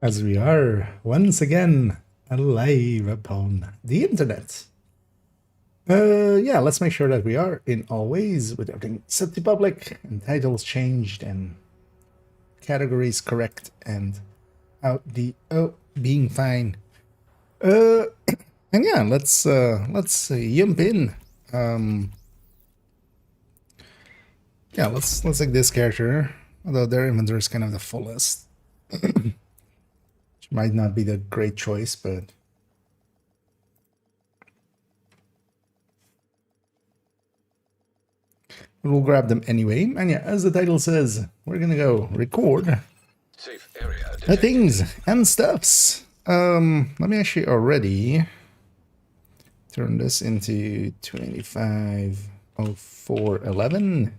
As we are once again alive upon the internet. Yeah, let's make sure that we are in all ways with everything set to public and titles changed and categories correct and out the being fine. Uh, and yeah, let's jump in. Yeah, let's take this character, although their inventory is kind of the fullest, which might not be the great choice, but we'll grab them anyway. And yeah, as the title says, we're gonna go record Safe area detected. things and stuffs. Let me actually already turn this into 250411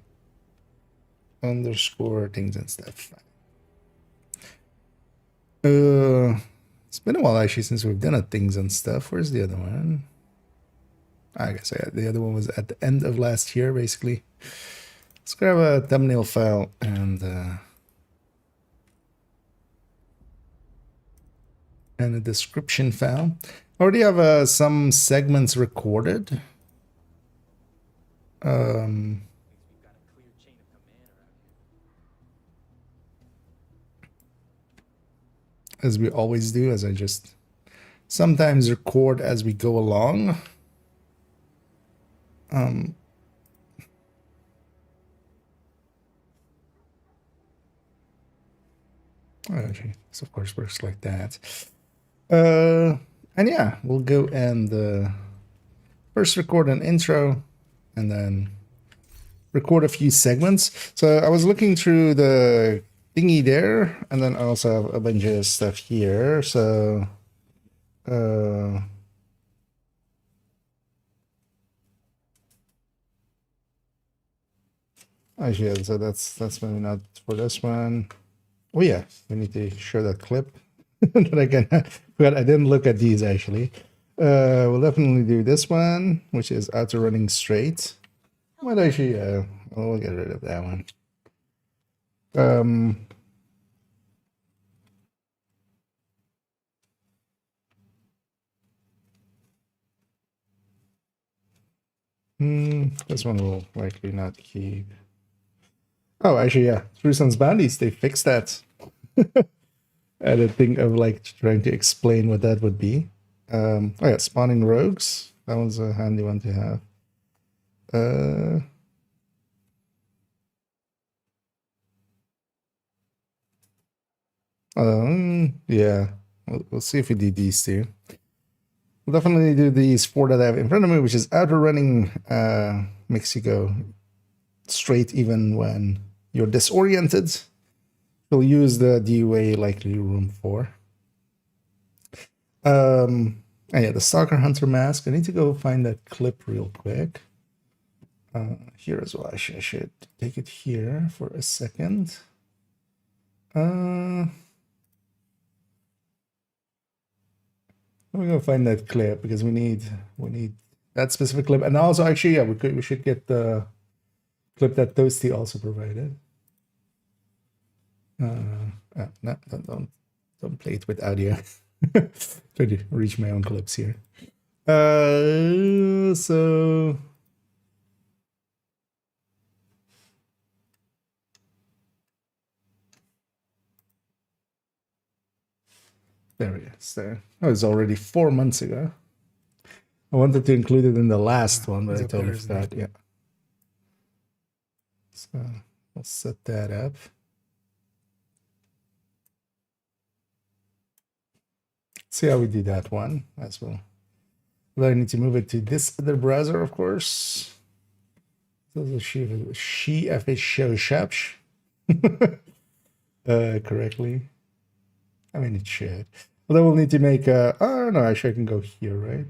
underscore things and stuff. It's been a while actually since we've done a things and stuff. Where's the other one? I guess the other one was at the end of last year, basically. Let's grab a thumbnail file and a description file. I already have some segments recorded. As we always do, as I just sometimes record as we go along. Actually, this of course works like that. And yeah, we'll go and first record an intro and then record a few segments. So I was looking through the thingy there, and then I also have a bunch of stuff here. So actually, yeah, so that's maybe not for this one. Oh yeah, we need to show that clip that I can. But I didn't look at these actually. We'll definitely do this one, which is Auto Running Straight. But actually, we'll get rid of that one. This one will likely not keep. Oh, actually, yeah. Through Sun's Bounties, they fixed that. I had a thing of like trying to explain what that would be. Oh yeah, spawning rogues. That one's a handy one to have. Yeah. We'll see if we do these two. We'll definitely do these four that I have in front of me, which is outer running Mexico straight even when you're disoriented. We'll use the DUA likely room 4. And yeah, the Stalker Hunter mask. I need to go find that clip real quick. Here as well. I should take it here for a second. Let me go find that clip because we need that specific clip. And also, actually, yeah, we should get the clip that Toasty also provided. No, don't play it with audio. Try to reach my own clips here. So there it is. There. That was already 4 months ago. I wanted to include it in the last one, but I totally forgot. Yeah. So we'll set that up. See how we do that one as well. But I need to move it to this other browser, of course. So she FH show shapsh correctly. I mean, it should. Although we'll need to make a. Oh no, actually I can go here, right?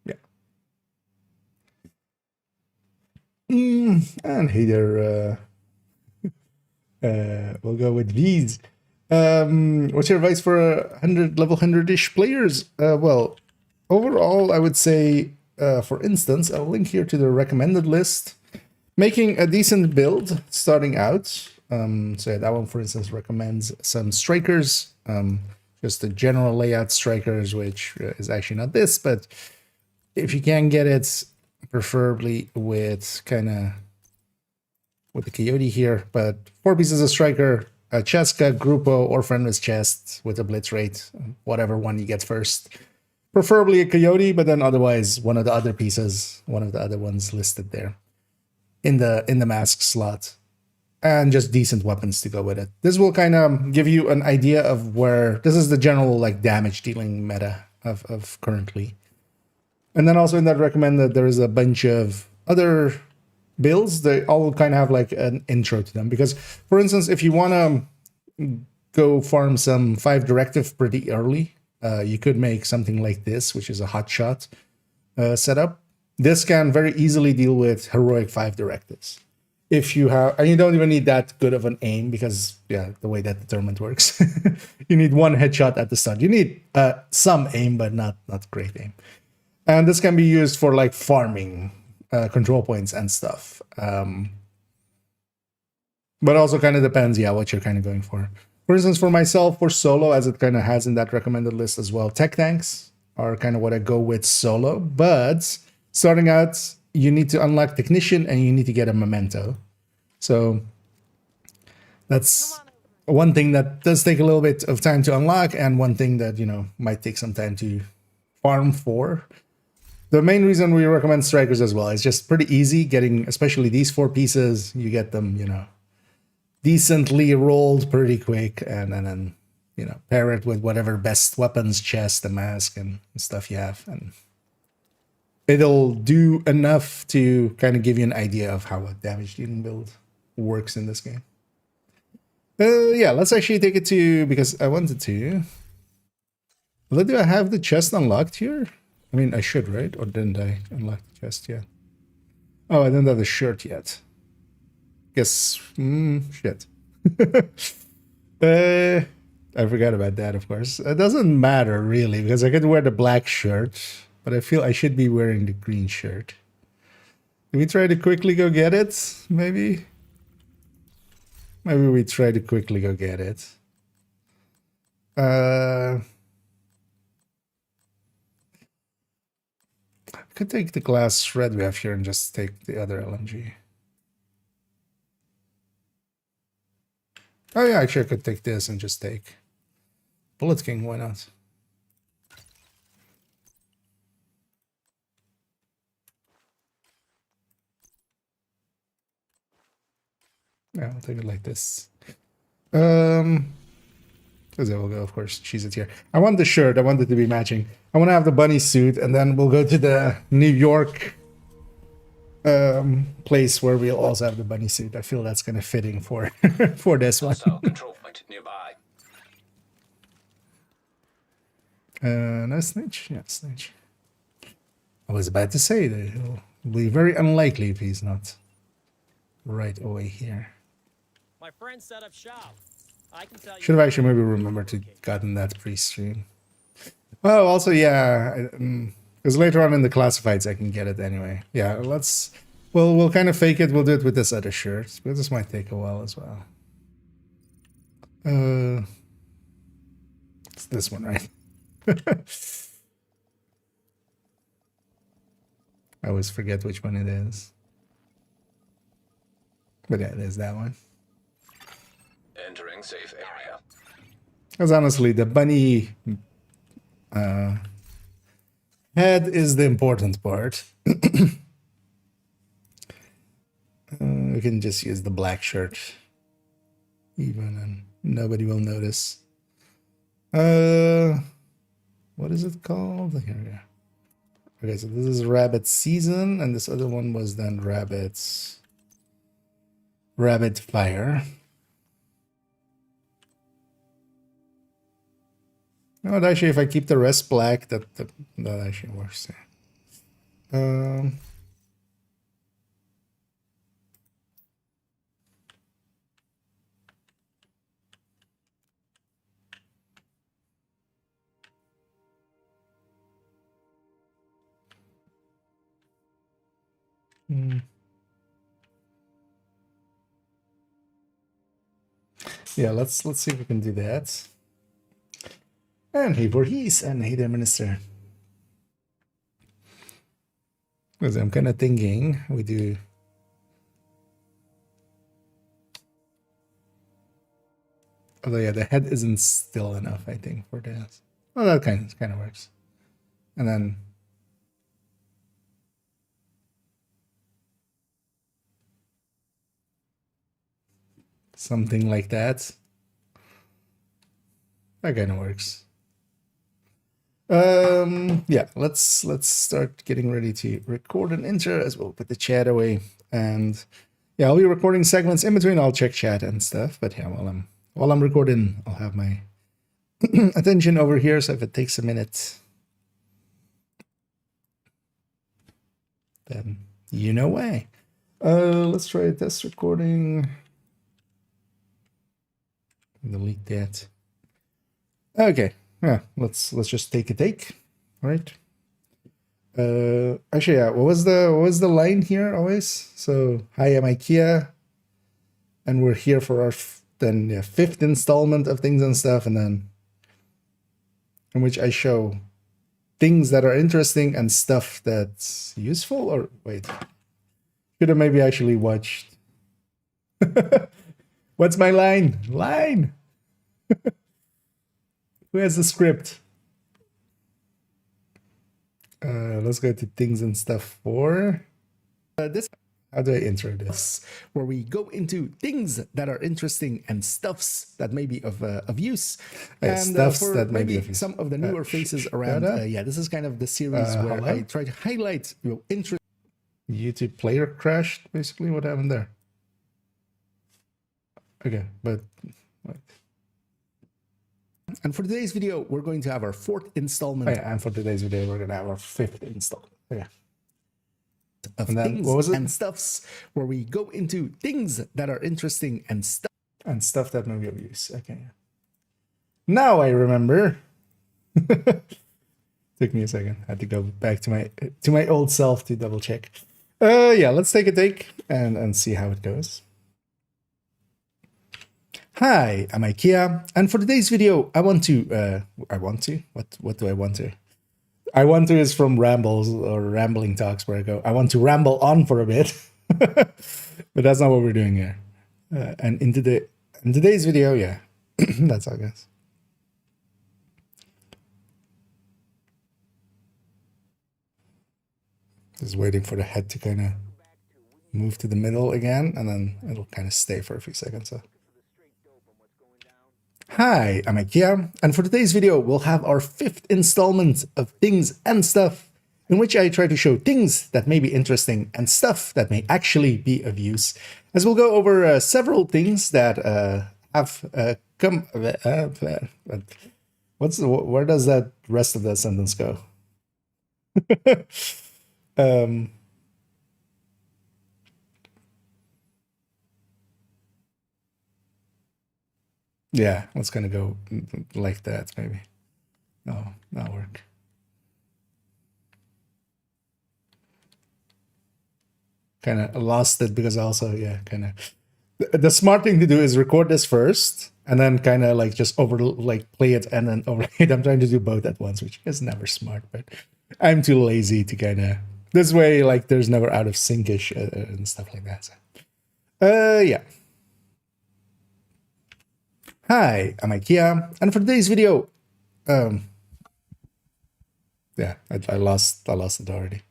Yeah. And here, we'll go with these. What's your advice for level 100-ish players? Well, overall, I would say, for instance, I'll link here to the recommended list. Making a decent build starting out. So yeah, that one, for instance, recommends some strikers. just the general layout strikers, which is actually not this, but if you can get it, preferably with kind of with the coyote here, but 4 pieces of striker, a Cheska, Grupo, or friendless chest with a blitz rate, whatever one you get first. Preferably a coyote, but then otherwise one of the other pieces, one of the other ones listed there in the mask slot. And just decent weapons to go with it. This will kind of give you an idea of where this is the general like damage dealing meta of currently. And then also in that recommended, there is a bunch of other builds. They all kind of have like an intro to them. Because, for instance, if you want to go farm some 5 directive pretty early, you could make something like this, which is a hotshot setup. This can very easily deal with heroic 5 directives. If you have, and you don't even need that good of an aim because, yeah, the way that the tournament works, you need 1 headshot at the start. You need some aim, but not great aim. And this can be used for like farming control points and stuff. But also kind of depends, yeah, what you're kind of going for. For instance, for myself, for solo, as it kind of has in that recommended list as well, tech tanks are kind of what I go with solo. But starting out, you need to unlock Technician and you need to get a Memento. So that's one thing that does take a little bit of time to unlock and one thing that, you know, might take some time to farm for. The main reason we recommend strikers as well is just pretty easy getting, especially these 4 pieces, you get them, you know, decently rolled pretty quick and then, you know, pair it with whatever best weapons, chest, the mask and stuff you have. And it'll do enough to kind of give you an idea of how a damage dealing build works in this game. Yeah, let's actually take it to, because I wanted to. Do I have the chest unlocked here? I mean, I should, right? Or didn't I unlock the chest yet? Oh, I didn't have the shirt yet. Guess, shit. I forgot about that, of course. It doesn't matter, really, because I could wear the black shirt. But I feel I should be wearing the green shirt. Can we try to quickly go get it? Maybe? Maybe we try to quickly go get it. I could take the glass shred we have here and just take the other LMG. Oh yeah, actually I could take this and just take Bullet King, why not? Yeah, I'll take it like this. Because I will go, of course, choose it here. I want the shirt. I want it to be matching. I want to have the bunny suit, and then we'll go to the New York place where we'll also have the bunny suit. I feel that's kind of fitting for for this one. Control point nearby. No snitch? Yeah, snitch. I was about to say that he'll be very unlikely if he's not right away here. My friend set up shop. I can tell you. Should have actually maybe remembered to gotten that pre-stream. Well, also, yeah, because later on in the classifieds I can get it anyway. Yeah, let's. We'll kind of fake it. We'll do it with this other shirt, but this might take a while as well. It's this one, right? I always forget which one it is. But yeah, it is that one. Entering safe area. Because honestly, the bunny head is the important part. We can just use the black shirt even and nobody will notice. What is it called? Here we go. Okay, so this is Rabbit Season, and this other one was then Rabbit Fire. No, actually, if I keep the rest black, that actually works. Yeah, let's see if we can do that. And hey VODs, and hey there, Minister. Because I'm kind of thinking we do. Although yeah, the head isn't still enough, I think, for this. Well, that kind of works. And then something like that. That kind of works. Yeah, let's start getting ready to record an intro as well. Put the chat away, and yeah, I'll be recording segments in between. I'll check chat and stuff. But yeah, while I'm recording, I'll have my attention over here. So if it takes a minute, then you know why. Let's try a test recording. Delete that. Okay, yeah, let's just take a take, right? Actually, yeah, what was the line here always? So, hi, I'm IKEA, and we're here for our fifth installment of Things and Stuff, and then in which I show things that are interesting and stuff that's useful. Or wait, should have maybe actually watched. What's my line? Line. Who has the script? Let's go to Things and Stuff 4. This. How do I intro this? Where we go into things that are interesting and stuffs that may be of use. And stuffs that may be of use. Some of the newer faces around. Yeah, this is kind of the series where hello? I try to highlight interest. YouTube player crashed. Basically, what happened there? Okay, but. Wait. And for today's video, we're going to have our fourth installment. Oh, yeah, and for today's video, we're going to have our fifth installment. Yeah. Of things what was it? And stuffs, where we go into things that are interesting and stuff that may be of use. Okay. Now I remember. Took me a second. I had to go back to my old self to double check. Yeah, let's take a take and see how it goes. Hi, I'm IKEA, and for today's video, I want to. What do I want to? I want to is from rambles or rambling talks where I go, I want to ramble on for a bit, but that's not what we're doing here. And in today's video, yeah, that's how it goes. Just waiting for the head to kind of move to the middle again, and then it'll kind of stay for a few seconds. So. Hi, I'm IKEA, and for today's video, we'll have our fifth installment of Things and Stuff, in which I try to show things that may be interesting and stuff that may actually be of use, as we'll go over several things that have come... where does that rest of that sentence go? Yeah, let's kind of go like that, maybe. Oh, that'll work. Kind of lost it because also, yeah, kind of. The smart thing to do is record this first and then kind of like just play it and then overlay it. I'm trying to do both at once, which is never smart, but I'm too lazy to kind of. This way, like, there's never out of sync-ish and stuff like that. So. Yeah. Hi, I'm IKEA, and for today's video, yeah, I lost it already.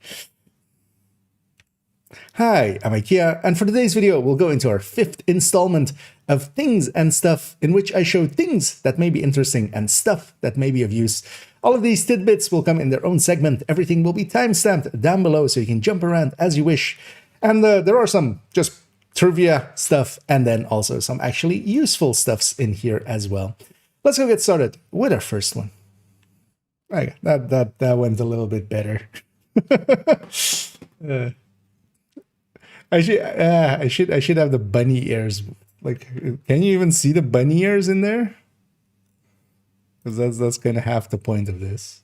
Hi, I'm IKEA, and for today's video, we'll go into our fifth installment of Things and Stuff, in which I show things that may be interesting and stuff that may be of use. All of these tidbits will come in their own segment. Everything will be timestamped down below, so you can jump around as you wish. And there are some just trivia stuff, and then also some actually useful stuffs in here as well. Let's go get started with our first one. Okay, that went a little bit better. I should have the bunny ears. Like, can you even see the bunny ears in there? Because that's kind of half the point of this.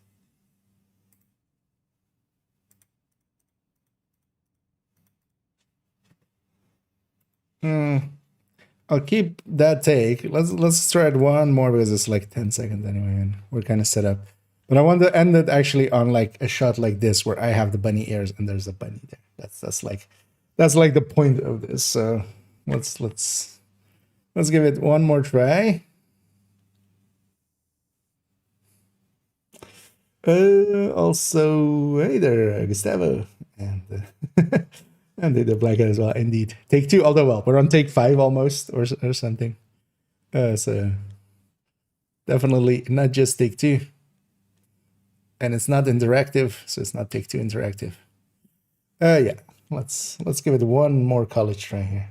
I'll keep that take. Let's try it one more because it's like 10 seconds anyway, and we're kind of set up. But I want to end it actually on like a shot like this where I have the bunny ears and there's a bunny there. That's like the point of this. So let's give it one more try. Also, hey there, Gustavo, and and the black guy as well. Indeed, take two. Although, well, we're on take 5 almost, or something. So definitely not just take 2, and it's not interactive, so it's not take 2 interactive. Yeah, let's give it one more college try here.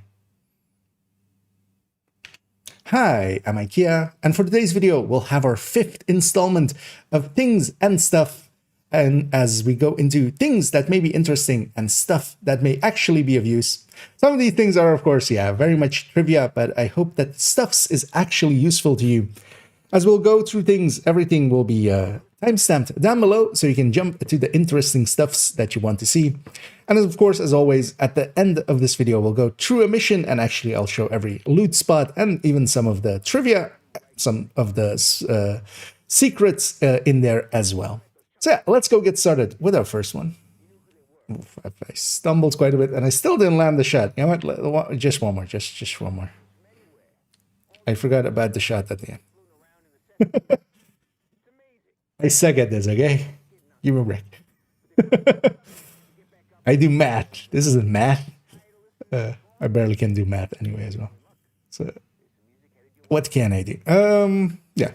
Hi, I'm IKEA, and for today's video, we'll have our 5th installment of things and stuff. And as we go into things that may be interesting and stuff that may actually be of use. Some of these things are, of course, yeah, very much trivia, but I hope that stuffs is actually useful to you. As we'll go through things, everything will be timestamped down below, so you can jump to the interesting stuffs that you want to see. And of course, as always, at the end of this video, we'll go through a mission, and actually I'll show every loot spot and even some of the trivia, some of the secrets in there as well. So yeah, let's go get started with our first one. Oof, I stumbled quite a bit, and I still didn't land the shot. You know what? Just one more. Just one more. I forgot about the shot at the end. I suck at this, okay? Give me a break. I do math. This isn't math. I barely can do math anyway as well. So, what can I do? Yeah.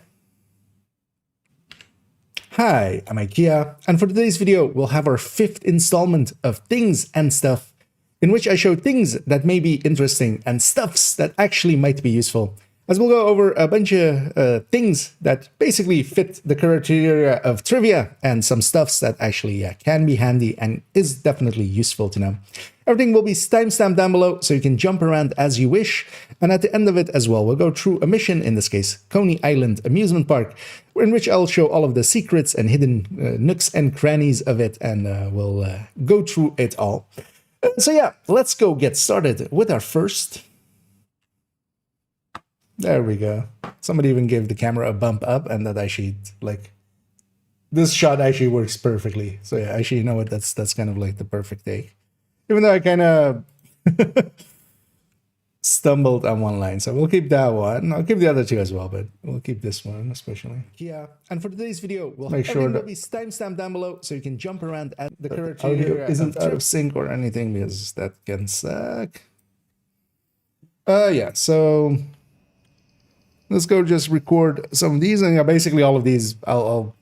Hi, I'm IKEA, and for today's video, we'll have our 5th installment of Things and Stuff, in which I show things that may be interesting and stuffs that actually might be useful, as we'll go over a bunch of things that basically fit the criteria of trivia and some stuffs that actually can be handy and is definitely useful to know. Everything will be timestamped down below, so you can jump around as you wish. And at the end of it as well, we'll go through a mission, in this case, Coney Island Amusement Park, in which I'll show all of the secrets and hidden nooks and crannies of it, and we'll go through it all. So yeah, let's go get started with our first. There we go. Somebody even gave the camera a bump up, and that actually, like, this shot actually works perfectly. So yeah, actually, you know what? That's kind of like the perfect take. Even though I kind of stumbled on one line. So we'll keep that one. I'll keep the other 2 as well, but we'll keep this one especially. Yeah. And for today's video, we'll make sure that will be timestamped down below, so you can jump around at the criteria isn't out of sync or anything, because that can suck. Yeah. So let's go just record some of these, and basically all of these, I'll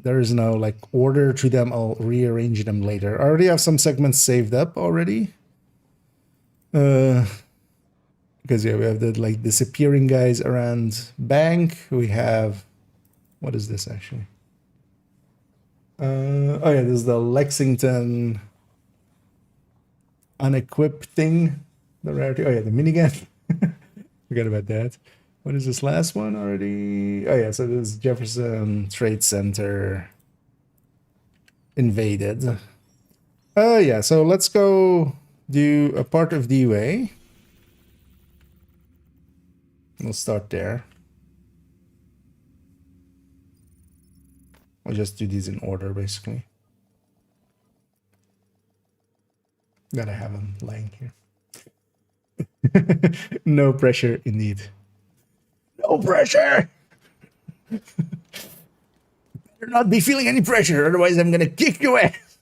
there is no like order to them. I'll rearrange them later. I already have some segments saved up already. Because yeah, we have the like disappearing guys around bank. We have, what is this actually? Oh yeah, this is the Lexington unequipped thing. The rarity. Oh yeah, the minigun. Forgot about that. What is this last one already? Oh yeah, so this is Jefferson Trade Center invaded. Yeah, so let's go do a part of the UA. We'll start there. We'll just do these in order, basically. Gotta have them lying here. No pressure, indeed. No pressure! Better not be feeling any pressure, otherwise I'm gonna kick your ass.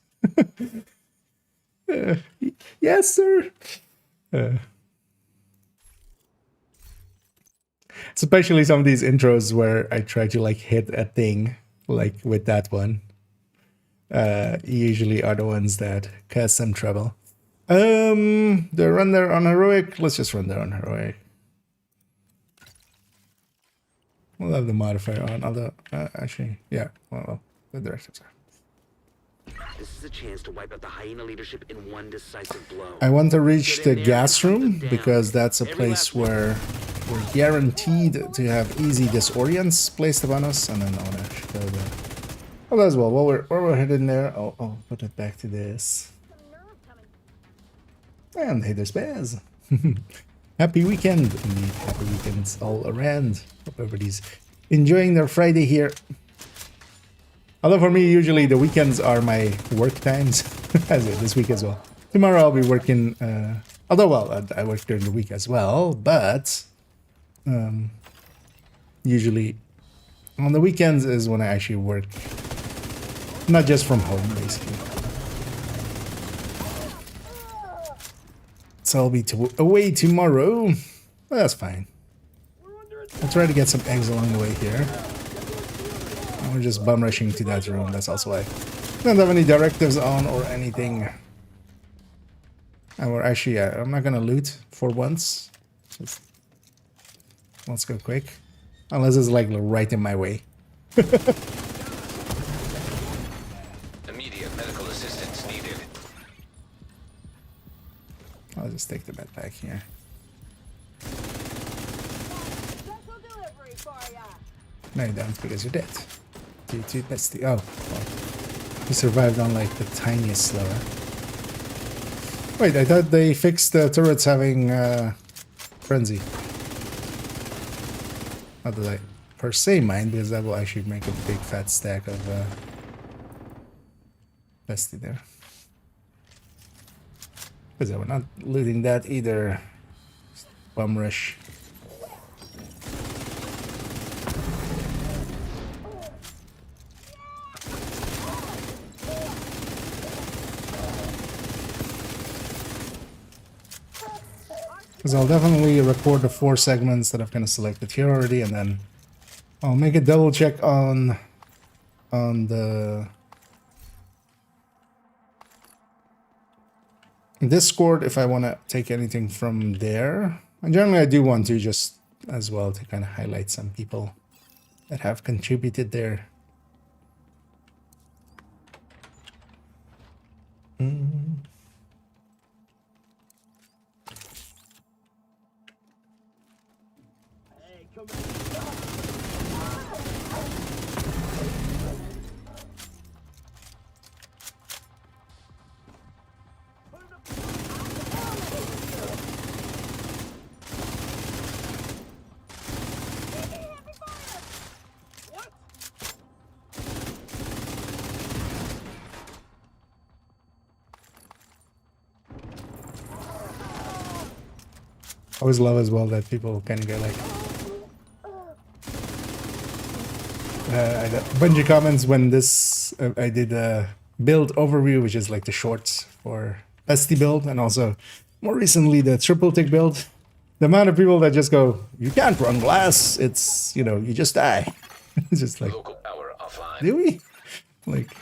Yes, sir. Especially some of these intros where I try to like hit a thing, like with that one. Usually are the ones that cause some trouble. Do I run there on heroic? Let's just run there on heroic. We'll have the modifier on, although, actually, yeah, well, the directives are. This is a chance to wipe out the hyena leadership in one decisive blow. I want to reach the gas room, because that's a place where we're guaranteed to have easy disorients placed upon us, and then I want to show the... Oh, as well, while we're heading there, I'll put it back to this. And hey, there's Baz. Happy weekend. Indeed, happy weekends all around. Hope everybody's enjoying their Friday here. Although for me, usually the weekends are my work times, as it this week as well. Tomorrow I'll be working, although, well, I work during the week as well, but usually on the weekends is when I actually work, not just from home, basically. So I'll be away tomorrow. Well, that's fine. I'll try to get some eggs along the way here. We're just bum rushing to that room. That's also why I don't have any directives on or anything. And we're actually, I'm not gonna loot for once. Just, let's go quick. Unless it's like right in my way. Immediate medical assistance needed. I'll just take the bed back here. No, you don't, because you're dead. That's the oh. Well, you survived on like the tiniest slower. Wait, I thought they fixed the turrets having frenzy. Not that I per se mind, because that will actually make a big fat stack of bestie there. Because we're not looting that either. Bum rush. Because I'll definitely record the 4 segments that I've kind of selected here already, and then I'll make a double check on the Discord if I want to take anything from there. And generally I do want to just as well to kind of highlight some people that have contributed there. I always love as well that people kind of get like a bunch of comments when this I did a build overview, which is like the shorts for bestie build, and also more recently the triple tick build. The amount of people that just go, "You can't run glass. It's, you know, you just die." It's just like, Local power offline. do we? Like,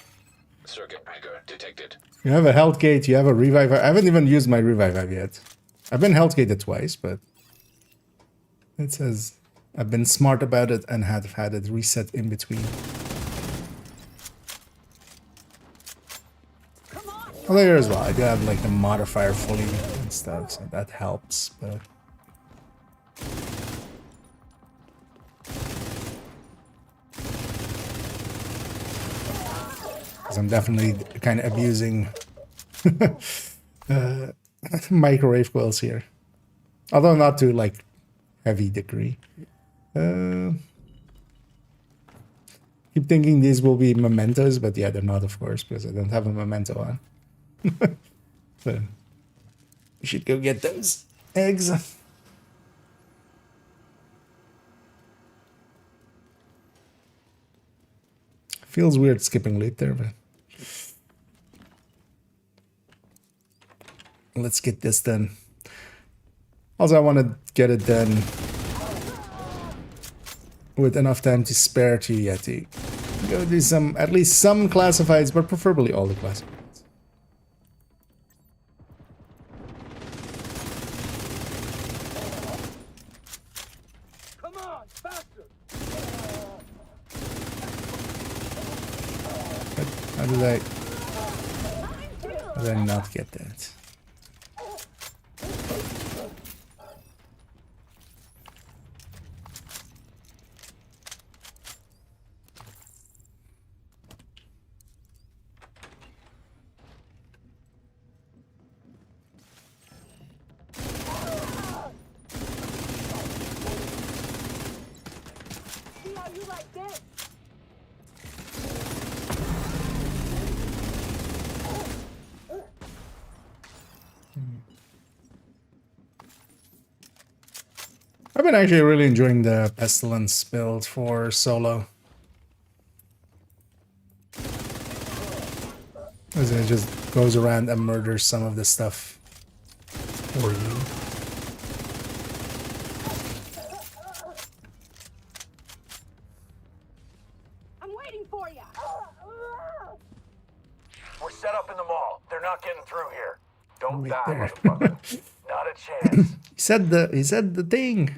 Circuit breaker detected. you have a health gate, you have a revive. I haven't even used my revive yet. I've been health gated twice, but it says I've been smart about it and have had it reset in between. Well, there as well. I do have like the modifier fully and stuff, so that helps. But because I'm definitely kind of abusing microwave coils here, although not to like heavy degree. Keep thinking these will be mementos, but yeah, they're not, of course, because I don't have a memento on. So we should go get those eggs. Feels weird skipping loot there, but let's get this done. Also, I want to get it done with enough time to spare to go do some, at least some classifieds, but preferably all the classifieds. Come on, faster! But how did I not get that? See how you like this? I've been actually really enjoying the pestilence build for solo. As it just goes around and murders some of the stuff for you. I'm waiting for you. We're set up in the mall. They're not getting through here. Don't Wait die, there. motherfucker. Not a chance. He said the thing.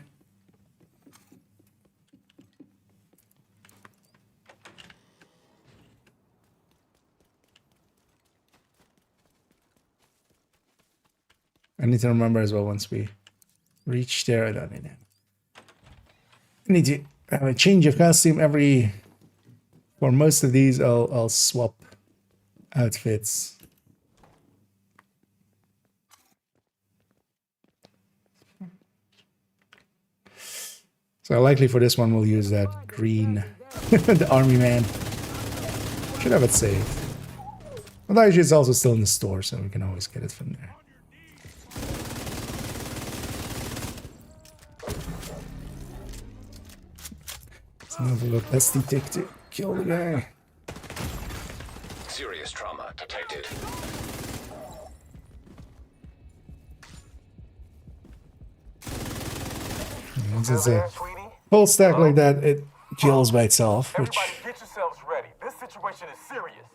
I need to remember as well once we reach there. I don't need it. I need to have a change of costume every. For most of these, I'll swap outfits. So likely for this one, we'll use that green, the army man. Should have it saved. But actually, it's also still in the store, so we can always get it from there. It's another little pesty tick to kill the guy. Serious trauma detected. Once Still it's there, a sweetie? full stack like that, it kills by itself, which Everybody get yourselves ready. This situation is serious.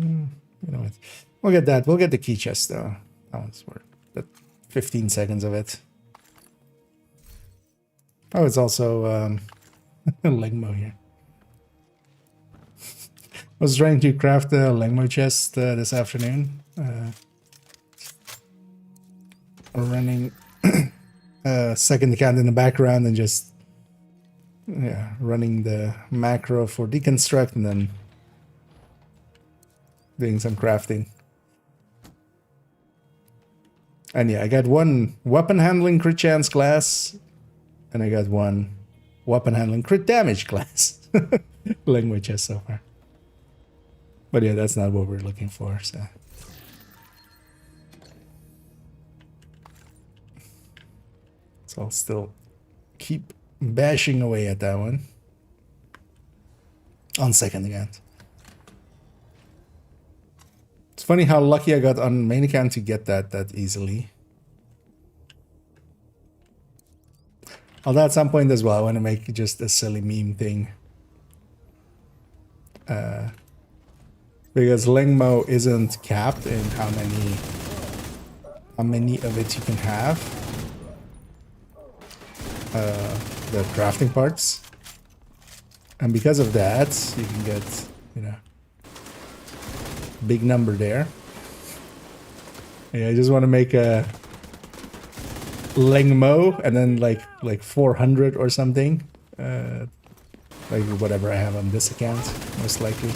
you know what? We'll get that. We'll get the key chest though. That one's worth the 15 seconds of it. Oh, it's also Lengmo here. I was trying to craft the Lengmo chest this afternoon. Running second account in the background and just running the macro for deconstruct and then doing some crafting. And yeah, I got one weapon handling crit chance class, and I got one weapon handling crit damage class. Language chest so far. But yeah, that's not what we're looking for, so. So I'll still keep bashing away at that one. On second account. It's funny how lucky I got on main account to get that easily. Although at some point as well, I want to make just a silly meme thing. Because Lengmo isn't capped in how many of it you can have. The crafting parts. And because of that, you can get, you know, big number there. Yeah, I just want to make a Lengmo and then like 400 or something. Like whatever I have on this account, most likely.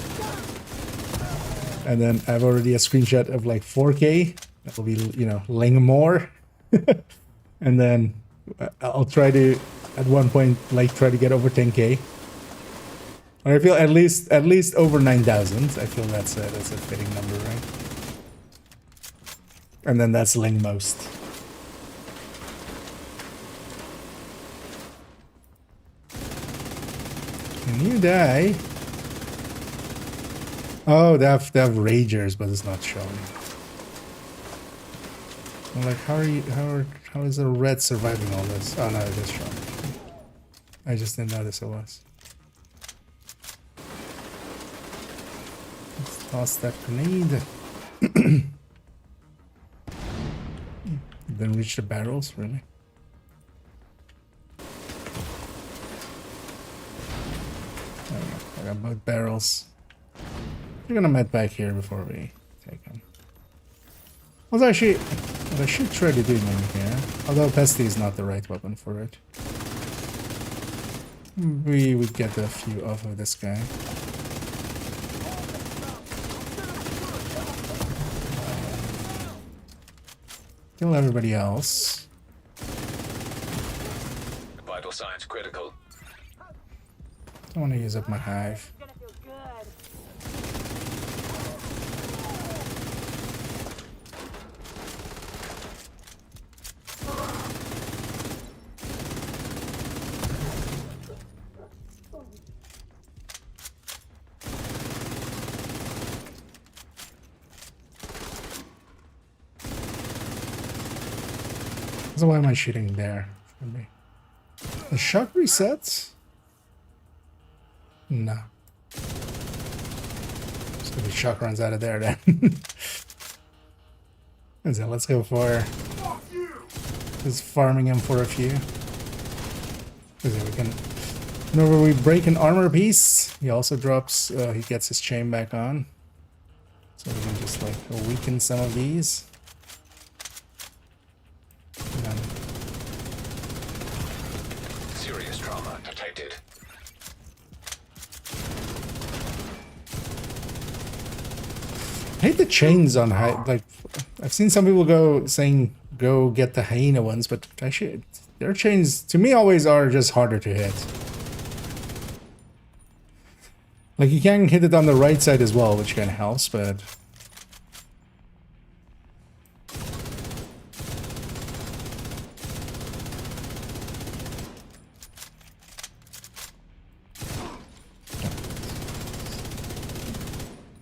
And then I have already a screenshot of like 4K. That'll be, you know, Lengmore. And then I'll try to, at one point, like try to get over 10K. Or I feel at least over 9,000. I feel that's a fitting number, right? And then that's Ling most. Can you die? Oh, they have ragers, but it's not showing. I'm like, how is the red surviving all this? Oh no, it is showing. I just didn't notice it was. Let's toss that grenade. Then reach the barrels, really? I got both barrels. We're gonna med back here before we take them. Although actually, what I should try to do maybe here, although Pesty is not the right weapon for it. We would get a few off of this guy. Kill everybody else. Vital signs critical. I want to use up my hive. It's gonna feel good. So why am I shooting there? For me? The shot resets? No. So the shot runs out of there then. So let's go for just farming him for a few. So we can. Whenever we break an armor piece, he also drops. He gets his chain back on. So we can just like weaken some of these. And then Serious trauma detected. I hate the chains on like I've seen some people saying go get the hyena ones, but actually their chains to me always are just harder to hit. Like you can hit it on the right side as well, which kind of helps, but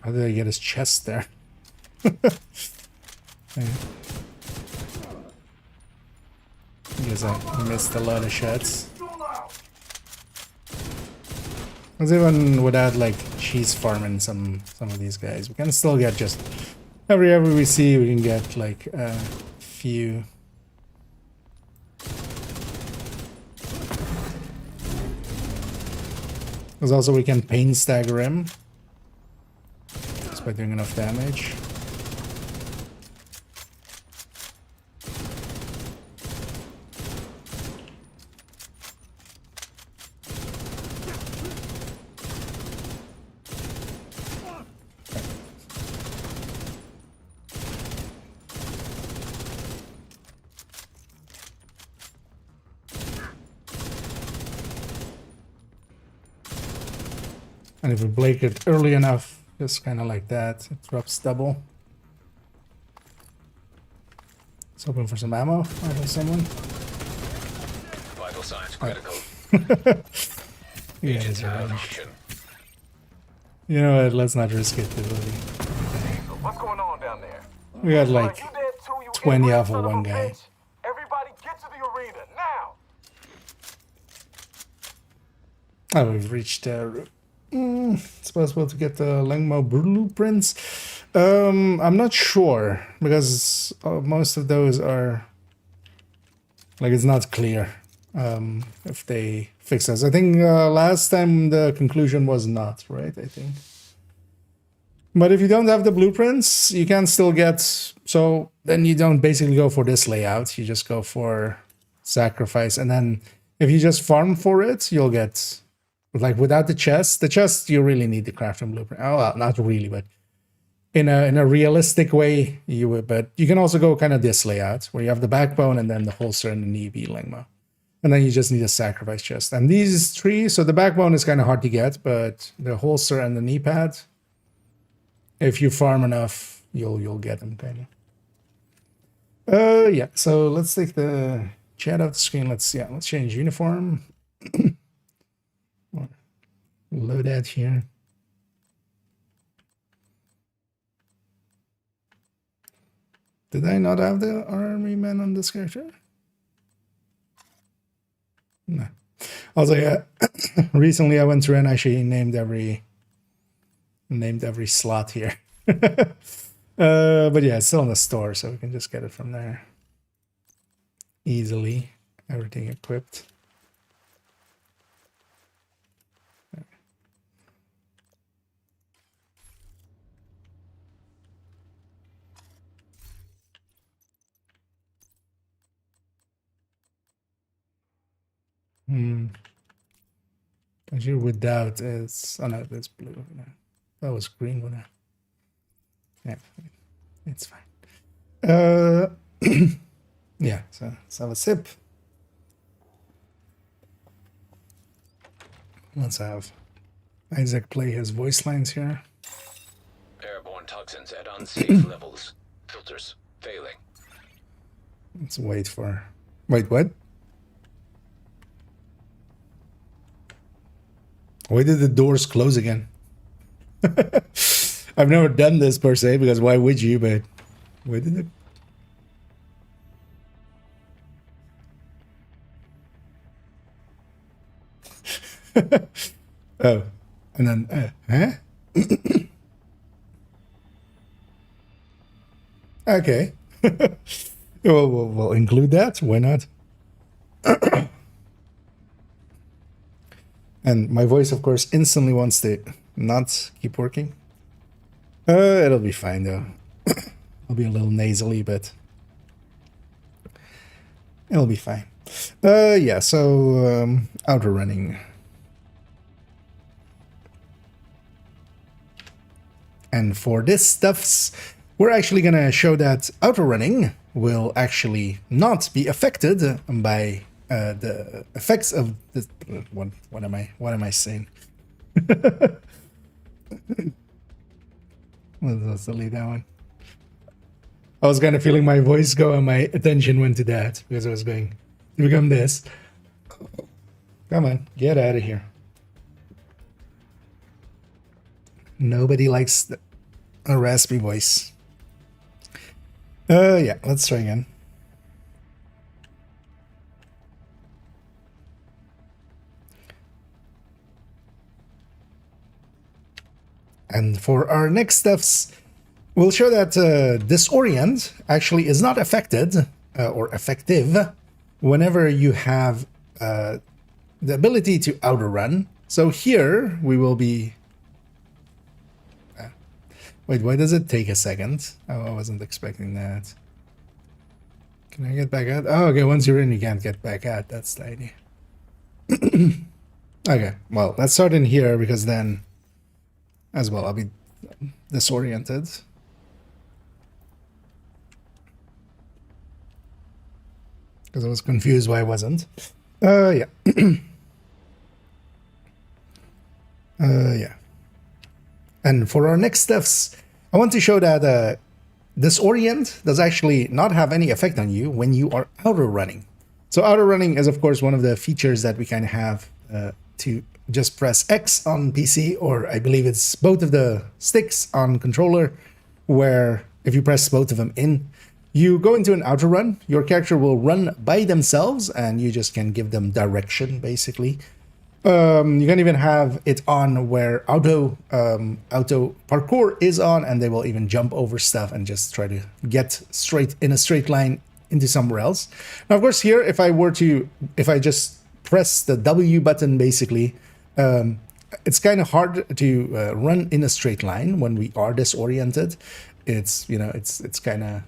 how did I get his chest there? Because I missed a lot of shots. Because even without like cheese farming some of these guys, we can still get just every we see we can get like a few. Because also we can pain stagger him just by doing enough damage. And if we break it early enough, just kind of like that, it drops double. Let's open for some ammo. I have someone. Vital signs critical. Yeah, Agents it's a out of range. option. You know what? Let's not risk it, really. What's going on down there? We got like You dead too, you 20 inbred off of son one a guy. bitch? Everybody get to the arena now. Oh, we've reached it's possible to get the Lengmo blueprints. I'm not sure because most of those are like it's not clear if they fix us. I think last time the conclusion was not, right? I think. But if you don't have the blueprints, you can still get. So then you don't basically go for this layout. You just go for sacrifice, and then if you just farm for it, you'll get. Like without the chest you really need the crafting blueprint. Oh, well, not really, but in a realistic way you would. But you can also go kind of this layout where you have the backbone and then the holster and the knee V Lengma. And then you just need a sacrifice chest. And these three, so the backbone is kind of hard to get, but the holster and the knee pad, if you farm enough, you'll get them kind of. Yeah, so let's take the chat off the screen. Let's change uniform. Load that here. Did I not have the army man on this character? No. Also, yeah, recently I went through and actually named every slot here. But yeah, it's still in the store, so we can just get it from there easily. Everything equipped. Actually, without it's oh no, that's blue. No, that was green one. Yeah, it's fine. Yeah. So let's have a sip. Let's have Isaac play his voice lines here. Airborne toxins at unsafe levels. Filters failing. Let's wait for... Wait, what? Why did the doors close again? I've never done this per se, because why would you, but... Why did it... Oh, and then, huh? Okay. We'll include that. Why not? And my voice, of course, instantly wants to not keep working. It'll be fine, though. I'll be a little nasally, but it'll be fine. Yeah, so outer running. And for this stuffs, we're actually going to show that outer running will actually not be affected by the effects of the... What am I saying? Let's delete that one. I was kind of feeling my voice go and my attention went to that because I was going to become this. Come on, get out of here. Nobody likes a raspy voice. Yeah, let's try again. And for our next steps, we'll show that disorient actually is not affected or effective whenever you have the ability to outer run. So here we will be... Wait, why does it take a second? Oh, I wasn't expecting that. Can I get back out? Oh, okay, once you're in, you can't get back out. That's the idea. Okay, well, let's start in here because then, as well, I'll be disoriented. Because I was confused why I wasn't. Yeah. Yeah. And for our next steps, I want to show that disorient does actually not have any effect on you when you are outer running. So outer running is, of course, one of the features that we kind of have to just press X on PC, or I believe it's both of the sticks on controller, where if you press both of them in, you go into an outer run, your character will run by themselves, and you just can give them direction, basically. You can even have it on where auto parkour is on, and they will even jump over stuff and just try to get straight in a straight line into somewhere else. Now, of course, here, if I just press the W button, basically, it's kind of hard to run in a straight line when we are disoriented. It's, you know, it's kind of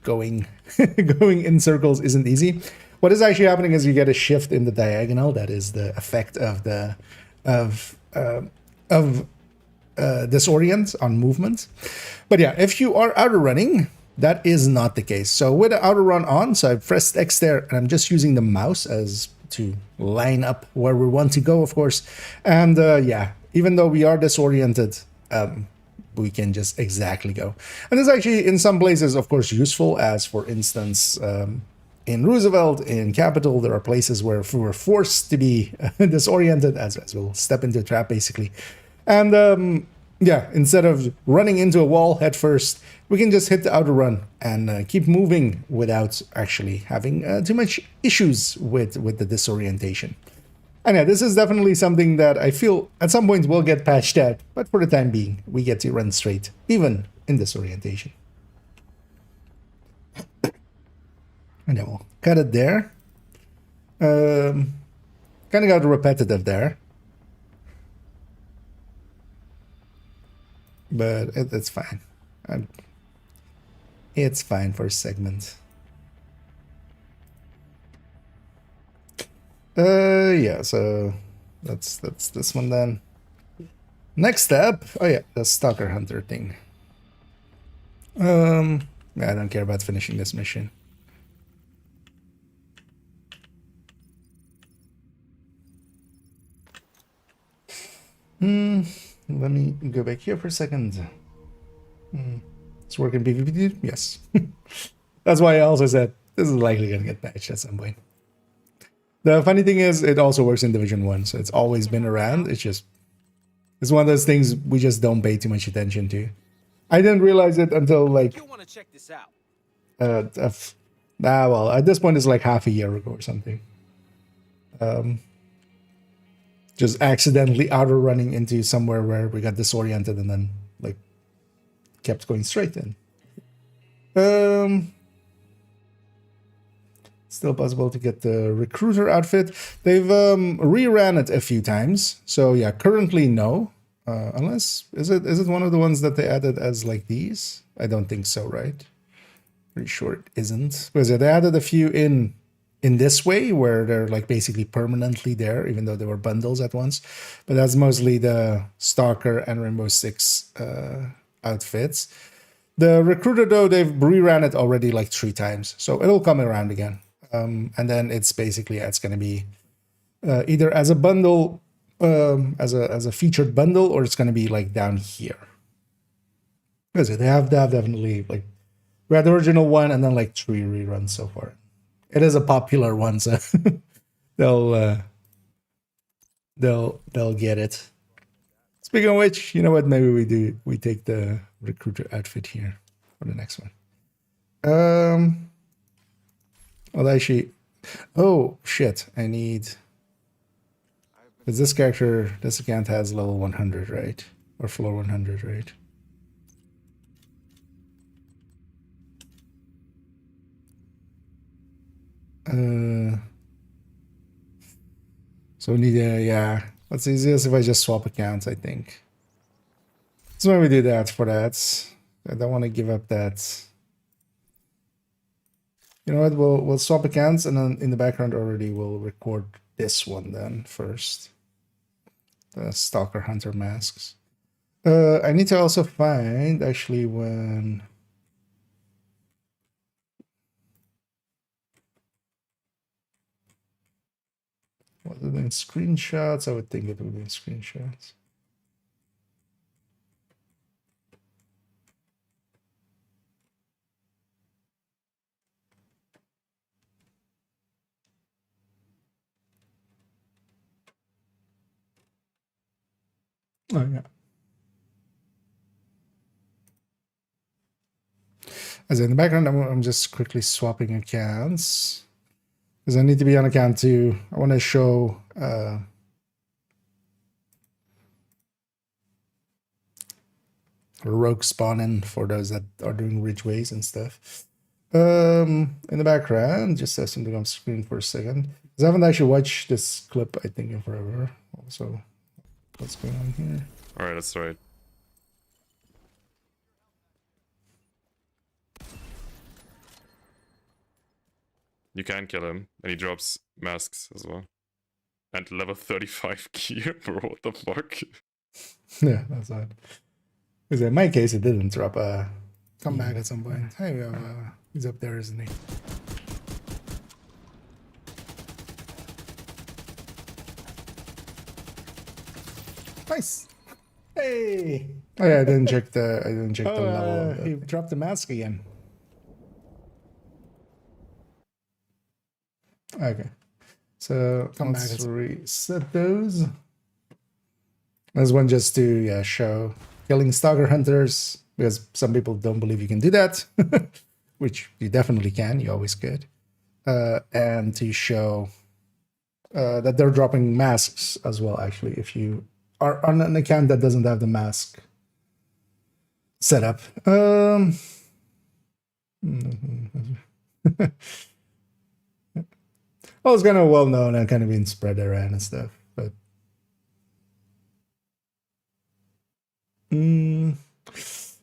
going in circles isn't easy. What is actually happening is you get a shift in the diagonal. That is the effect of the disorient on movement. But yeah, if you are outer running, that is not the case. So with the outer run on, so I've pressed X there, and I'm just using the mouse as to line up where we want to go, of course. And yeah, even though we are disoriented, we can just exactly go. And this is actually in some places, of course, useful, as for instance, in Roosevelt, in Capital, there are places where we're forced to be disoriented as we'll step into a trap, basically. And yeah, instead of running into a wall head first, we can just hit the outer run and keep moving without actually having too much issues with the disorientation. And yeah, this is definitely something that I feel at some point will get patched out, but for the time being, we get to run straight, even in disorientation. And then we'll cut it there. Kind of got repetitive there. But it's fine. It's fine for a segment. Yeah, so that's this one then. Next step, oh yeah, the Stalker Hunter thing. Yeah, I don't care about finishing this mission. Let me go back here for a second. It's working PvP? Yes. That's why I also said this is likely going to get patched at some point. The funny thing is, it also works in Division 1, so it's always been around. It's one of those things we just don't pay too much attention to. I didn't realize it until like... You want to check this out? well, at this point it's like half a year ago or something. Just accidentally outer running into somewhere where we got disoriented and then like kept going straight in. Still possible to get the recruiter outfit. They've reran it a few times. So yeah, currently no. Unless is it one of the ones that they added as like these? I don't think so, right? Pretty sure it isn't. Because they added a few in this way where they're like basically permanently there, even though they were bundles at once. But that's mostly the Stalker and Rainbow Six outfits. The recruiter though, they've reran it already like 3 times, so it'll come around again. And then it's basically it's going to be either as a bundle, as a featured bundle, or it's going to be like down here. Because they have definitely like we had the original one and then like 3 reruns so far. It is a popular one, so they'll get it. Speaking of which, you know what? Maybe we take the recruiter outfit here for the next one. Well, actually, oh shit! I need because this account has level 100, right? Or floor 100, right? So we need yeah. What's easiest if I just swap accounts, I think. So when we do that for that, I don't want to give up that. You know what? We'll swap accounts, and then in the background already we'll record this one then first. The Stalker Hunter masks. I need to also find actually when. Was it in screenshots? I would think it would be in screenshots. Oh, yeah. As in the background, I'm just quickly swapping accounts. Because I need to be on account 2. I want to show rogue spawning for those that are doing ridgeways and stuff. In the background, just have something on screen for a second. Because I haven't actually watched this clip, I think, in forever. Also, what's going on here? Alright, that's right. You can kill him, and he drops masks as well. And level 35 gear, bro, what the fuck? Yeah, that's odd. Because in my case, it didn't drop a comeback at some point. Hey, we have, he's up there, isn't he? Nice. Hey. Oh yeah, I didn't check the level. He dropped the mask again. Okay. So let's reset those. There's one just to show killing Stalker Hunters, because some people don't believe you can do that, which you definitely can, you always could. And to show that they're dropping masks as well, actually, if you are on an account that doesn't have the mask set up. Oh, it's kind of well known and kind of being spread around and stuff, but when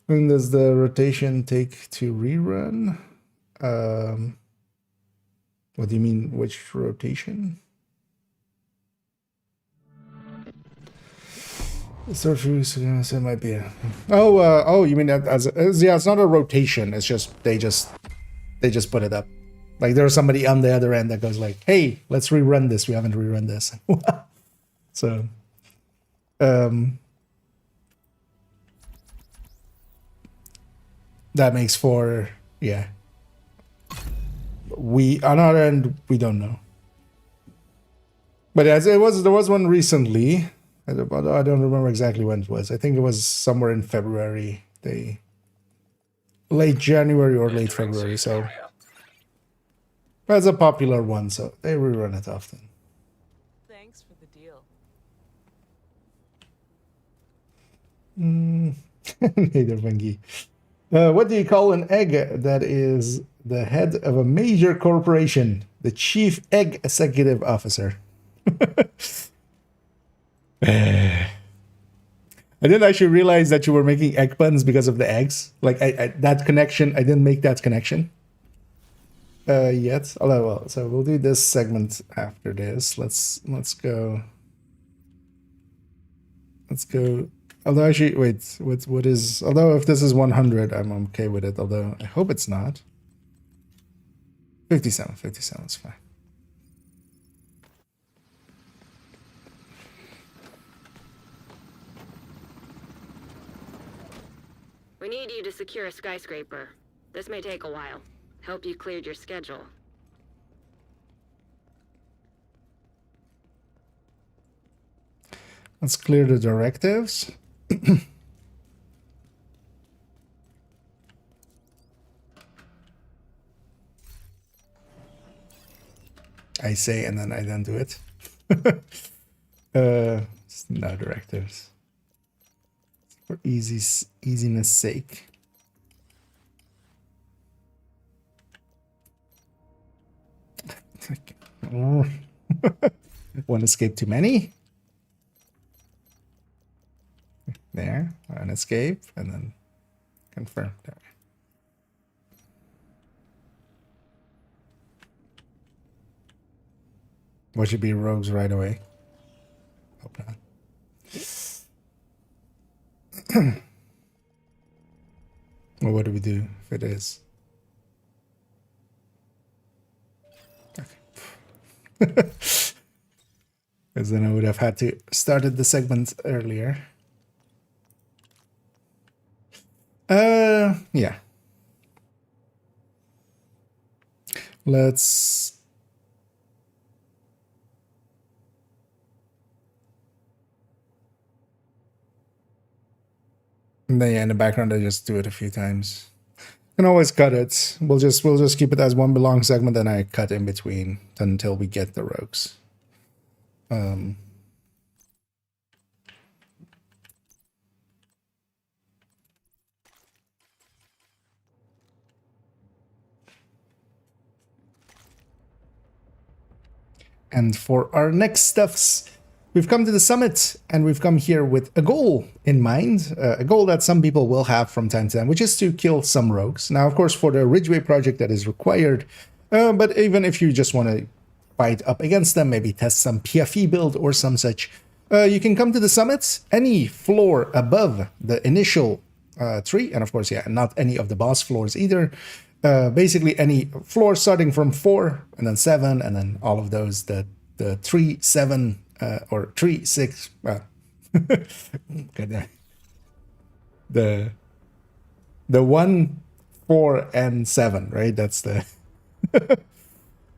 does the rotation take to rerun? What do you mean? Which rotation? It might be. Oh, you mean that as yeah? It's not a rotation. It's just they just put it up. Like there's somebody on the other end that goes like, "Hey, let's rerun this. We haven't rerun this." So That makes for, yeah. We, on our end, we don't know. But as there was one recently. I don't remember exactly when it was. I think it was somewhere in February. Late January or late Entering February. safe So area. that's a popular one. So they rerun it often. Thanks for the deal. Neither Vengi. What do you call an egg that is the head of a major corporation? The chief egg executive officer. I didn't actually realize that you were making egg puns because of the eggs. Like that connection, I didn't make that connection yet. Although, well, so we'll do this segment after this. Let's go. Although actually, wait, what is? Although if this is 100, I'm okay with it. Although I hope it's not. 57 is fine. We need you to secure a skyscraper. This may take a while. Hope you cleared your schedule. Let's clear the directives. I say and then I don't do it. No directives. For easiness sake. One escape too many. There, an escape, and then confirm. There. What should be rogues right away? Hope not. Well, what do we do if it is? Okay. Because then I would have had to started the segment earlier. Yeah. Let's... And then, yeah, in the background, I just do it a few times. Can always cut it. We'll just keep it as one long segment, and I cut in between until we get the rogues. And for our next stuffs, we've come to the summit, and we've come here with a goal in mind, a goal that some people will have from time to time, which is to kill some rogues. Now, of course, for the Ridgeway project, that is required, but even if you just want to fight up against them, maybe test some PFE build or some such, you can come to the summit, any floor above the initial 3, and of course, yeah, not any of the boss floors either. Basically any floor starting from 4 and then 7 and then all of those, the 3, 7 or 3, 6. The 1, 4 and 7, right? That's the.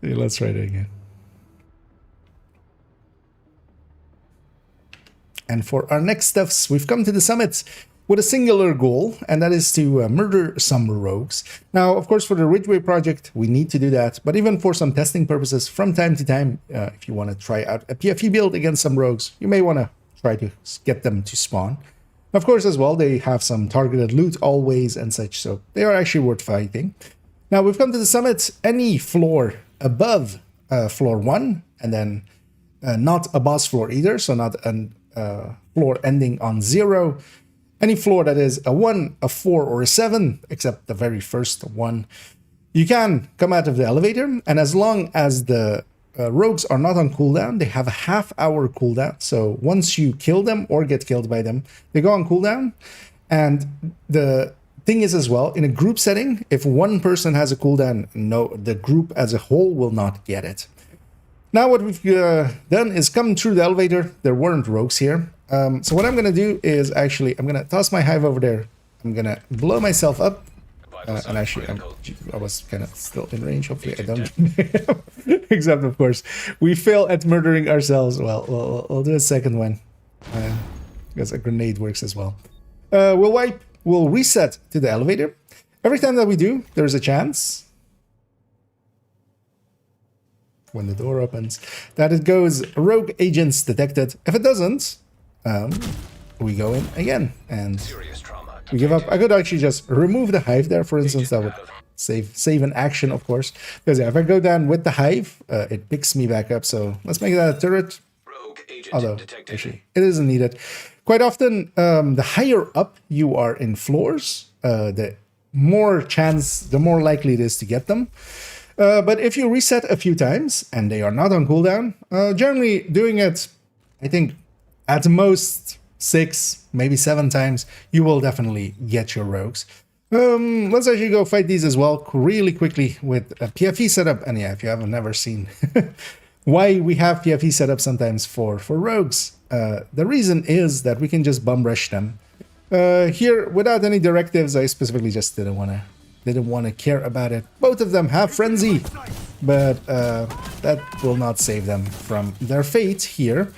Let's try it again. And for our next stuffs, we've come to the summit with a singular goal, and that is to murder some rogues. Now, of course, for the Ridgeway project, we need to do that, but even for some testing purposes, from time to time, if you want to try out a PFE build against some rogues, you may want to try to get them to spawn. Of course, as well, they have some targeted loot always and such, so they are actually worth fighting. Now, we've come to the summit, any floor above floor 1, and then not a boss floor either, so not a floor ending on 0. Any floor that is a 1, a 4, or a 7, except the very first one, you can come out of the elevator, and as long as the rogues are not on cooldown, they have a half-hour cooldown. So once you kill them or get killed by them, they go on cooldown. And the thing is as well, in a group setting, if one person has a cooldown, no, the group as a whole will not get it. Now what we've done is come through the elevator. There weren't rogues here. So what I'm gonna do is actually I'm gonna toss my hive over there. I'm gonna blow myself up. And actually, I was kind of still in range. Hopefully, I don't. Except, of course, we fail at murdering ourselves. Well, we'll do a second one. Because a grenade works as well. We'll wipe. We'll reset to the elevator. Every time that we do, there's a chance, when the door opens, that it goes rogue agents detected. If it doesn't, we go in again and Serious trauma. we give up. I could actually just remove the hive there, for instance. That would save an action, of course. Because yeah, if I go down with the hive, it picks me back up. So let's make that a turret. Rogue agent Although, detected. actually, it isn't needed. Quite often, the higher up you are in floors, the more likely it is to get them. But if you reset a few times and they are not on cooldown, generally doing it, I think, at most 6, maybe 7 times, you will definitely get your rogues. Let's actually go fight these as well really quickly with a PFE setup. And yeah, if you haven't never seen why we have PFE setup sometimes for rogues, the reason is that we can just bum rush them. Here, without any directives, I specifically just didn't want to care about it. Both of them have frenzy, but that will not save them from their fate here.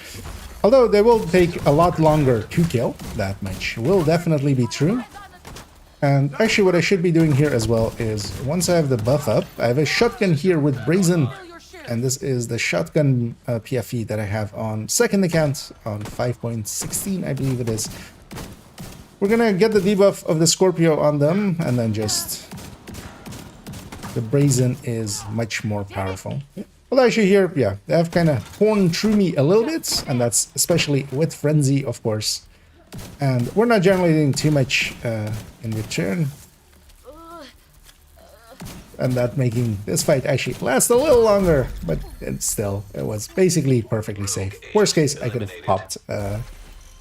Although they will take a lot longer to kill, that much will definitely be true. And actually what I should be doing here as well is, once I have the buff up, I have a shotgun here with Brazen, and this is the shotgun PFE that I have on second account on 5.16, I believe it is. We're gonna get the debuff of the Scorpio on them, and then just... the Brazen is much more powerful. Well, actually here, yeah, they have kind of torn through me a little bit, and that's especially with Frenzy, of course. And we're not generating too much in return. And that making this fight actually last a little longer, but still, it was basically perfectly safe. Worst case, I could have popped a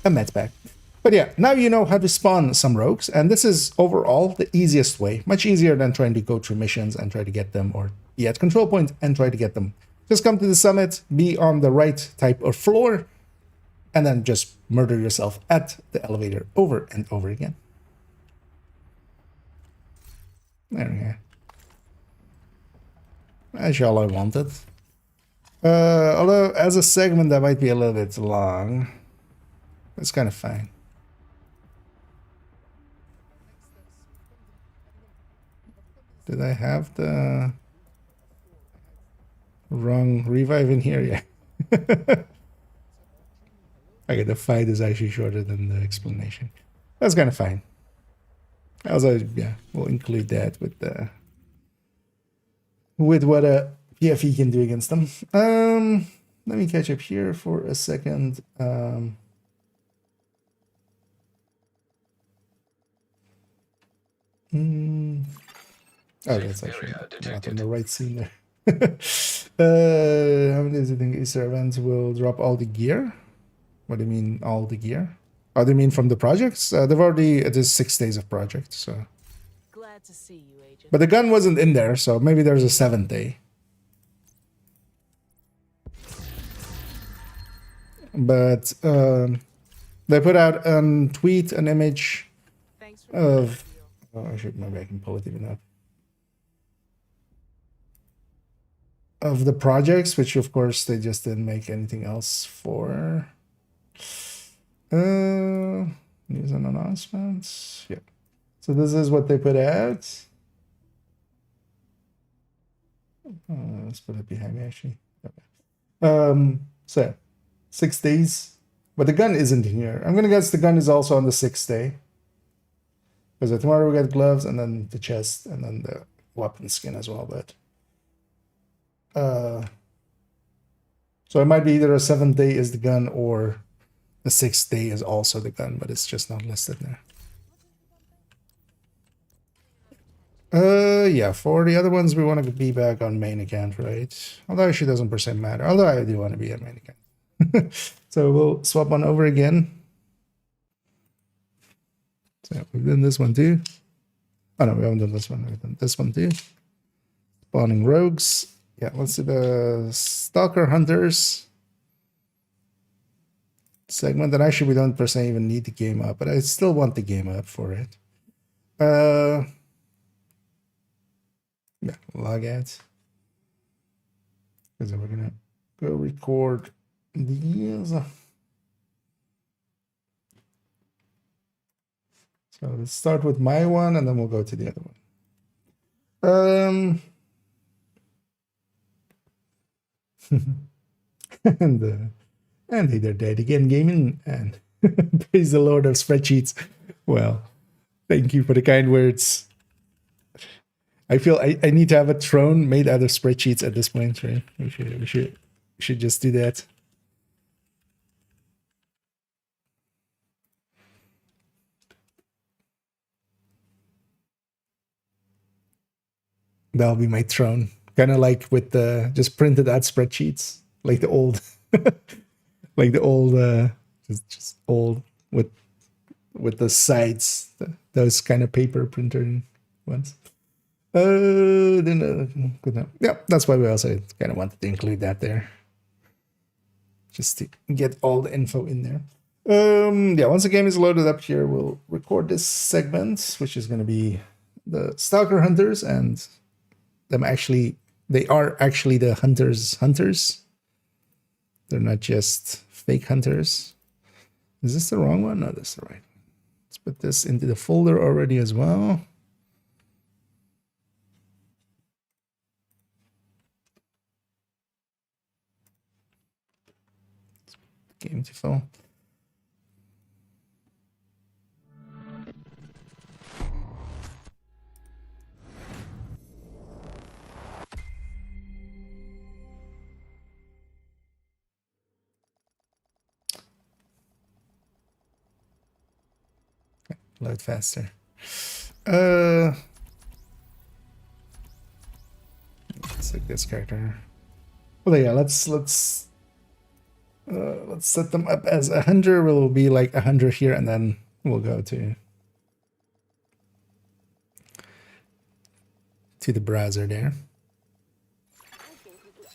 med pack. But yeah, now you know how to spawn some rogues, and this is overall the easiest way. Much easier than trying to go through missions and try to get them, or be at control point and try to get them. Just come to the summit, be on the right type of floor, and then just murder yourself at the elevator over and over again. There we go. That's all I wanted. Although, as a segment, that might be a little bit long. It's kind of fine. Did I have the wrong revive in here? Yeah. Okay, the fight is actually shorter than the explanation. That's kind of fine. Also, yeah, we'll include that with the what a PFE can do against them. Let me catch up here for a second. Oh, that's actually not on the right scene there. How many days do you think Easter events will drop all the gear? What do you mean, all the gear? Oh, do you mean from the projects? They've already, it is 6 days of project, so. Glad to see you, Agent. But the gun wasn't in there, so maybe there's a 7th day. But they put out a tweet, an image Thanks for of... Oh, maybe I can pull it even up. Of the projects, which of course they just didn't make anything else for. News and announcements. Yeah. So this is what they put out. Let's put it behind me actually. Okay. So 6 days, but the gun isn't here. I'm gonna guess the gun is also on the 6th day. Because tomorrow we got gloves and then the chest and then the weapon skin as well, but so it might be either a 7th day is the gun or the 6th day is also the gun, but it's just not listed there. Yeah, for the other ones we want to be back on main account, right? Although she doesn't per se matter. Although I do want to be at main account. So we'll swap one over again. So we've done this one too. Oh no, we haven't done this one. We've done this one too. Spawning rogues. Yeah, let's do the Stalker Hunters. segment. And actually, we don't per se even need the game up, but I still want the game up for it. Yeah, log ads. Because we're gonna go record these. So let's start with my one, and then we'll go to the other one. And hey there, Dad again, gaming, and praise the Lord of spreadsheets. Well, thank you for the kind words. I feel I need to have a throne made out of spreadsheets at this point, right? We should just do that. That'll be my throne. Kind of like with the just printed out spreadsheets, like the old, like the old, just old with the sides, those kind of paper printer ones. Yeah, that's why we also kind of wanted to include that there, just to get all the info in there. Yeah, once the game is loaded up here, we'll record this segment, which is going to be the Stalker hunters, and they are actually the hunters. They're not just fake hunters. Is this the wrong one? No, that's the right one. Let's put this into the folder already as well. Game to fill. Load faster. Let's take this character. Well, yeah, let's set them up as 100. Will be like 100 here, and then we'll go to the browser there.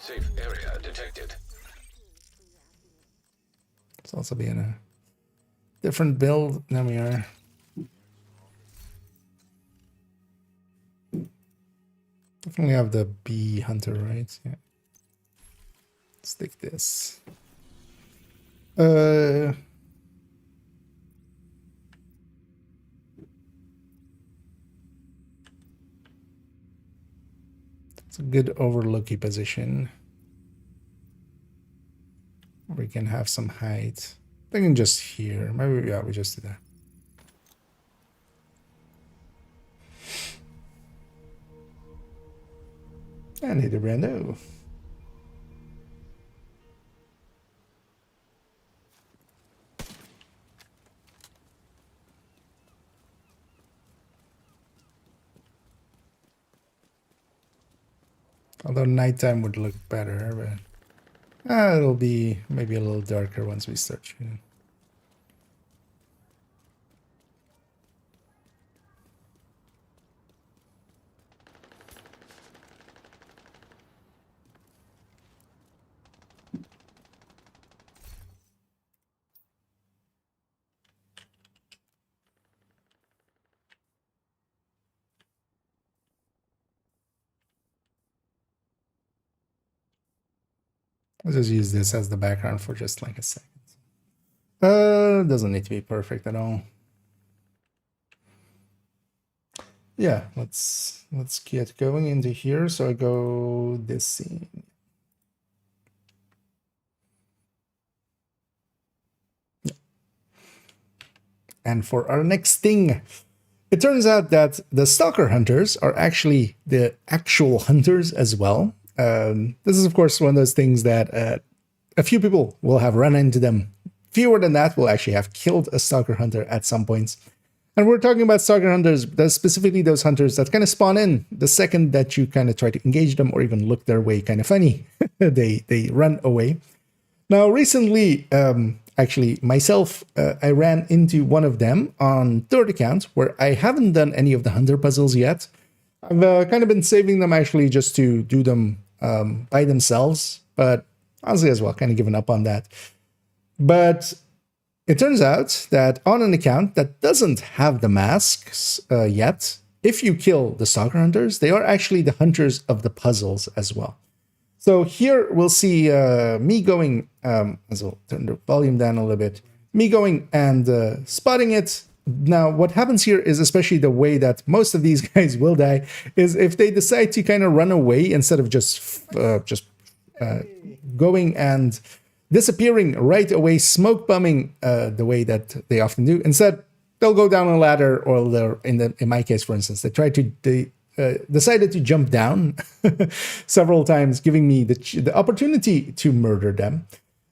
Safe area detected. Let's also be in a different build than we are. Definitely have the bee hunter, right? Yeah. Let's take this. It's a good overlooky position. We can have some height. I can just here. Maybe, yeah, we just do that. And hit a Brando. Although nighttime would look better, but it'll be maybe a little darker once we start shooting. I'll just use this as the background for just like a second. Doesn't need to be perfect at all. Yeah, let's get going into here. So I go this scene. Yeah. And for our next thing, it turns out that the Stalker hunters are actually the actual hunters as well. This is, of course, one of those things that a few people will have run into them. Fewer than that will actually have killed a Stalker hunter at some points. And we're talking about Stalker hunters, specifically those hunters that kind of spawn in the second that you kind of try to engage them or even look their way kind of funny. they run away. Now, recently, actually, myself, I ran into one of them on third account where I haven't done any of the hunter puzzles yet. I've kind of been saving them actually just to do them by themselves, but honestly as well, kind of given up on that. But it turns out that on an account that doesn't have the masks yet, if you kill the Stalker hunters, they are actually the hunters of the puzzles as well. So here we'll see me going, as I'll turn the volume down a little bit, me going and spotting it. Now, what happens here is, especially the way that most of these guys will die, is if they decide to kind of run away instead of just going and disappearing right away, smoke bombing the way that they often do. Instead, they'll go down a ladder, or they're in my case, for instance, they decided to jump down several times, giving me the opportunity to murder them.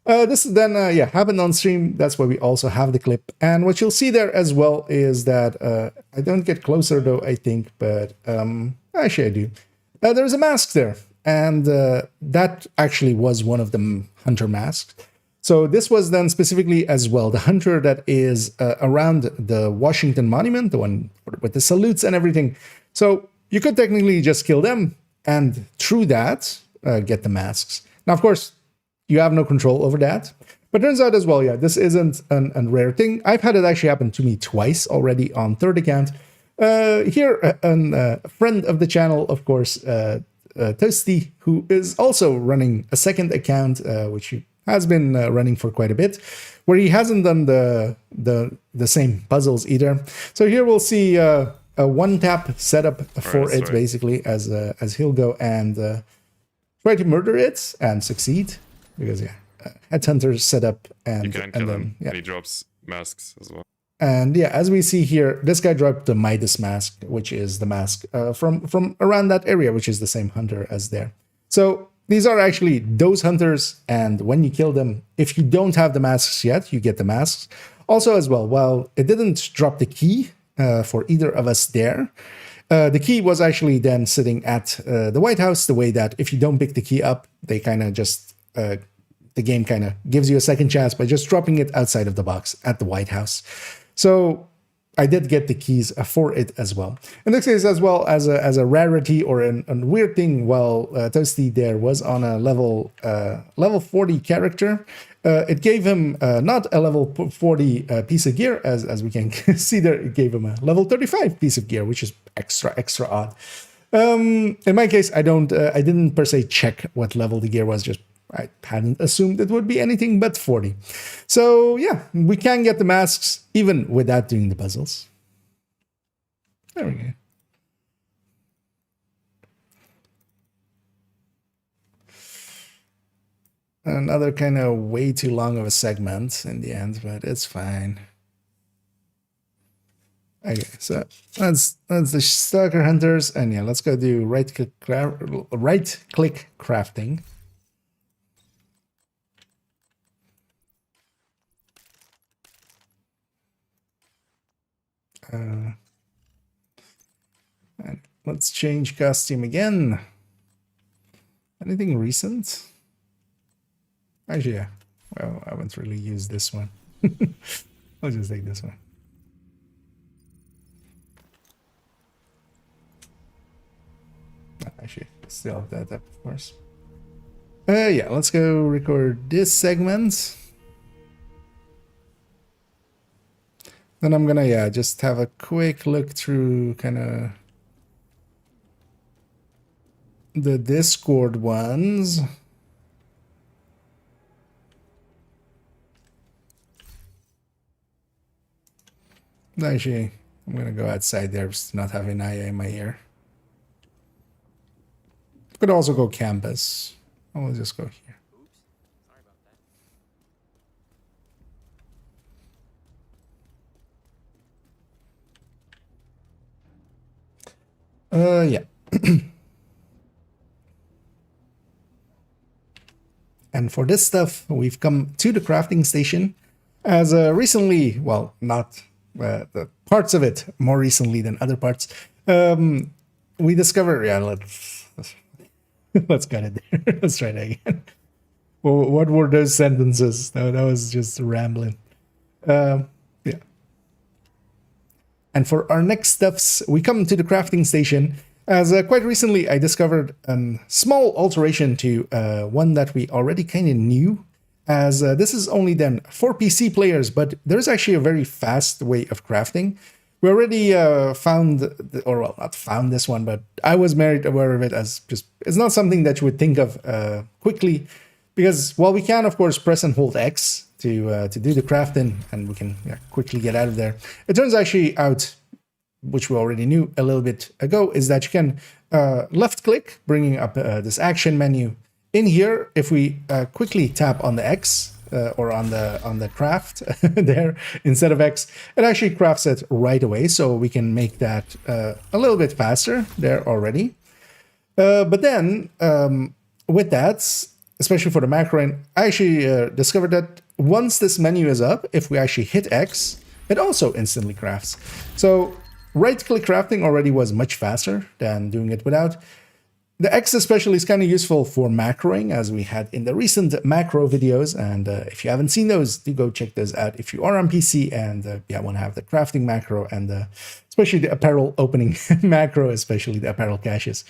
This then happened on stream. That's why we also have the clip. And what you'll see there as well is that I don't get closer though, I think, but actually I do. There's a mask there, and that actually was one of the hunter masks. So this was then specifically as well the hunter that is around the Washington Monument, the one with the salutes and everything. So you could technically just kill them and through that get the masks. Now, of course, you have no control over that. But turns out as well, yeah, this isn't a rare thing. I've had it actually happen to me twice already on third account. Here, a friend of the channel, of course, Toasty, who is also running a second account, which he has been running for quite a bit, where he hasn't done the same puzzles either. So here we'll see a one-tap setup for it, basically, as he'll go and try to murder it and succeed. Because, yeah, headhunters set up and... You can kill him, yeah. and he drops masks as well. And yeah, as we see here, this guy dropped the Midas mask, which is the mask from around that area, which is the same hunter as there. So these are actually those hunters, and when you kill them, if you don't have the masks yet, you get the masks. Also as well, while it didn't drop the key for either of us there, the key was actually then sitting at the White House, the way that if you don't pick the key up, they kind of just... the game kind of gives you a second chance by just dropping it outside of the box at the White House. So I did get the keys for it as well. In this case, as well as a rarity or a weird thing, while Toasty there was on a level 40 character, it gave him not a level 40 piece of gear, as we can see there. It gave him a level 35 piece of gear, which is extra odd. In my case, I didn't per se check what level the gear was. Just I hadn't assumed it would be anything but 40. So yeah, we can get the masks even without doing the puzzles. There we go. Another kind of way too long of a segment in the end, but it's fine. Okay, so that's the Stalker hunters, and yeah, let's go do right click crafting. And let's change costume again. Anything recent? Actually, yeah. Well, I haven't really used this one. I'll just take this one. Actually, still have that up, of course. Yeah, let's go record this segment. Then I'm gonna, yeah, just have a quick look through kind of the Discord ones. Actually, I'm gonna go outside there just to not have an eye in my ear. Could also go campus. I'll just go here. Yeah. And for this stuff, we've come to the crafting station. As recently, well, not the parts of it more recently than other parts, we discovered, yeah, let's cut it there. Let's try that again. Well, what were those sentences? No, that was just rambling. Yeah. And for our next stuffs, we come to the crafting station. As quite recently, I discovered a small alteration to one that we already kind of knew. as this is only then for PC players, but there's actually a very fast way of crafting. We already found, or well, not found this one, but I was made aware of it as just, it's not something that you would think of quickly, because while we can, of course, press and hold X to do the crafting, and we can quickly get out of there, it turns actually out, which we already knew a little bit ago, is that you can left click, bringing up this action menu. In here, if we quickly tap on the X or on the craft there instead of X, it actually crafts it right away. So we can make that a little bit faster there already. But then with that, especially for the macro, I actually discovered that once this menu is up, if we actually hit X, it also instantly crafts. So right-click crafting already was much faster than doing it without. The X especially is kind of useful for macroing, as we had in the recent macro videos. And if you haven't seen those, do go check those out if you are on PC and want to have the crafting macro and especially the apparel opening macro, especially the apparel caches.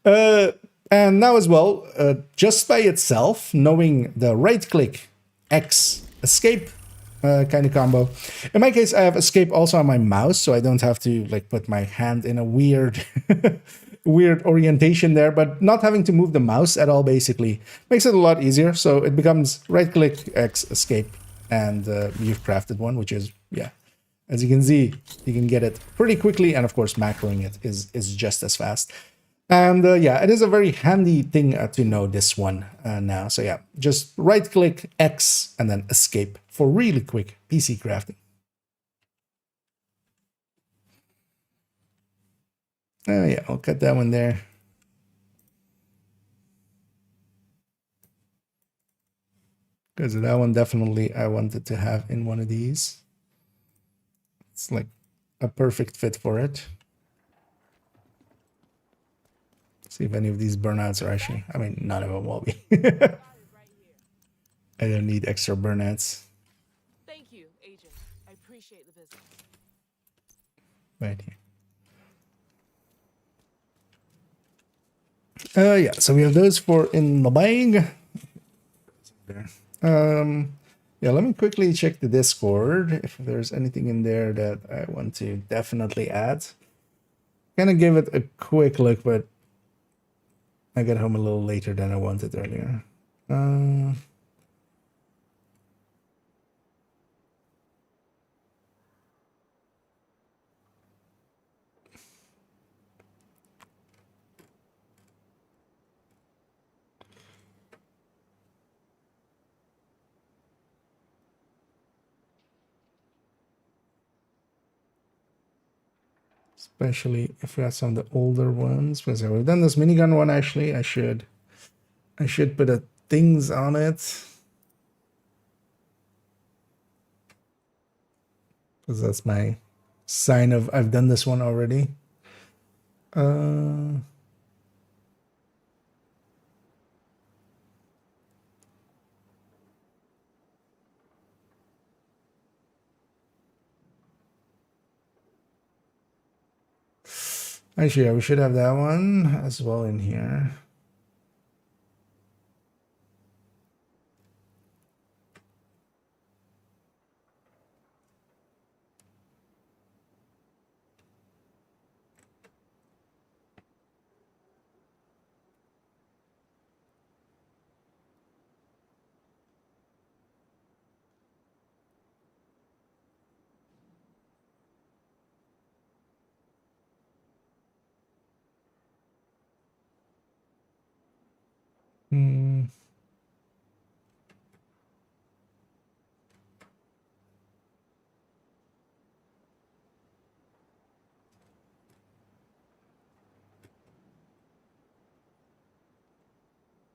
And now as well, just by itself, knowing the right-click X escape kind of combo. In my case, I have escape also on my mouse, so I don't have to like put my hand in a weird weird orientation there, but not having to move the mouse at all basically makes it a lot easier. So it becomes right click X escape, and you've crafted one, which is, as you can see, you can get it pretty quickly, and of course macroing it is just as fast. And it is a very handy thing to know, this one now. So just right click X and then escape for really quick PC crafting. I'll cut that one there. Because that one definitely I wanted to have in one of these. It's like a perfect fit for it. See if any of these burnouts are actually, I mean, none of them will be. I don't need extra burnouts. Thank you, Agent. I appreciate the business. Right here. So we have those for in the bag. Let me quickly check the Discord if there's anything in there that I want to definitely add. Kind of give it a quick look, but I got home a little later than I wanted earlier. Especially if we have some of the older ones, because we've done this minigun one. Actually, I should put things on it, because that's my sign of I've done this one already. Actually, we should have that one as well in here.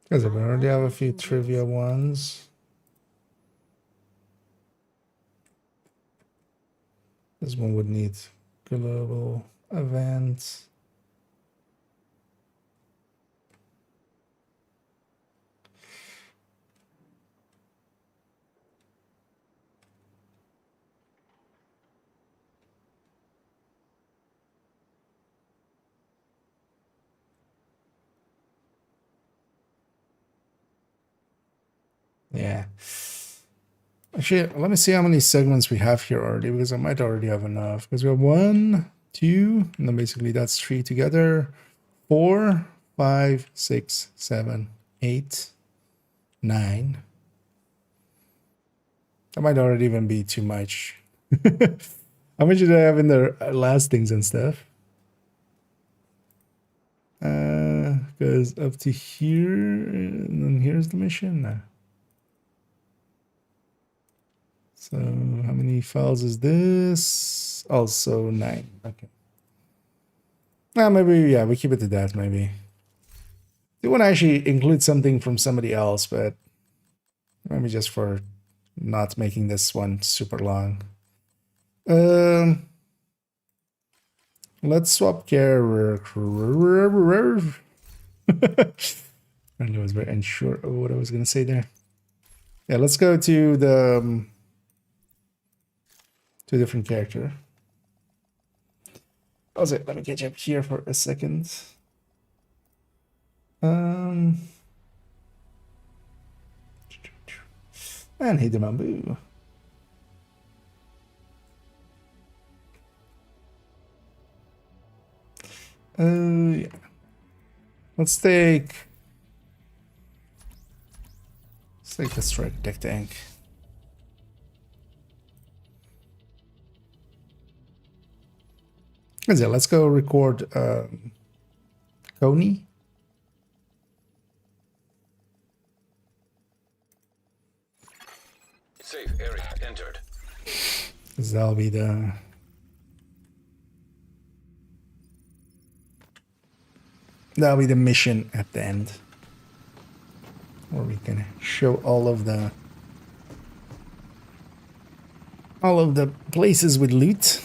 Because I already have a few trivia ones. This one would need global events. Yeah. Actually, let me see how many segments we have here already, because I might already have enough. Because we have 1, 2, and then basically that's 3 together. 4, 5, 6, 7, 8, 9. That might already even be too much. How much did I have in the last things and stuff? Because up to here, and then here's the mission. No. So how many files is this? Also 9. Okay. Well, maybe, yeah, we keep it to that, maybe. We want to actually include something from somebody else, but maybe just for not making this one super long. Let's swap character. I was very unsure of what I was going to say there. Yeah, let's go to the to a different character. Also, let me catch up here for a second. And hit the bamboo. Yeah. Let's take the strike deck tank. Yeah, let's go record Coney. Safe area entered. That'll be the mission at the end, where we can show all of the places with loot.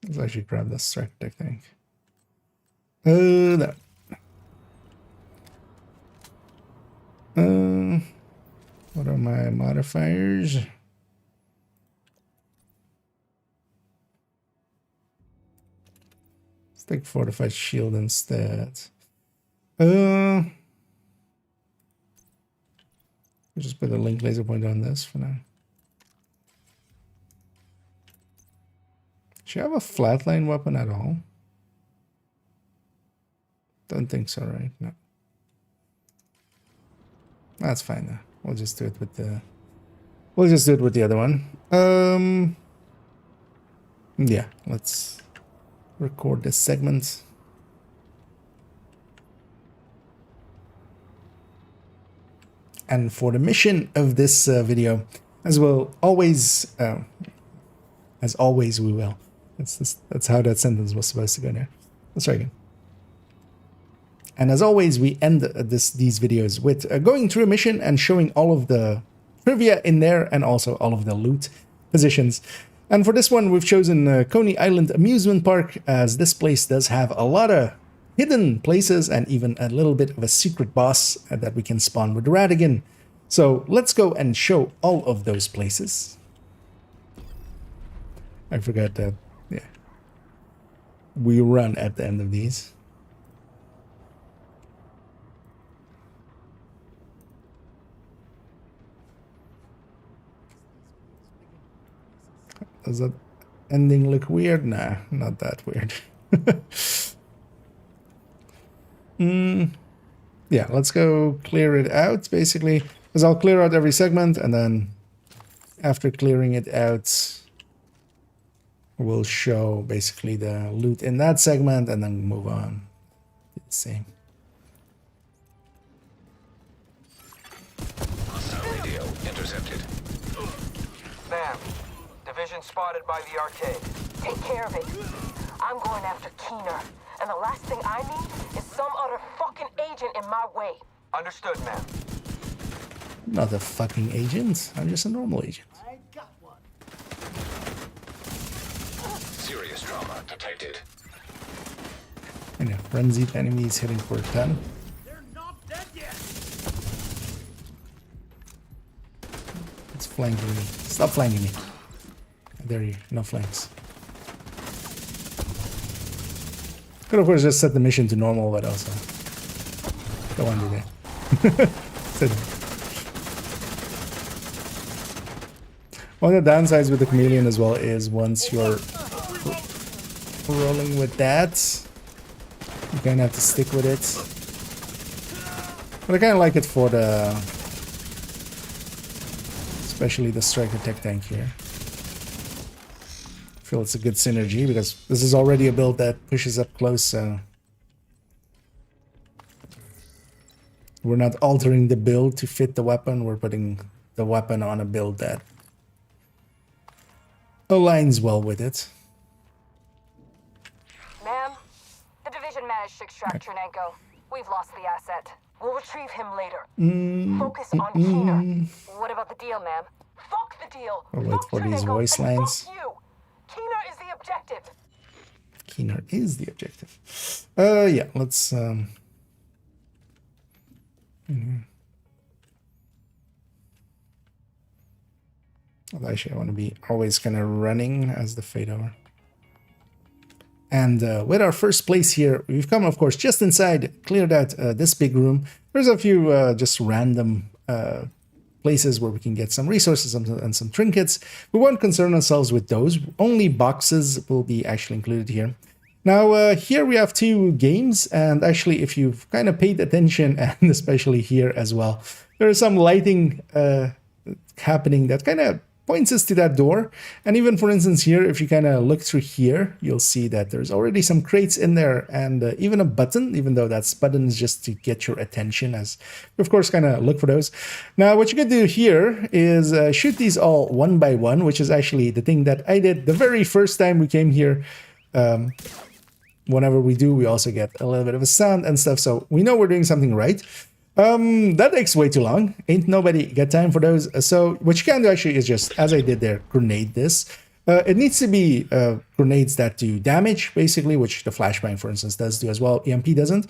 Let's actually grab the strike deck thing. No. What are my modifiers? Let's take fortified shield instead. Just put a link laser pointer on this for now. Should I have a flatline weapon at all? Don't think so, right? No. That's fine though. We'll just do it with the other one. Yeah, let's record this segment. And for the mission of this video, as always we will. That's how that sentence was supposed to go there. Let's try again. And as always, we end these videos with going through a mission and showing all of the trivia in there and also all of the loot positions. And for this one, we've chosen Coney Island Amusement Park, as this place does have a lot of hidden places and even a little bit of a secret boss that we can spawn with Radigan. So let's go and show all of those places. I forgot that, yeah. We run at the end of these. Does that ending look weird? Nah, not that weird. Yeah, let's go clear it out, basically. Because I'll clear out every segment, and then after clearing it out, we'll show basically the loot in that segment, and then move on to the same. Hostile radio intercepted. Ma'am, division spotted by the arcade. Take care of it. I'm going after Keener, and the last thing I need is some other fucking agent in my way. Understood, ma'am. Not a fucking agent. I'm just a normal agent. Serious trauma detected. And yeah, frenzied enemies hitting for 10. They're not dead yet. It's flanking me. Stop flanking me. There you, no flanks. Could of course just set the mission to normal, but also don't want to do that. One of the downsides with the chameleon as well is once you're rolling with that, you kind of have to stick with it. But I kind of like it for the, especially the striker tech tank here. I feel it's a good synergy because this is already a build that pushes up close, so we're not altering the build to fit the weapon, we're putting the weapon on a build that aligns well with it. Ma'am, the division managed to extract Chernenko. We've lost the asset. We'll retrieve him later. Focus on Keener. What about the deal, ma'am? Fuck the deal. I'll wait Fuck for these Chernenko, voice and lines. fuck you. Keener is the objective. Keener is the objective. Yeah, let's actually, I want to be always kind of running as the fade over. And with our first place here, we've come, of course, just inside, cleared out this big room. There's a few just random places where we can get some resources and some trinkets. We won't concern ourselves with those. Only boxes will be actually included here. Now, here we have two games, and actually, if you've kind of paid attention, and especially here as well, there is some lighting happening that kind of points us to that door. And even, for instance, here, if you kind of look through here, you'll see that there's already some crates in there, and even a button, even though that's button is just to get your attention, as we, of course, kind of look for those. Now, what you can do here is shoot these all one by one, which is actually the thing that I did the very first time we came here. Whenever we do, we also get a little bit of a sound and stuff, so we know we're doing something right. That takes way too long. Ain't nobody got time for those. So what you can do actually is just, as I did there, grenade this. It needs to be grenades that do damage, basically, which the flashbang, for instance, does do as well. EMP doesn't.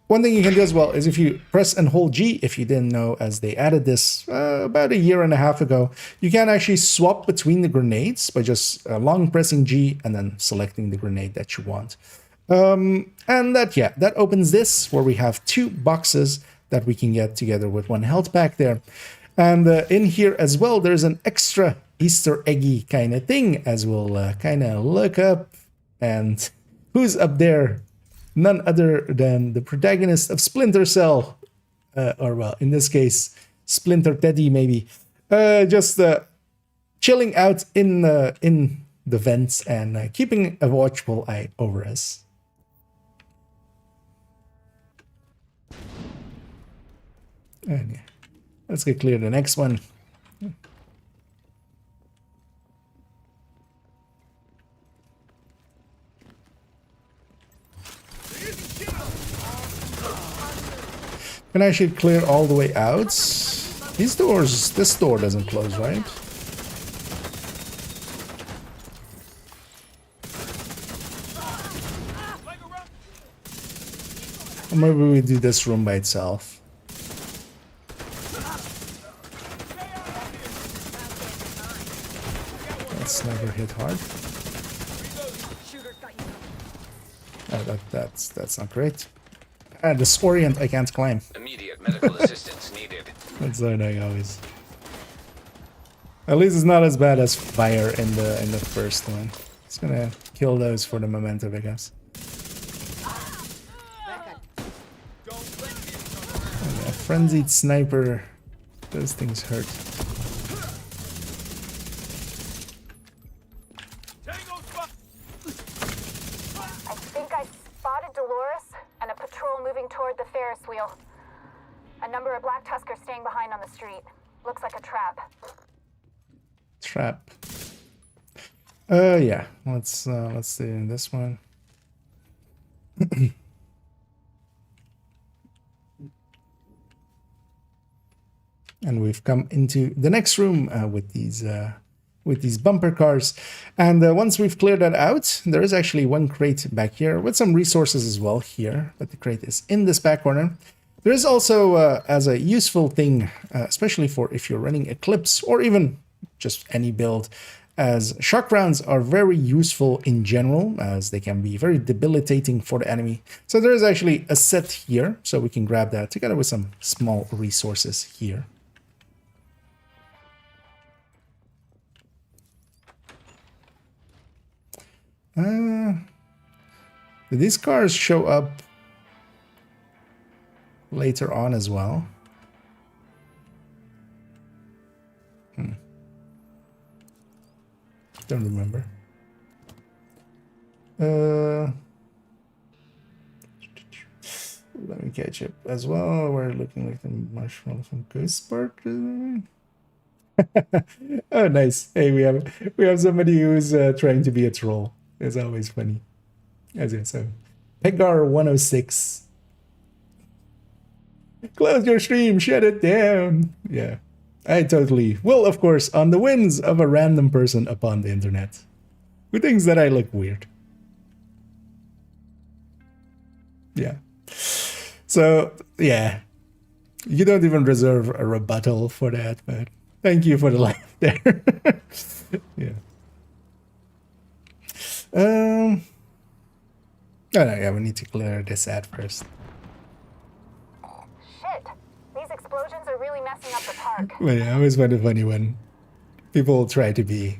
One thing you can do as well is if you press and hold G, if you didn't know, as they added this about a year and a half ago, you can actually swap between the grenades by just long pressing G and then selecting the grenade that you want. And that opens this, where we have two boxes that we can get together with one health pack there. And in here as well, there's an extra Easter eggy kind of thing, as we'll kind of look up. And who's up there? None other than the protagonist of Splinter Cell, or well, in this case, Splinter Teddy maybe, just chilling out in the vents and keeping a watchful eye over us. Okay. Let's get clear the next one. Can I actually clear all the way out? These doors, this door doesn't close, right? Or maybe we do this room by itself. Sniper hit hard. Oh, that's not great. This orient I can't climb. Immediate medical assistance needed. That's so annoying always. At least it's not as bad as fire in the first one. It's gonna kill those for the momentum, I guess. And a frenzied sniper. Those things hurt. Toward the Ferris wheel. A number of Black Tuskers staying behind on the street. Looks like a trap. Trap. Yeah. Let's do this one. And we've come into the next room with these bumper cars. And once we've cleared that out, there is actually one crate back here with some resources as well here, but the crate is in this back corner. There is also, as a useful thing, especially for if you're running Eclipse or even just any build, as shock rounds are very useful in general, as they can be very debilitating for the enemy. So there is actually a set here, so we can grab that together with some small resources here. Did these cars show up later on as well? Don't remember. Let me catch up as well. We're looking like the marshmallow from Ghost Park. Oh, nice. Hey, we have somebody who's trying to be a troll. It's always funny. As I said, Pegar 106. Close your stream, shut it down. Yeah, I totally will, of course, on the whims of a random person upon the internet who thinks that I look weird. Yeah. So, yeah. You don't even reserve a rebuttal for that, but thank you for the laugh there. Yeah. Oh, no, yeah, we need to clear this ad first. Shit. These explosions are really messing up the park. But yeah, I always find it funny when people try to be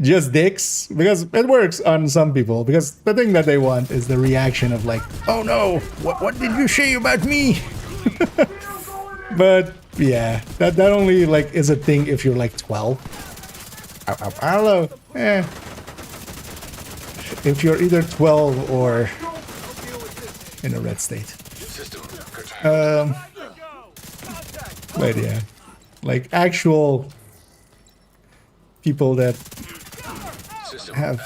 just dicks, because it works on some people, because the thing that they want is the reaction of like, oh no, what did you say about me? But yeah, that only like is a thing if you're like 12. Ow, ow, hello. If you're either 12 or in a red state. But yeah, like actual people that have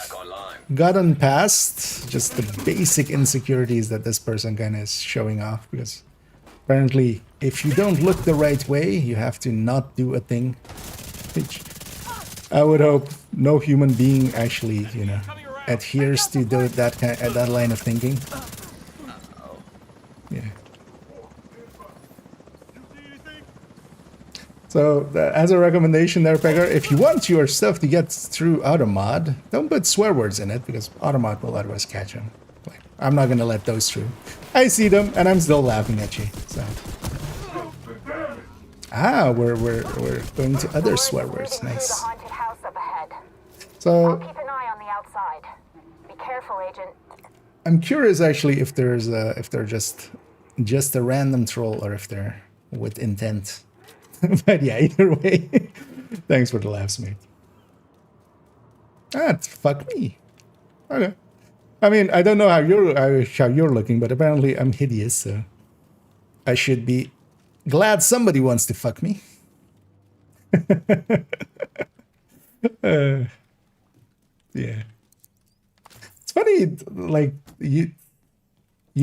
gotten past just the basic insecurities that this person kind of is showing off, because apparently if you don't look the right way, you have to not do a thing, which I would hope no human being actually, you know, adheres to that line of thinking. Yeah. So, as a recommendation there, Pegger, if you want your stuff to get through Automod, don't put swear words in it, because Automod will otherwise catch them. Like, I'm not gonna let those through. I see them, and I'm still laughing at you, so. Ah, we're going to other swear words. Nice. So, Keep an eye on the outside. Be careful, Agent. I'm curious actually if there's if they're just a random troll or if they're with intent. But yeah, either way, thanks for the laughs, mate. Ah, fuck me. Okay. I mean, I don't know how you're looking, but apparently I'm hideous, so I should be glad somebody wants to fuck me. Yeah. It's funny, like, you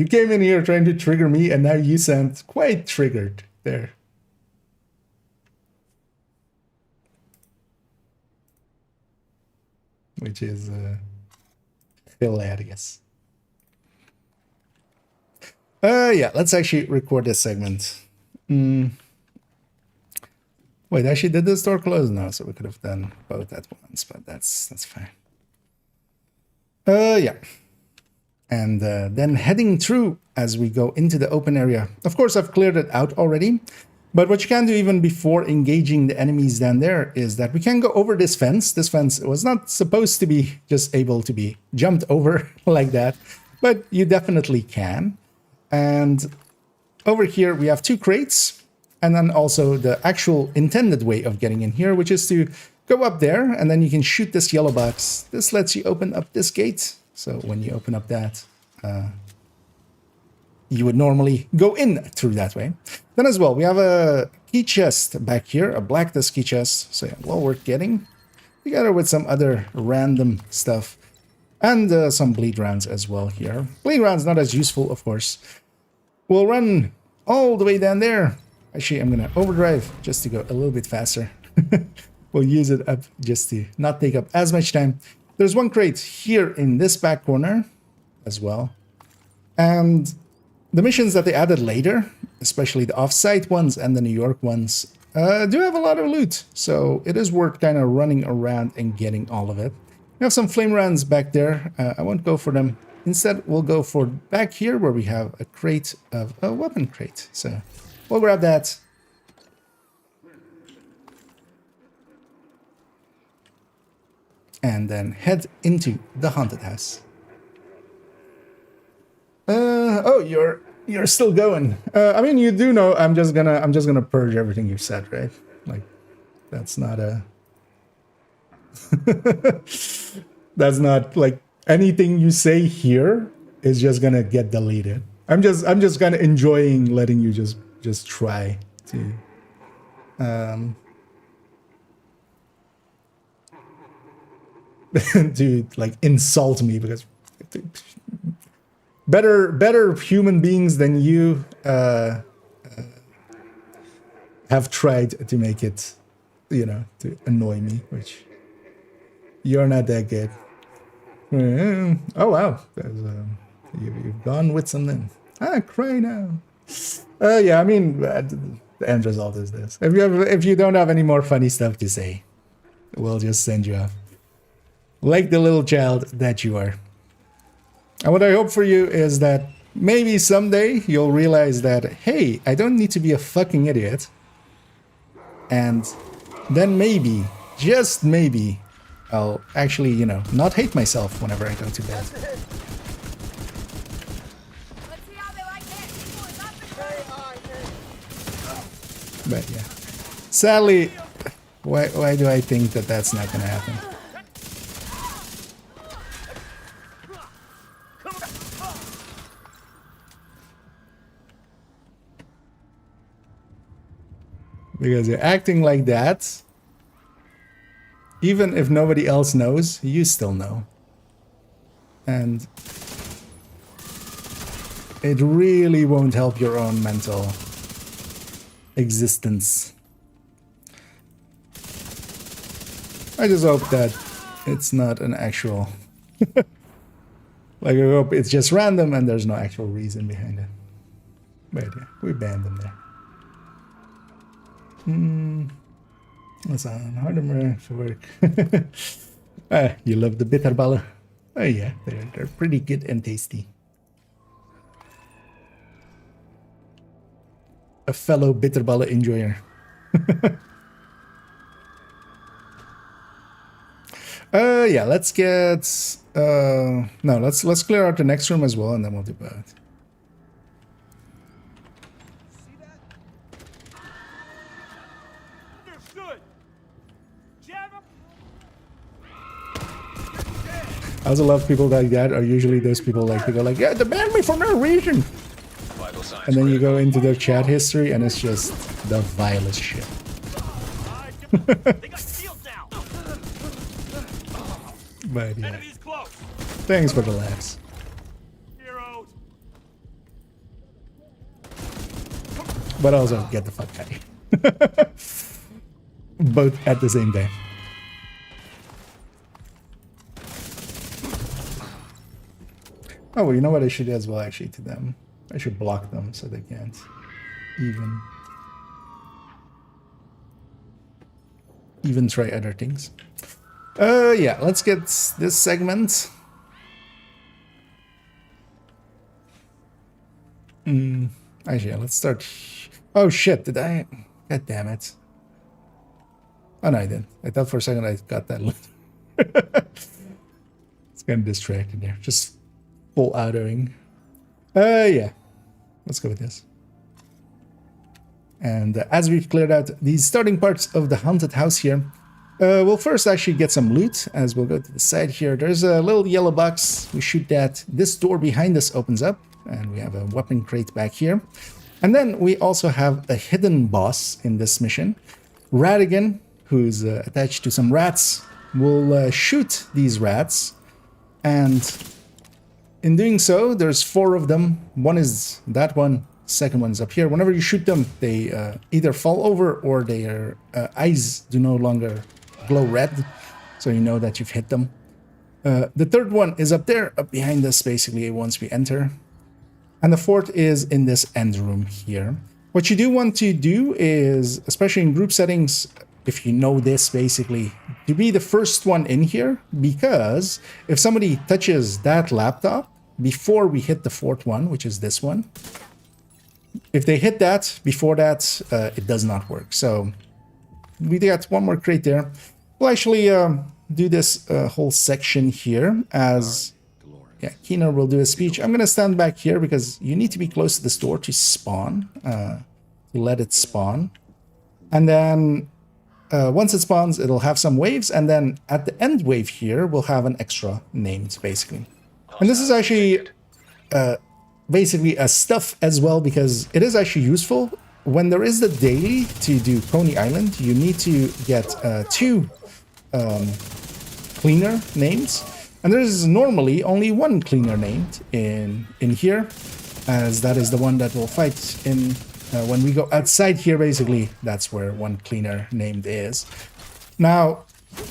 came in here trying to trigger me, and now you sound quite triggered there. Which is hilarious. Yeah, let's actually record this segment. Wait, actually, did the store close? No, so we could have done both at once, but that's fine. Yeah. And then heading through as we go into the open area. Of course, I've cleared it out already. But what you can do even before engaging the enemies down there is that we can go over this fence. This fence was not supposed to be just able to be jumped over like that, but you definitely can. And over here we have 2 crates, and then also the actual intended way of getting in here, which is to go up there, and then you can shoot this yellow box. This lets you open up this gate. So when you open up that, you would normally go in through that way. Then as well, we have a key chest back here, a black dust key chest. So yeah, well worth getting, together with some other random stuff. And some bleed rounds as well here. Bleed rounds not as useful, of course. We'll run all the way down there. Actually, I'm going to overdrive just to go a little bit faster. We'll use it up just to not take up as much time. There's 1 crate here in this back corner as well. And the missions that they added later, especially the off-site ones and the New York ones, do have a lot of loot, so it is worth kind of running around and getting all of it. We have some flame rounds back there. I won't go for them. Instead, we'll go for back here where we have a crate of a weapon crate. So we'll grab that. And then head into the haunted house. Oh, you're still going. I mean, you do know I'm just gonna purge everything you said, right? Like, that's not a that's not like anything you say here is just gonna get deleted. I'm just kind of enjoying letting you just try to to like insult me, because better human beings than you have tried to make it, you know, to annoy me, which you're not that good. Oh wow, you've gone with something. Cry now. Yeah, I mean, the end result is this. If you don't have any more funny stuff to say, we'll just send you off like the little child that you are. And what I hope for you is that maybe someday you'll realize that, hey, I don't need to be a fucking idiot. And then maybe, just maybe, I'll actually, you know, not hate myself whenever I go to bed. But yeah, sadly, why do I think that that's not gonna happen? Because you're acting like that, even if nobody else knows, you still know. And it really won't help your own mental existence. I just hope that it's not an actual... like, I hope it's just random and there's no actual reason behind it. But yeah, we banned them there. That's on harder for work. You love the bitterballen. Oh yeah, they're pretty good and tasty. A fellow bitterballen enjoyer. Yeah, let's get no, let's clear out the next room as well, and then we'll do both. I also love people like that are usually those people like to go like, yeah, they banned me for no reason. And then you go into their chat history and it's just the vilest shit. But yeah. Thanks for the laughs. But also get the fuck out of here. Both at the same time. Oh, well, you know what I should do as well, actually, to them? I should block them so they can't even try other things. Yeah, let's get this segment. Actually, yeah, let's start. Oh shit, did I? God damn it. Oh no, I didn't. I thought for a second I got that loot. It's kind of distracted there. Just full autoing. Yeah. Let's go with this. And as we've cleared out these starting parts of the haunted house here, we'll first actually get some loot as we'll go to the side here. There's a little yellow box. We shoot that. This door behind us opens up, and we have a weapon crate back here. And then we also have a hidden boss in this mission. Radigan, who's attached to some rats, will shoot these rats. And in doing so, there's 4 of them. One is that one. Second one's up here. Whenever you shoot them, they either fall over or their eyes do no longer glow red. So you know that you've hit them. The third one is up there, up behind us, basically, once we enter. And the fourth is in this end room here. What you do want to do is, especially in group settings, if you know this basically, to be the first one in here, because if somebody touches that laptop before we hit the fourth one, which is this one, if they hit that before that, it does not work. So we got one more crate there. We'll actually do this whole section here as, yeah, Keener will do a speech. I'm going to stand back here because you need to be close to this door to spawn, to let it spawn. And then once it spawns, it'll have some waves. And then at the end wave here, we'll have an extra named, basically. And this is actually basically a stuff as well, because it is actually useful. When there is the daily to do Coney Island, you need to get 2 cleaner names. And there is normally only 1 cleaner named in here, as that is the one that will fight in when we go outside here. Basically, that's where 1 cleaner named is. Now,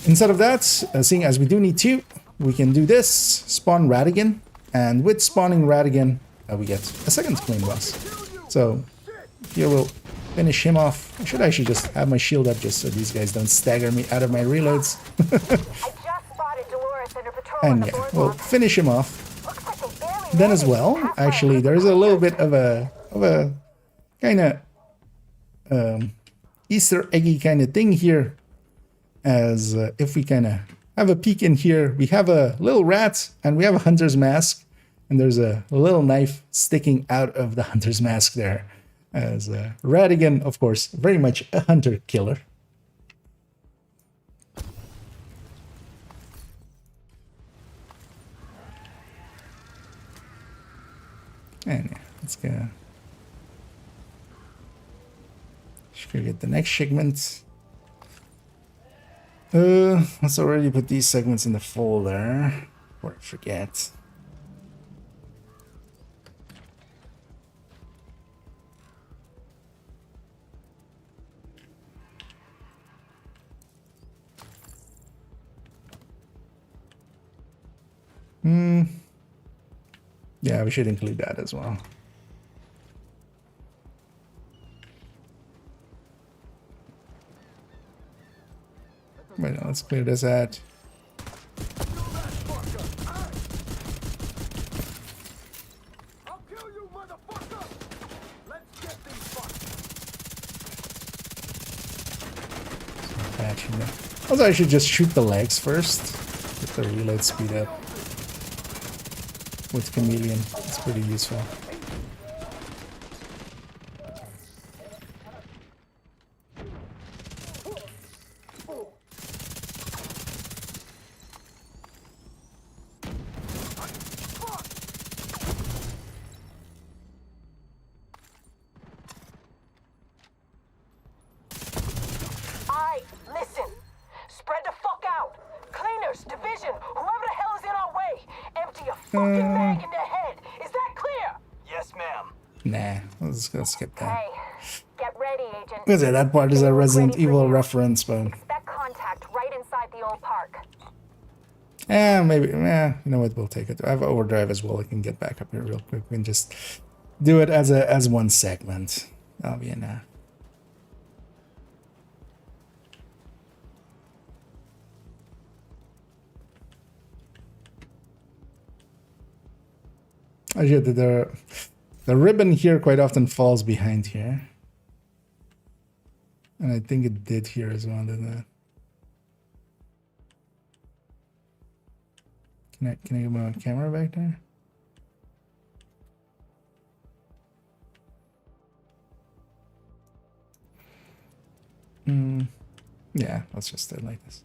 instead of that, seeing as we do need 2, we can do this, spawn Radigan, and with spawning Radigan, we get a second clean boss. So here we'll finish him off. I should actually just have my shield up just so these guys don't stagger me out of my reloads. And yeah, we'll finish him off. Then as well, actually, there's a little bit of a kind of Easter eggy kind of thing here. As if we kind of have a peek in here, we have a little rat and we have a hunter's mask. And there's a little knife sticking out of the hunter's mask there. As Radigan, of course, very much a hunter killer. And yeah, let's go. Should get the next segment. Let's already put these segments in the folder before I forget. Yeah, we should include that as well. Wait, let's clear this out. Also, I should just shoot the legs first. Get the reload speed up. With Chameleon, it's pretty useful. Listen, spread the fuck out. Cleaners, division, whoever the hell is in our way, empty a fucking mag in the head. Is that clear? Yes, ma'am. Nah, let's skip that. Hey, get ready, Agent. Because yeah, that part is a Resident Evil reference, but Expect contact right inside the old park. maybe, you know what, we'll take it. I have overdrive as well. I can get back up here real quick. We can just do it as one segment. That'll be enough. Actually, the ribbon here quite often falls behind here. And I think it did here as well, didn't it? Can I get my camera back there? Yeah, let's just do it like this.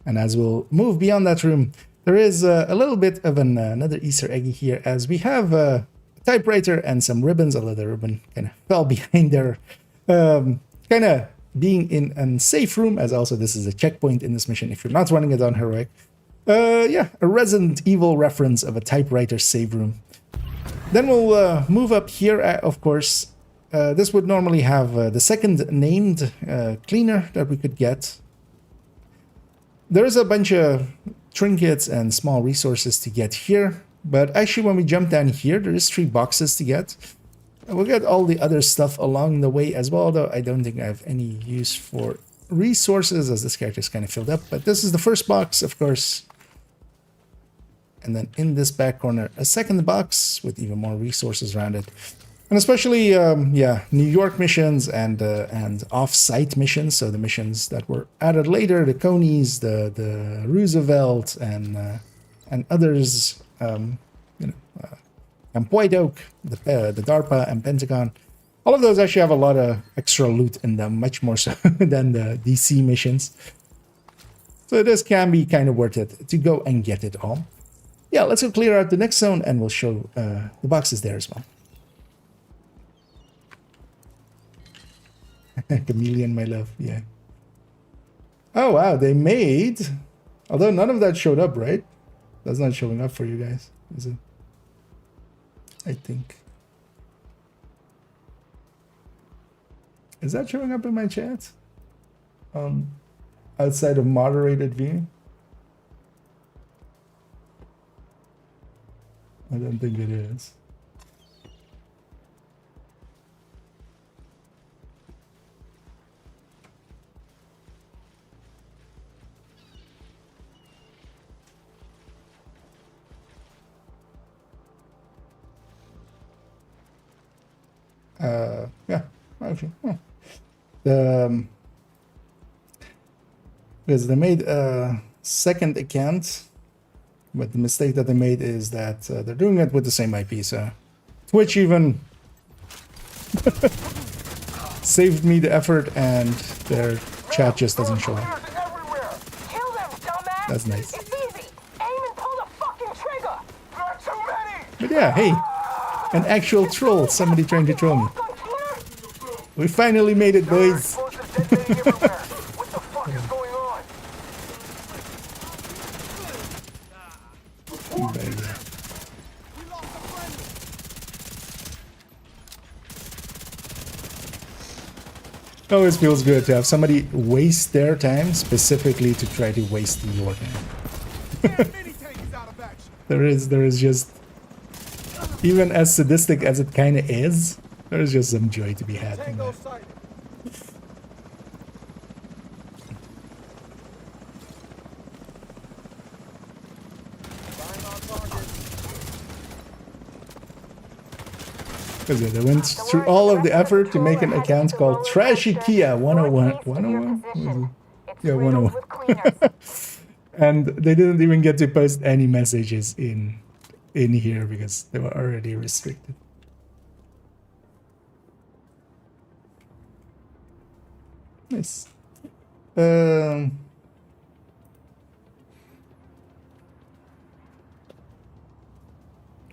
And as we'll move beyond that room, there is a little bit of another Easter egg here, as we have a typewriter and some ribbons, although the ribbon kind of fell behind there. Kind of being in a safe room, as also this is a checkpoint in this mission if you're not running it on heroic. Yeah, a Resident Evil reference of a typewriter save room. Then we'll move up here, of course. This would normally have the second named cleaner that we could get. There's a bunch of trinkets and small resources to get here, but actually when we jump down here, there is 3 boxes to get. we'll get all the other stuff along the way as well, though I don't think I have any use for resources as this character is kind of filled up. But this is the first box, of course. And then in this back corner, a second box with even more resources around it. And especially, yeah, New York missions and off-site missions. So the missions that were added later, the Coneys, the Roosevelt, and others, you know, and White Oak, the DARPA and Pentagon. All of those actually have a lot of extra loot in them, much more so than the DC missions. So this can be kind of worth it to go and get it all. Yeah, let's go clear out the next zone and we'll show the boxes there as well. Chameleon, my love, yeah. Oh, wow, they made... Although none of that showed up, right? That's not showing up for you guys, is it? I think. Is that showing up in my chat? Outside of moderated view? I don't think it is. Yeah, actually, because they made a second account, but the mistake that they made is that they're doing it with the same IP. So Twitch even saved me the effort, and their chat just doesn't show up. Kill them, dumbass! That's nice. It's easy. Aim and pull the fucking trigger. There are too many! But yeah, hey, an actual troll. Somebody trying to troll me. We finally made it, boys. What the fuck is going on? It always feels good to have somebody waste their time specifically to try to waste your time. There is just, even as sadistic as it kind of is, there's just some joy to be had in that. Because yeah, they went through all of the effort to make an account called Trashy Kia 101. 101? Yeah, 101. And they didn't even get to post any messages in here because they were already restricted. Nice.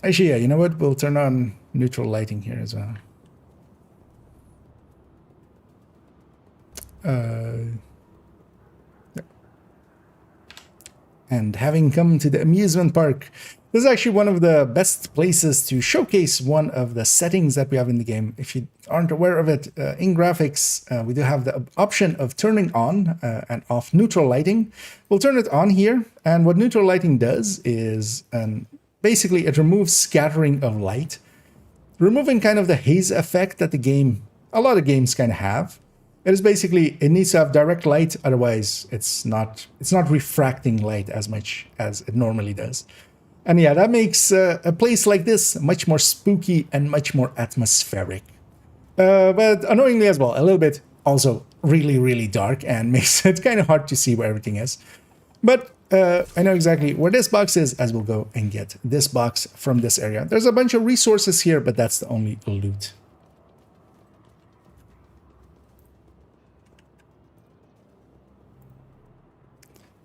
Actually, yeah, you know what? We'll turn on neutral lighting here as well. Yeah. And having come to the amusement park, this is actually one of the best places to showcase one of the settings that we have in the game. If you aren't aware of it, in graphics, we do have the option of turning on and off neutral lighting. We'll turn it on here, and what neutral lighting does is basically it removes scattering of light, removing kind of the haze effect that a lot of games kind of have. It is basically, it needs to have direct light, otherwise it's not refracting light as much as it normally does. And yeah, that makes a place like this much more spooky and much more atmospheric. But annoyingly as well, a little bit also really, really dark and makes it kind of hard to see where everything is. But I know exactly where this box is, as we'll go and get this box from this area. There's a bunch of resources here, but that's the only loot.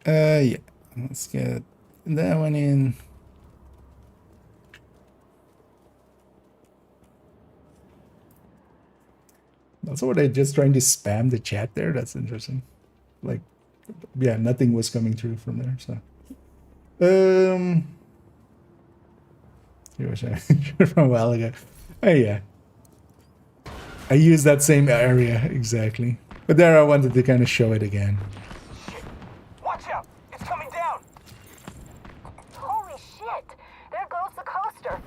Yeah, let's get that one in. Also, were they just trying to spam the chat there? That's interesting. Like, yeah, nothing was coming through from there, so. Here was from a while ago. Oh, yeah. I used that same area, exactly. But there I wanted to kind of show it again. Shit! Watch out! It's coming down! Holy shit! There goes the coaster.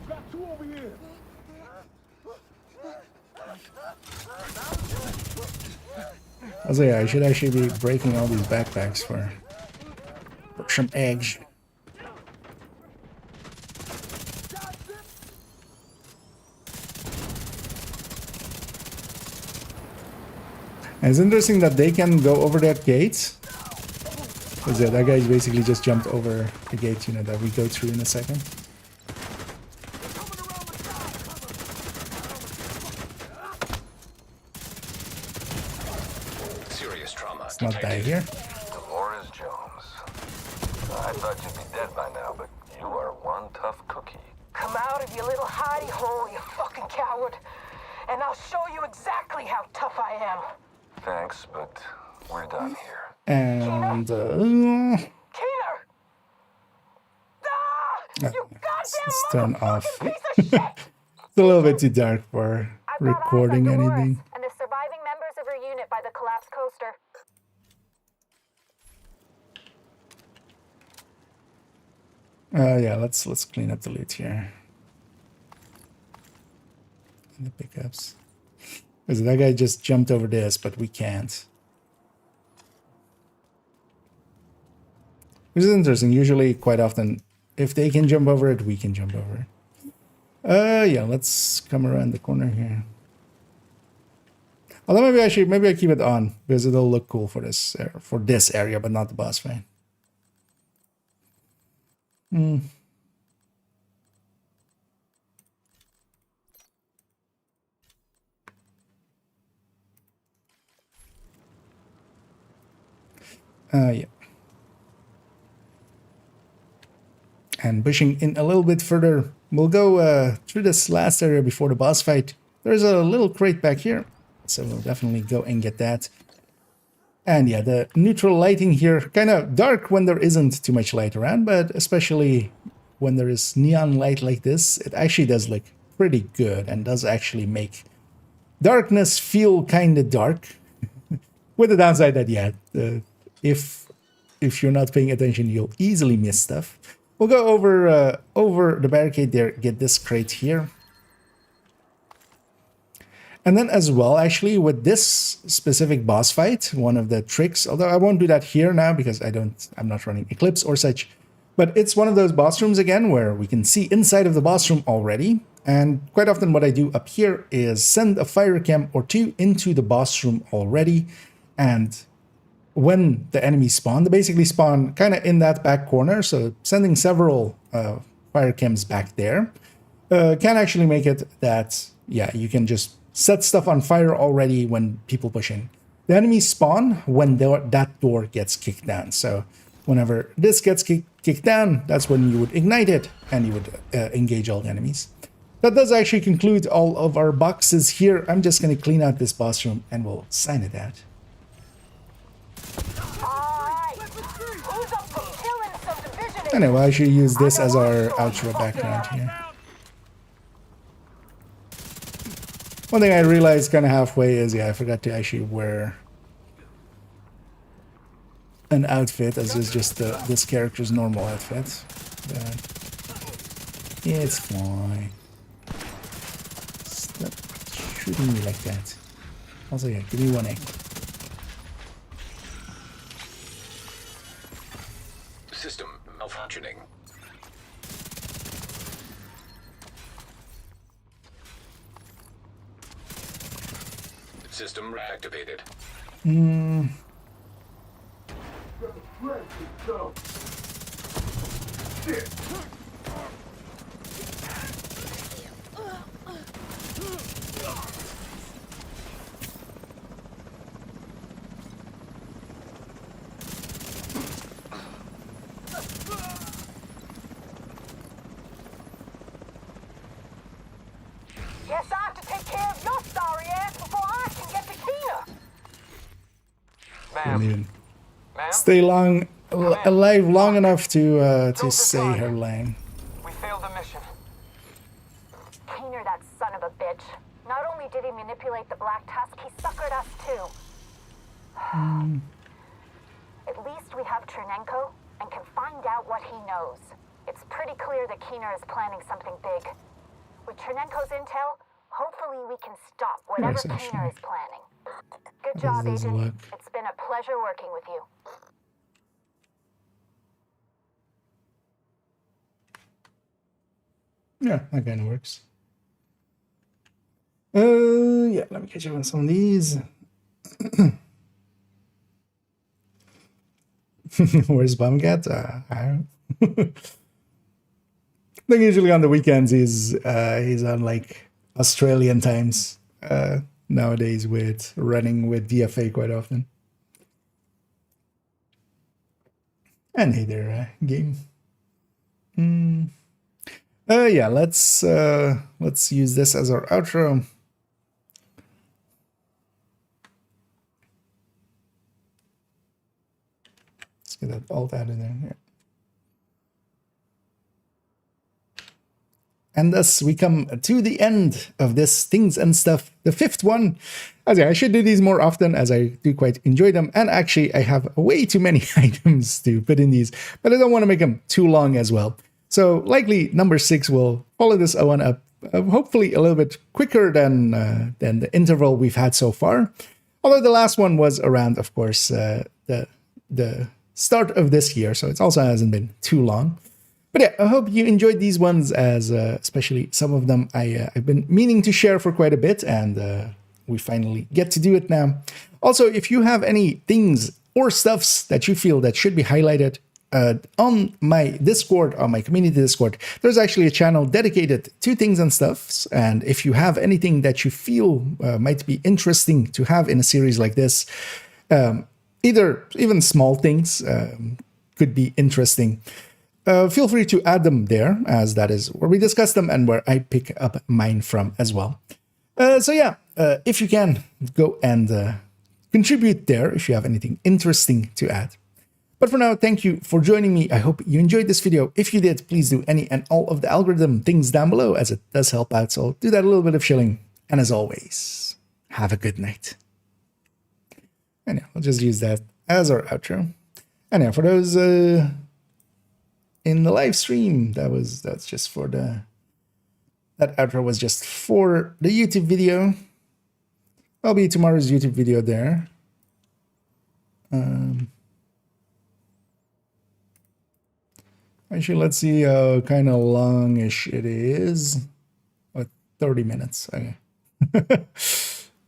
Got two over here. Also, yeah, I should actually be breaking all these backpacks for some eggs. And it's interesting that they can go over that gate. Because yeah, that guy basically just jumped over the gate, you know, that we go through in a second. Serious trauma. Let's not die here. Dolores Jones. I thought you'd be dead by now, but you are one tough cookie. Come out of your little hidey hole, you fucking coward. And I'll show you exactly how tough I am. Thanks, but we're done here. And Keener! Ah! You let's turn goddamn off. motherfucking piece of shit! It's a little bit too dark for I've got eyes on recording Dolores anything. and the surviving members of her unit by the collapsed coaster. Yeah, let's clean up the loot here. And the pickups. Because that guy just jumped over this, but we can't. Which is interesting. Usually, quite often, if they can jump over it, we can jump over it. Yeah, let's come around the corner here. Although maybe I keep it on because it'll look cool for this area, but not the boss fight. Yeah. And pushing in a little bit further, we'll go through this last area before the boss fight. There's a little crate back here, so we'll definitely go and get that. And yeah, the neutral lighting here, kind of dark when there isn't too much light around, but especially when there is neon light like this, it actually does look pretty good and does actually make darkness feel kind of dark. With the downside that, yeah, if you're not paying attention, you'll easily miss stuff. We'll go over the barricade there, get this crate here. And then as well, actually, with this specific boss fight, one of the tricks, although I won't do that here now because I'm not running Eclipse or such, but it's one of those boss rooms again where we can see inside of the boss room already. And quite often what I do up here is send a fire cam or two into the boss room already. And when the enemies spawn, they basically spawn kind of in that back corner. So sending several fire cams back there can actually make it that, yeah, you can just set stuff on fire already when people push in. The enemies spawn when that door gets kicked down. So whenever this gets kicked down, that's when you would ignite it and you would engage all the enemies. That does actually conclude all of our boxes here. I'm just going to clean out this boss room and we'll sign it out. Anyway, I should use this as our outro background here. One thing I realized kind of halfway is, yeah, I forgot to actually wear an outfit as is just this character's normal outfit. But it's fine. Stop shooting me like that. Also, yeah, give me one egg. System malfunctioning. System reactivated. Guess I have to take care of your sorry ass before I can get to Keener. Ma'am. Stay alive long enough to say her line. We failed the mission. Keener, that son of a bitch. Not only did he manipulate the Black Tusk, he suckered us too. At least we have Chernenko and can find out what he knows. It's pretty clear that Keener is planning something big. With Chernenko's intel, hopefully hopefully we can stop whatever Nice, Keener actually. is planning. Good This job, doesn't Agent. look. It's been a pleasure working with you. Yeah, that kind of works. Yeah, let me catch up on some of these. Where's Bumgat? I don't. I think usually on the weekends he's on like Australian times nowadays with running with DFA quite often. And either game. Yeah, let's use this as our outro. Let's get that alt added in there. Yeah. And thus we come to the end of this Things and Stuff, the 5th one. As I should do these more often as I do quite enjoy them. And actually I have way too many items to put in these, but I don't want to make them too long as well. So likely number 6 will follow this one up, hopefully a little bit quicker than the interval we've had so far. Although the last one was around, of course, the start of this year, so it also hasn't been too long. But yeah, I hope you enjoyed these ones, as especially some of them I've been meaning to share for quite a bit, and we finally get to do it now. Also, if you have any things or stuffs that you feel that should be highlighted on my Discord, on my community Discord, there's actually a channel dedicated to things and stuffs. And if you have anything that you feel might be interesting to have in a series like this, even small things could be interesting. Feel free to add them there, as that is where we discuss them and where I pick up mine from as well. So yeah, if you can, go and contribute there if you have anything interesting to add. But for now, thank you for joining me. I hope you enjoyed this video. If you did, please do any and all of the algorithm things down below, as it does help out. So do that a little bit of shilling. And as always, have a good night. And yeah, I'll just use that as our outro. And yeah, for those in the live stream, that's just for that outro was just for the YouTube video. That'll be tomorrow's YouTube video there. Actually, let's see how kind of longish it is. 30 minutes. Okay.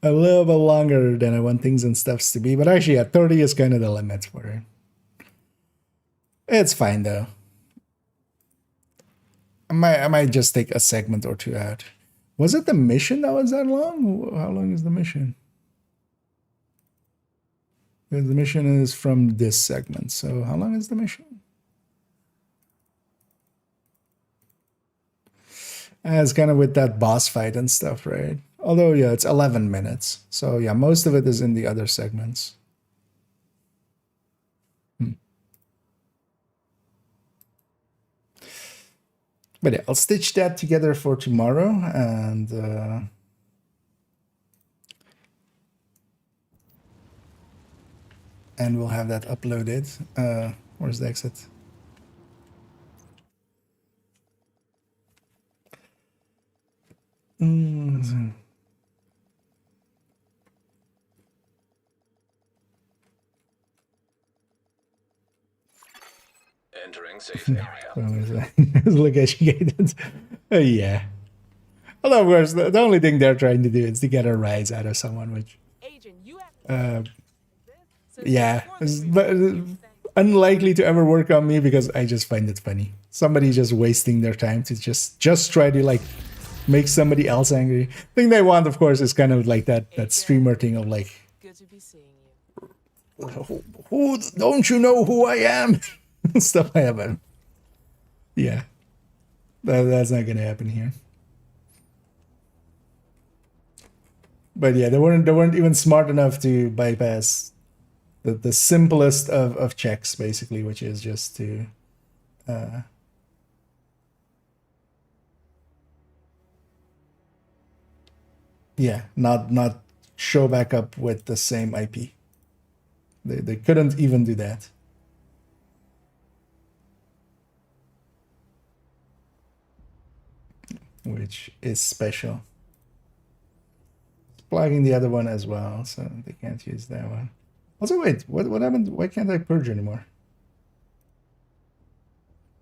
A little bit longer than I want things and stuffs to be, but actually, yeah, 30 is kind of the limit for it. It's fine though. I might just take a segment or two out. Was it the mission that was that long? How long is the mission? The mission is from this segment. So how long is the mission? It's kind of with that boss fight and stuff, right? Although, yeah, it's 11 minutes. So yeah, most of it is in the other segments. But yeah, I'll stitch that together for tomorrow, and we'll have that uploaded. Where's the exit? Entering safe area. Location gated. Yeah. Although, of course, the only thing they're trying to do is to get a rise out of someone, which, yeah, is unlikely to ever work on me because I just find it funny. Somebody just wasting their time to just try to like make somebody else angry. The thing they want, of course, is kind of like that streamer thing of like, Good to be seeing you. who don't you know who I am? Stuff like that. Yeah, that's not gonna happen here. But yeah, they weren't even smart enough to bypass the simplest of checks, basically, which is just to yeah, not show back up with the same IP. They couldn't even do that. Which is special. plugging the other one as well, so they can't use that one. Also, wait, what happened? Why can't I purge anymore?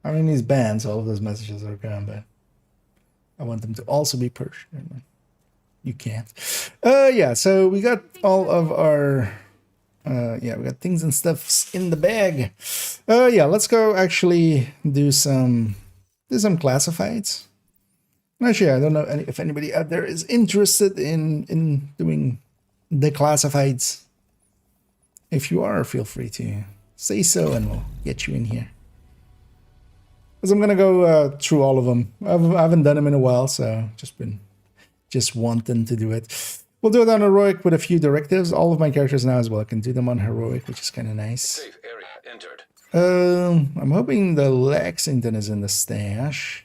I mean, he's banned, so all of those messages are gone, but I want them to also be purged. You can't. Yeah, so we got all of our... yeah, we got things and stuffs in the bag. Yeah, let's go actually do some classifieds. Actually, I don't know if anybody out there is interested in doing the classifieds. If you are, feel free to say so and we'll get you in here. Because I'm going to go through all of them. I haven't done them in a while, so just wanting to do it. We'll do it on heroic with a few directives. All of my characters now as well. I can do them on heroic, which is kind of nice. Safe area entered. I'm hoping the Lexington is in the stash.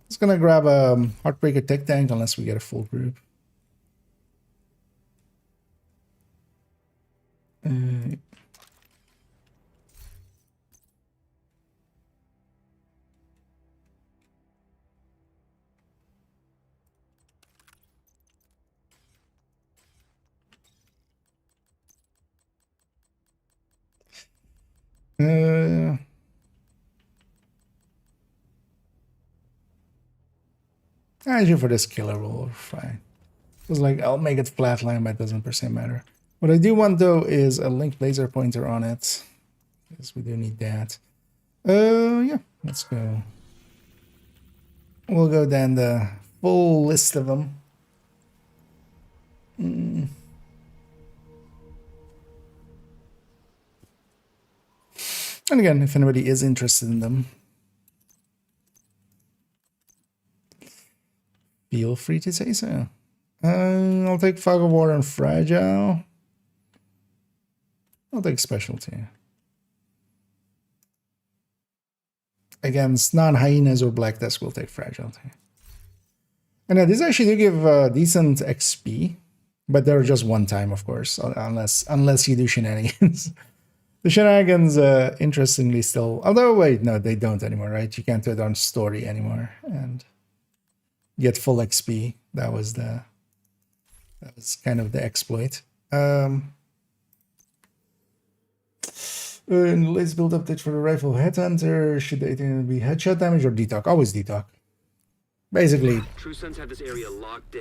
Just gonna grab a Heartbreaker Tech Tank unless we get a full group. Actually, for this killer roll, we're fine. It's like, I'll make it flatline, but it doesn't per se matter. What I do want, though, is a linked laser pointer on it. Because we do need that. Yeah, let's go. We'll go down the full list of them. And again, if anybody is interested in them, feel free to say so. I'll take Fog of War and Fragile. I'll take Specialty. Against non-hyenas or Black Desk, we'll take Fragile. And now these actually do give decent XP, but they're just one time, of course, unless you do shenanigans. The shenanigans, interestingly, still... Although, wait, no, they don't anymore, right? You can't do it on story anymore and get full XP. That was kind of the exploit. Let's build update for the rifle headhunter. Should they be headshot damage or detox? Always detox. Basically,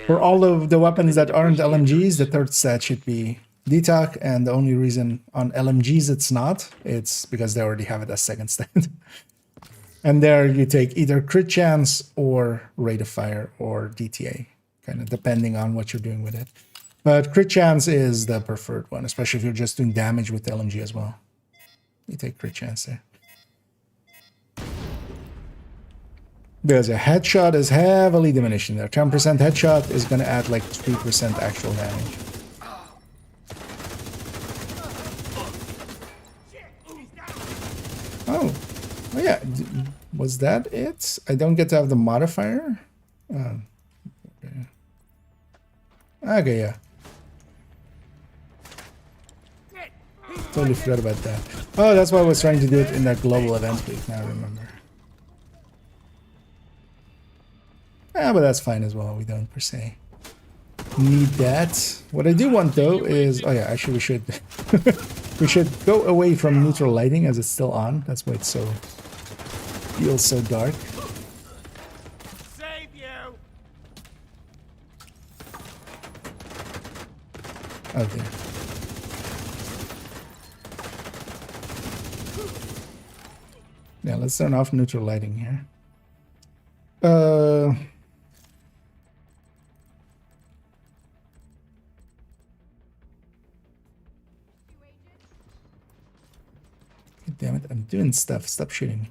for all of the weapons that aren't LMGs, the third stat should be detox, and the only reason on LMGs it's not, it's because they already have it as second stat. And there you take either crit chance or rate of fire or DTA, kind of depending on what you're doing with it. But crit chance is the preferred one, especially if you're just doing damage with LMG as well. You take crit chance there. Because a headshot is heavily diminishing there. 10% headshot is going to add like 3% actual damage. Oh yeah, was that it? I don't get to have the modifier? Okay, yeah. Totally forgot about that. Oh, that's why I was trying to do it in that global event week, now I remember. Yeah, but that's fine as well. We don't per se need that. What I do want though is, oh yeah, actually we should we should go away from neutral lighting as it's still on. That's why it's feels so dark. Save you. Okay. Yeah, let's turn off neutral lighting here. Damn it, I'm doing stuff. Stop shooting me.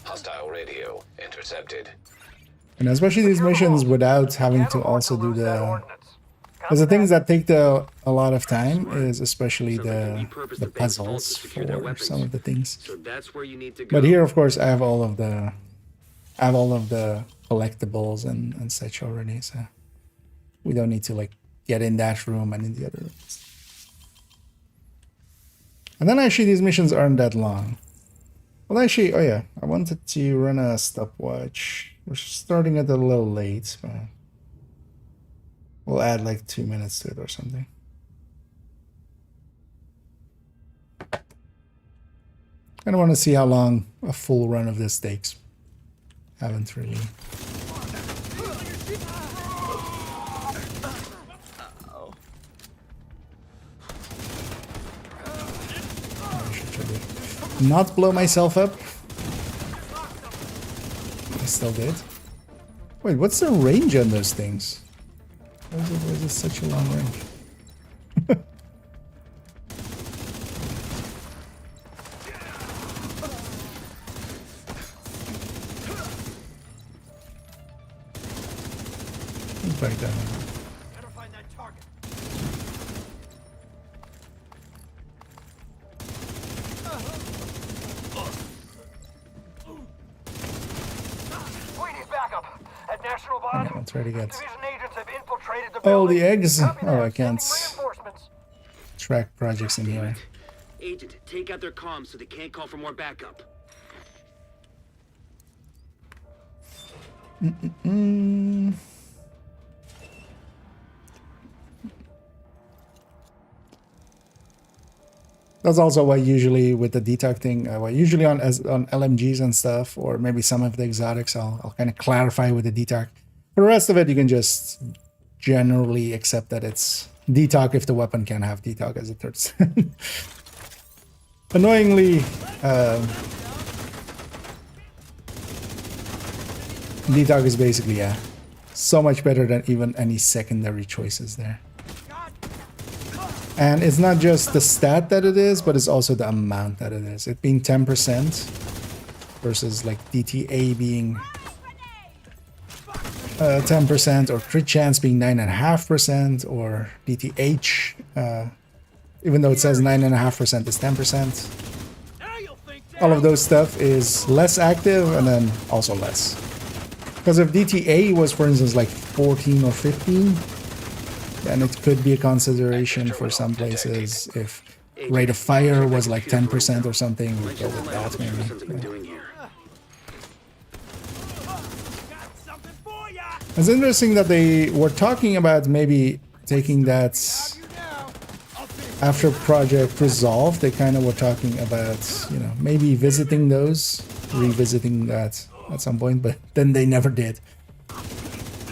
Hostile radio intercepted. And especially these missions without having to also do the... Because the things that take a lot of time is especially the puzzles for some of the things. But here, of course, I have all of the collectibles and such already, so we don't need to like get in that room and in the other rooms. And then actually these missions aren't that long. Well, actually, oh yeah, I wanted to run a stopwatch. We're starting it a little late, but we'll add like 2 minutes to it or something. I don't want to see how long a full run of this takes. Haven't really. I should try to not blow myself up. I still did. Wait, what's the range on those things? Why is it such a long range? Back down. Better find that target. We need backup. At National Bond, Okay, I'll try to get division agents have infiltrated the all building. the eggs. Copy that. Oh, I can't Sending reinforcements. track projects in here. Agent, take out their comms so they can't call for more backup. That's also why usually with the detox thing, usually on LMGs and stuff, or maybe some of the exotics, I'll kind of clarify with the detox. For the rest of it, you can just generally accept that it's detox if the weapon can have detox as a third step. Annoyingly, detox is basically, so much better than even any secondary choices there. And it's not just the stat that it is, but it's also the amount that it is. It being 10% versus like DTA being 10%, or crit chance being 9.5%, or DTH, even though it says 9.5% is 10%. All of those stuff is less active and then also less. Because if DTA was, for instance, like 14 or 15, then it could be a consideration for some places. If rate of fire was like 10% or something, we'd go with that maybe. It's interesting that they were talking about maybe taking that after Project Resolve. They kind of were talking about, you know, maybe visiting those, revisiting that at some point, but then they never did.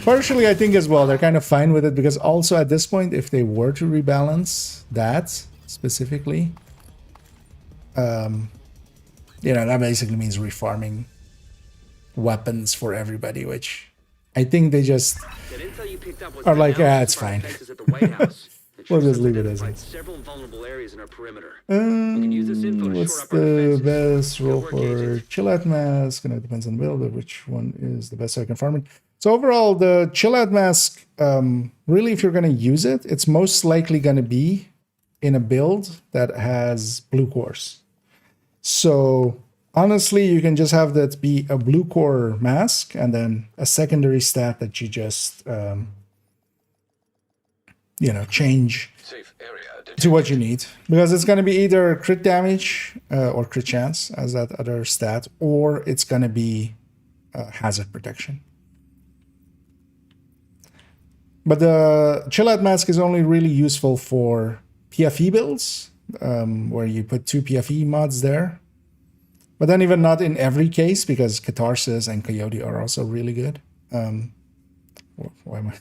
Partially, I think as well, they're kind of fine with it, because also at this point, if they were to rebalance that specifically, you know, that basically means refarming weapons for everybody, which I think they just are like, yeah, it's fine. We'll just leave it as is. What's the best role for chill out mask? And it depends on the build, but which one is the best so I can farm it? So overall, the chill out mask, really, if you're going to use it, it's most likely going to be in a build that has blue cores. So honestly, you can just have that be a blue core mask and then a secondary stat that you just, you know, change to what you need. Because it's going to be either crit damage or crit chance as that other stat, or it's going to be hazard protection. But the chill out mask is only really useful for PFE builds, where you put 2 PFE mods there. But then even not in every case, because Catharsis and Coyote are also really good. Why am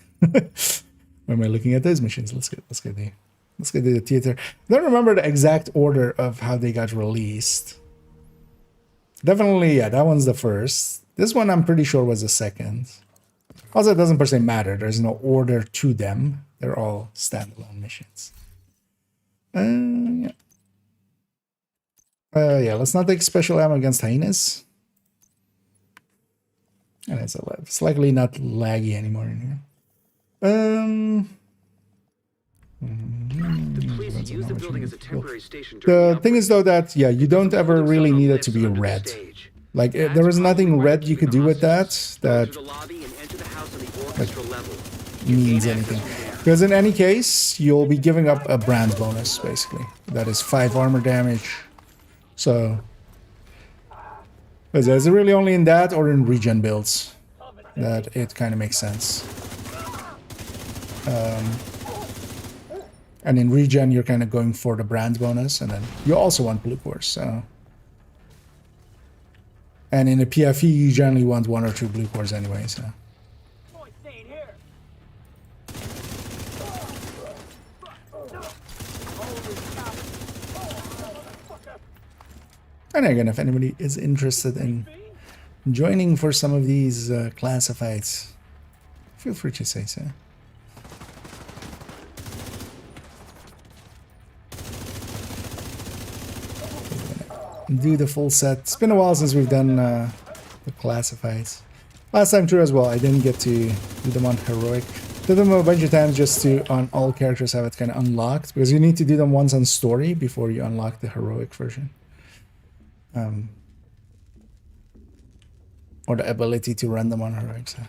I looking at those missions? Let's get the theater. I don't remember the exact order of how they got released. Definitely, yeah, that one's the first. This one I'm pretty sure was the second. Also, it doesn't per se matter. There's no order to them. They're all standalone missions. Yeah. Yeah, let's not take special ammo against hyenas. And it's likely not laggy anymore in here. The thing is though that, yeah, you don't ever really need it to be red. Like, there was nothing red you could do with that like, means anything. Because in any case, you'll be giving up a brand bonus, basically. That is 5 armor damage. So, but it's really only in that or in regen builds that it kind of makes sense. And in regen, you're kind of going for the brand bonus, and then you also want blue cores. So, and in a PFE, you generally want 1 or 2 blue cores anyway. So. And again, if anybody is interested in joining for some of these classifieds, feel free to say so. Do the full set. It's been a while since we've done the classifieds. Last time too as well, I didn't get to do them on heroic. Did them a bunch of times just to on all characters have it kind of unlocked, because you need to do them once on story before you unlock the heroic version. Or the ability to run them on heroic. So.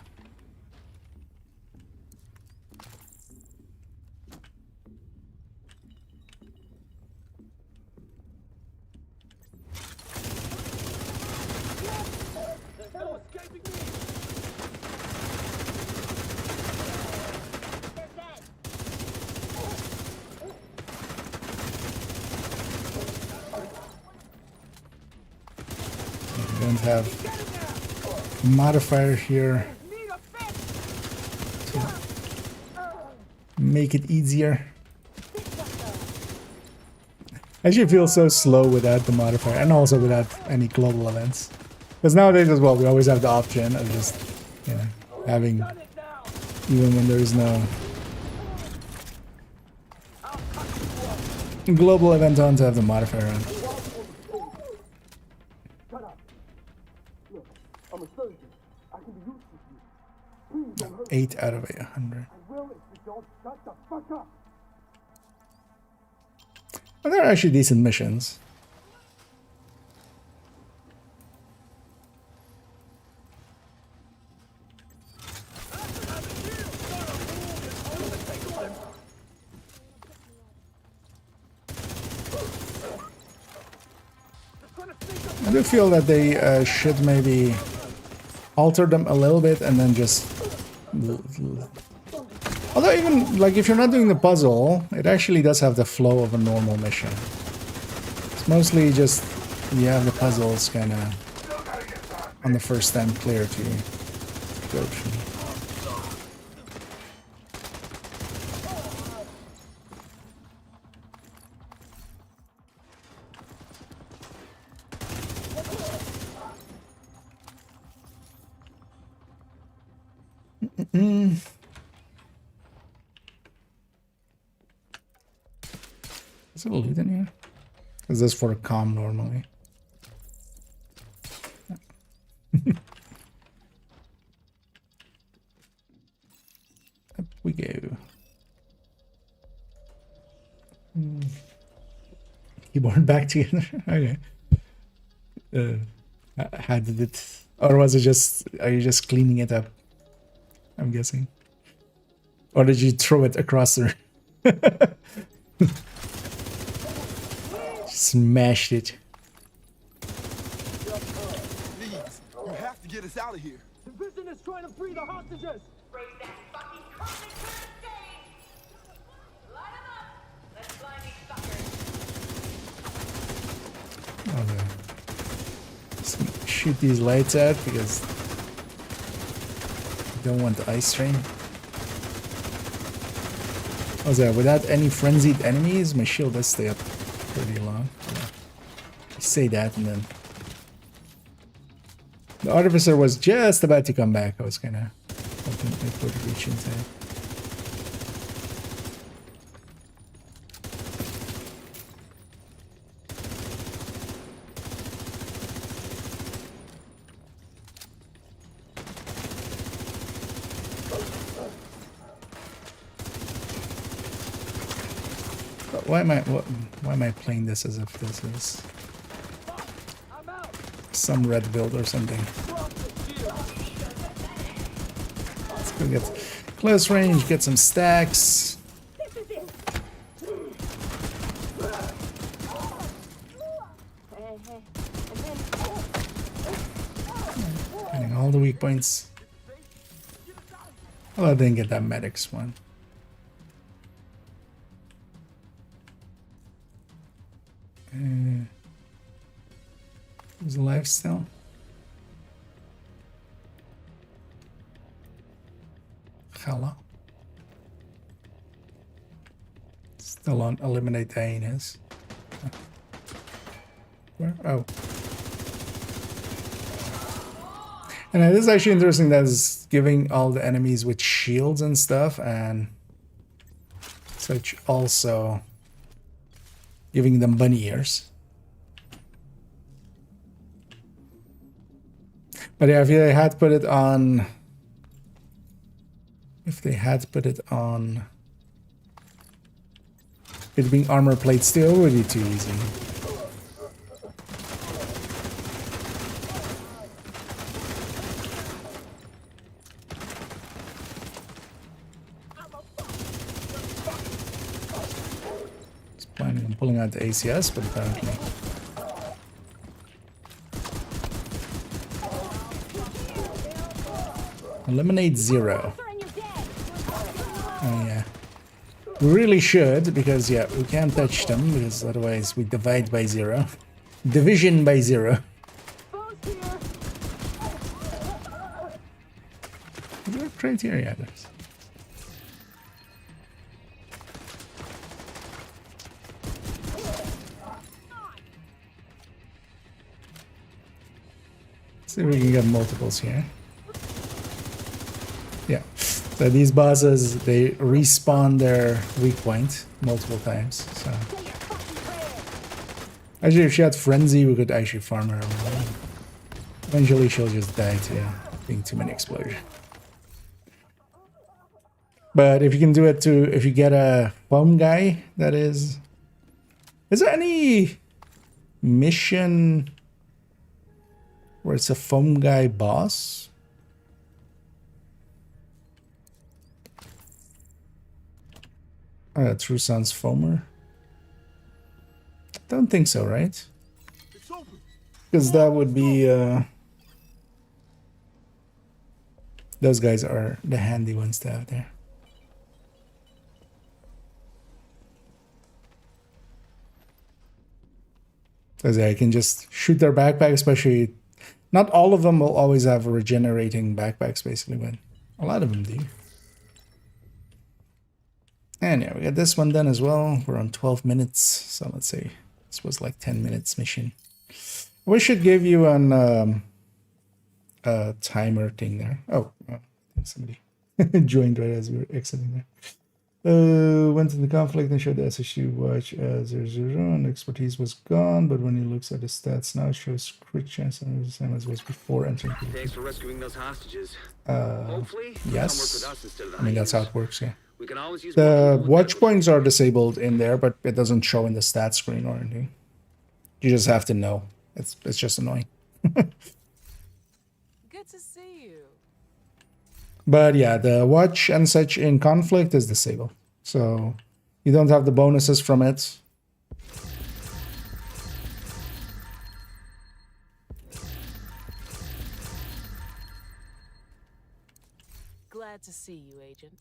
Don't have modifier here to make it easier. I actually feel so slow without the modifier, and also without any global events. Because nowadays as well, we always have the option of just, you know, having, even when there is no global event on, to have the modifier on. 8 out of 100. Well, they're actually decent missions. I do feel that they should maybe alter them a little bit and then just... Although even, like, if you're not doing the puzzle, it actually does have the flow of a normal mission. It's mostly just you have the puzzles kind of on the first time clear to go through. Is it a loot in here? Is this for a comm normally? Up we go. Keyboard back together. Okay. How did it? Or was it just? Are you just cleaning it up? I'm guessing. Or did you throw it across the room? Smashed it. Please, you have to get us out of here. The prison is trying to free the hostages. Bring that fucking comic to the stage. Line them up. Let's blind these fuckers. Okay. Just shoot these lights out because I don't want the ice train. Also, without any frenzied enemies, my shield does stay up pretty long. Yeah. I say that and then the artificer was just about to come back. I was kind of hoping it would reach inside. But why am I playing this as if this is some red build or something? Let's go get Close range, get some stacks. Getting all the weak points. Oh, I didn't get that medics one. Who's alive still? Hello. Still on eliminate hyenas. Where? Oh. And it is actually interesting that it's giving all the enemies with shields and stuff, and such also giving them bunny ears. But yeah, if they had put it on, it being armor plate, still would be too easy. Just planning on pulling out the ACS, but apparently. Eliminate 0. Oh yeah. We really should, because yeah, we can't touch them, because otherwise we divide by 0. Division by 0. Is there a criteria? There's. Let's see if we can get multiples here. Yeah, so these bosses, they respawn their weak point multiple times, so... Actually, if she had Frenzy, we could actually farm her. Eventually, she'll just die to being too many explosions. But if you can do it to... If you get a foam guy, that is... Is there any mission where it's a foam guy boss? True Sun's Foamer? Don't think so, right? Because that would be... those guys are the handy ones to have there. Because I can just shoot their backpack, especially... Not all of them will always have regenerating backpacks, basically, but a lot of them do. And yeah, we got this one done as well. We're on 12 minutes, so let's say this was like 10 minutes mission. We should give you an a timer thing there. Oh, somebody joined right as we were exiting there. Went in the conflict and showed the SSU watch as 0, and expertise was gone, but when he looks at the stats now, it shows crit chance and the same as was before entering. Thanks for rescuing those hostages. Hopefully, yes. I mean, that's how it works, yeah. We can always use the watch points are disabled in there, but it doesn't show in the stat screen or anything. You just have to know. It's just annoying. Good to see you. But yeah, the watch and such in conflict is disabled. So you don't have the bonuses from it. Glad to see you, Agent.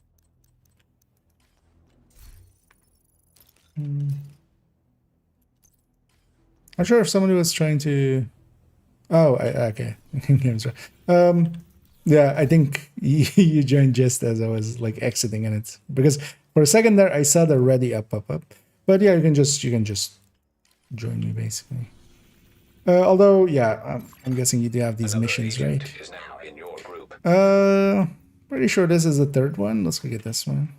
I'm sure if somebody was trying to... Oh, okay. Yeah, I think you joined just as I was like exiting in it, because for a second there I saw the ready up. But yeah, you can just join me basically. Although yeah, I'm guessing you do have these missions, right? Is now in your group. Pretty sure this is the third one. Let's go get this one.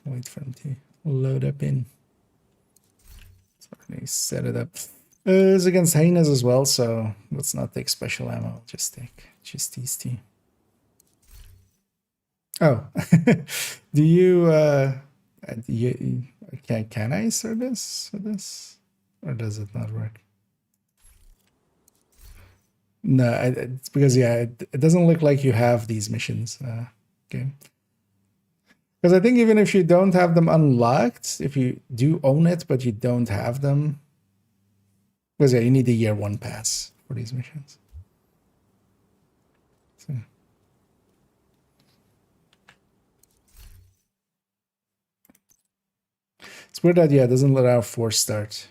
Wait for him to load up in. So let me set it up. It's against hyenas as well, so let's not take special ammo. I'll just take just these two. Oh, do you Can I start this with this? Or does it not work? No, it's because, yeah, it doesn't look like you have these missions. Okay. Because I think even if you don't have them unlocked, if you do own it, but you don't have them, because, yeah, you need the year 1 pass for these missions. So. It's weird that, yeah, it doesn't allow force start.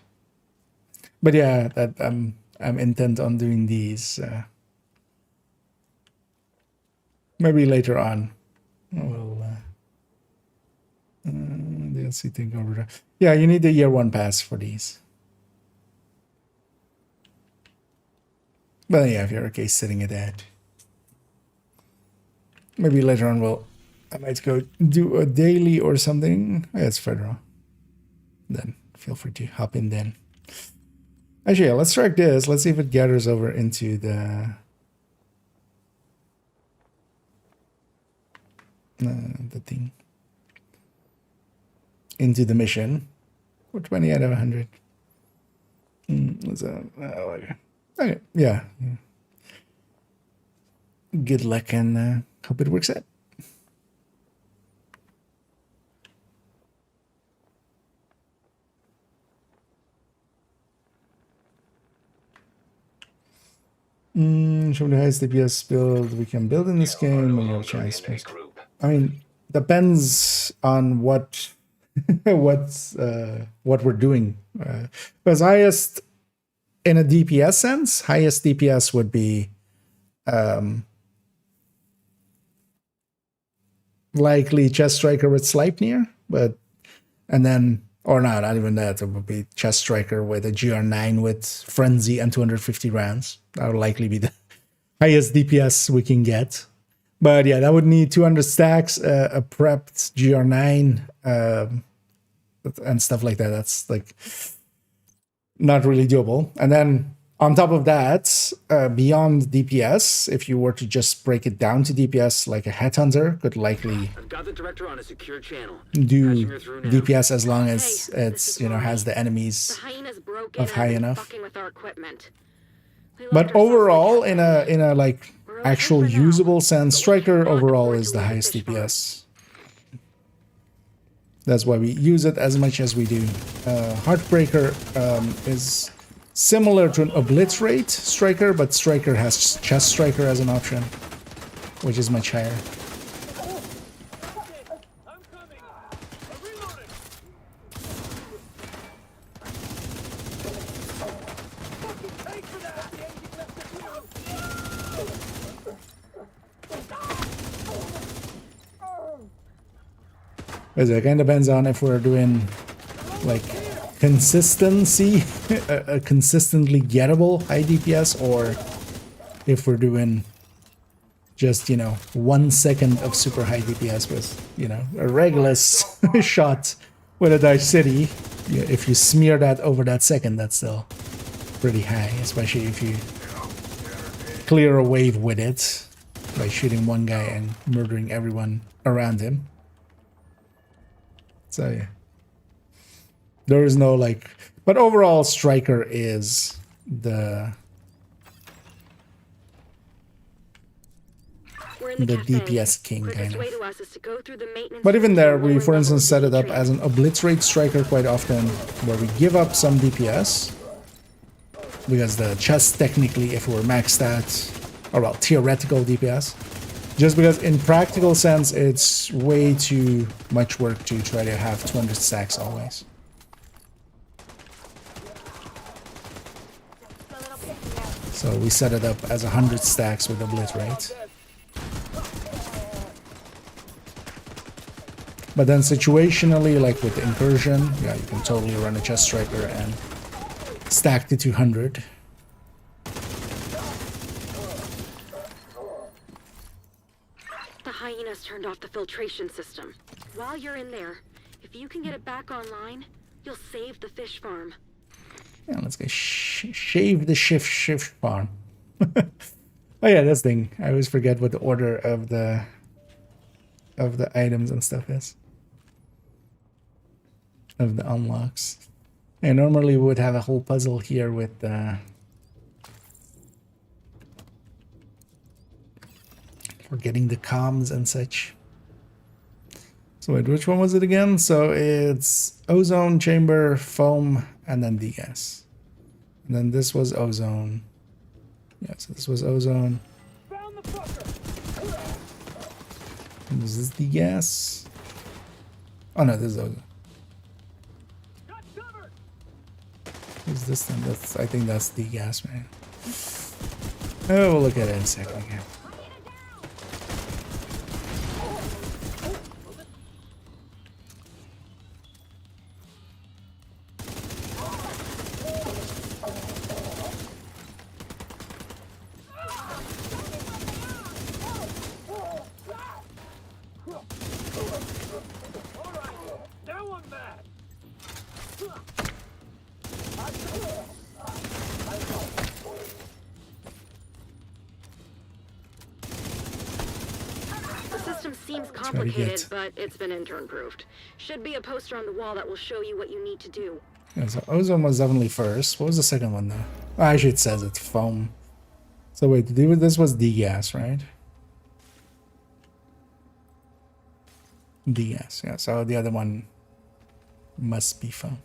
But yeah, that I'm intent on doing these. Maybe later on. We'll DLC thing over there. Yeah, you need the year 1 pass for these. But yeah, if you're okay sitting at that. Maybe later on I might go do a daily or something. Yeah, it's federal. Then feel free to hop in then. Actually, yeah, let's track this. Let's see if it gathers over into the thing. Into the mission. Or 20 out of 100. What's that? Okay, yeah. Good luck and hope it works out. Show the highest DPS build we can build in this game when you have a chance. I mean, depends on what what we're doing. Because highest in a DPS sense, highest DPS would be likely chest striker with Sleipnir, or no, not even that. It would be chest striker with a GR9 with frenzy and 250 rounds. That would likely be the highest DPS we can get. But yeah, that would need 200 stacks, a prepped GR9, and stuff like that. That's like not really doable. And then on top of that, beyond DPS, if you were to just break it down to DPS, like a headhunter could likely I've got the director on a secure channel. do DPS as long as it's has the enemies of high enough. But overall, in a like actual usable sense, striker overall is the highest DPS. That's why we use it as much as we do. Heartbreaker is similar to an obliterate striker, but striker has chest striker as an option, which is much higher. Because it kind of depends on if we're doing like consistency, a consistently gettable high DPS, or if we're doing just 1 second of super high DPS with a Regulus shot with a Dive City. If you smear that over that second, that's still pretty high, especially if you clear a wave with it by shooting one guy and murdering everyone around him. So yeah, there is no but overall striker is the DPS king kind of. But even there, we for instance set it up as an obliterate striker quite often, where we give up some DPS because the chest technically, if we're maxed out, or well, theoretical DPS. Just because in practical sense, it's way too much work to try to have 200 stacks always. So we set it up as 100 stacks with obliterate. But then situationally, like with incursion, yeah, you can totally run a chest striker and stack to 200. Hyenas turned off the filtration system. While you're in there, if you can get it back online, you'll save the fish farm. Yeah, let's go shave the shift farm. Oh yeah, this thing. I always forget what the order of the items and stuff is. of the unlocks. And normally we would have a whole puzzle here with for getting the comms and such. So wait, which one was it again? So it's ozone chamber, foam, and then degas. And then this was ozone. Yeah, so this was ozone. And is this degas? Oh no, this is ozone. Who's this then? That's, I think that's degas, man. Oh, we'll look at it in a second again. Seems complicated, but it's been intern-proofed. Should be a poster on the wall that will show you what you need to do. Yeah, so ozone was definitely first. What was the second one though? Oh, actually, it says it's foam. So wait, this was degas, right? Degas, yeah. So the other one must be foam.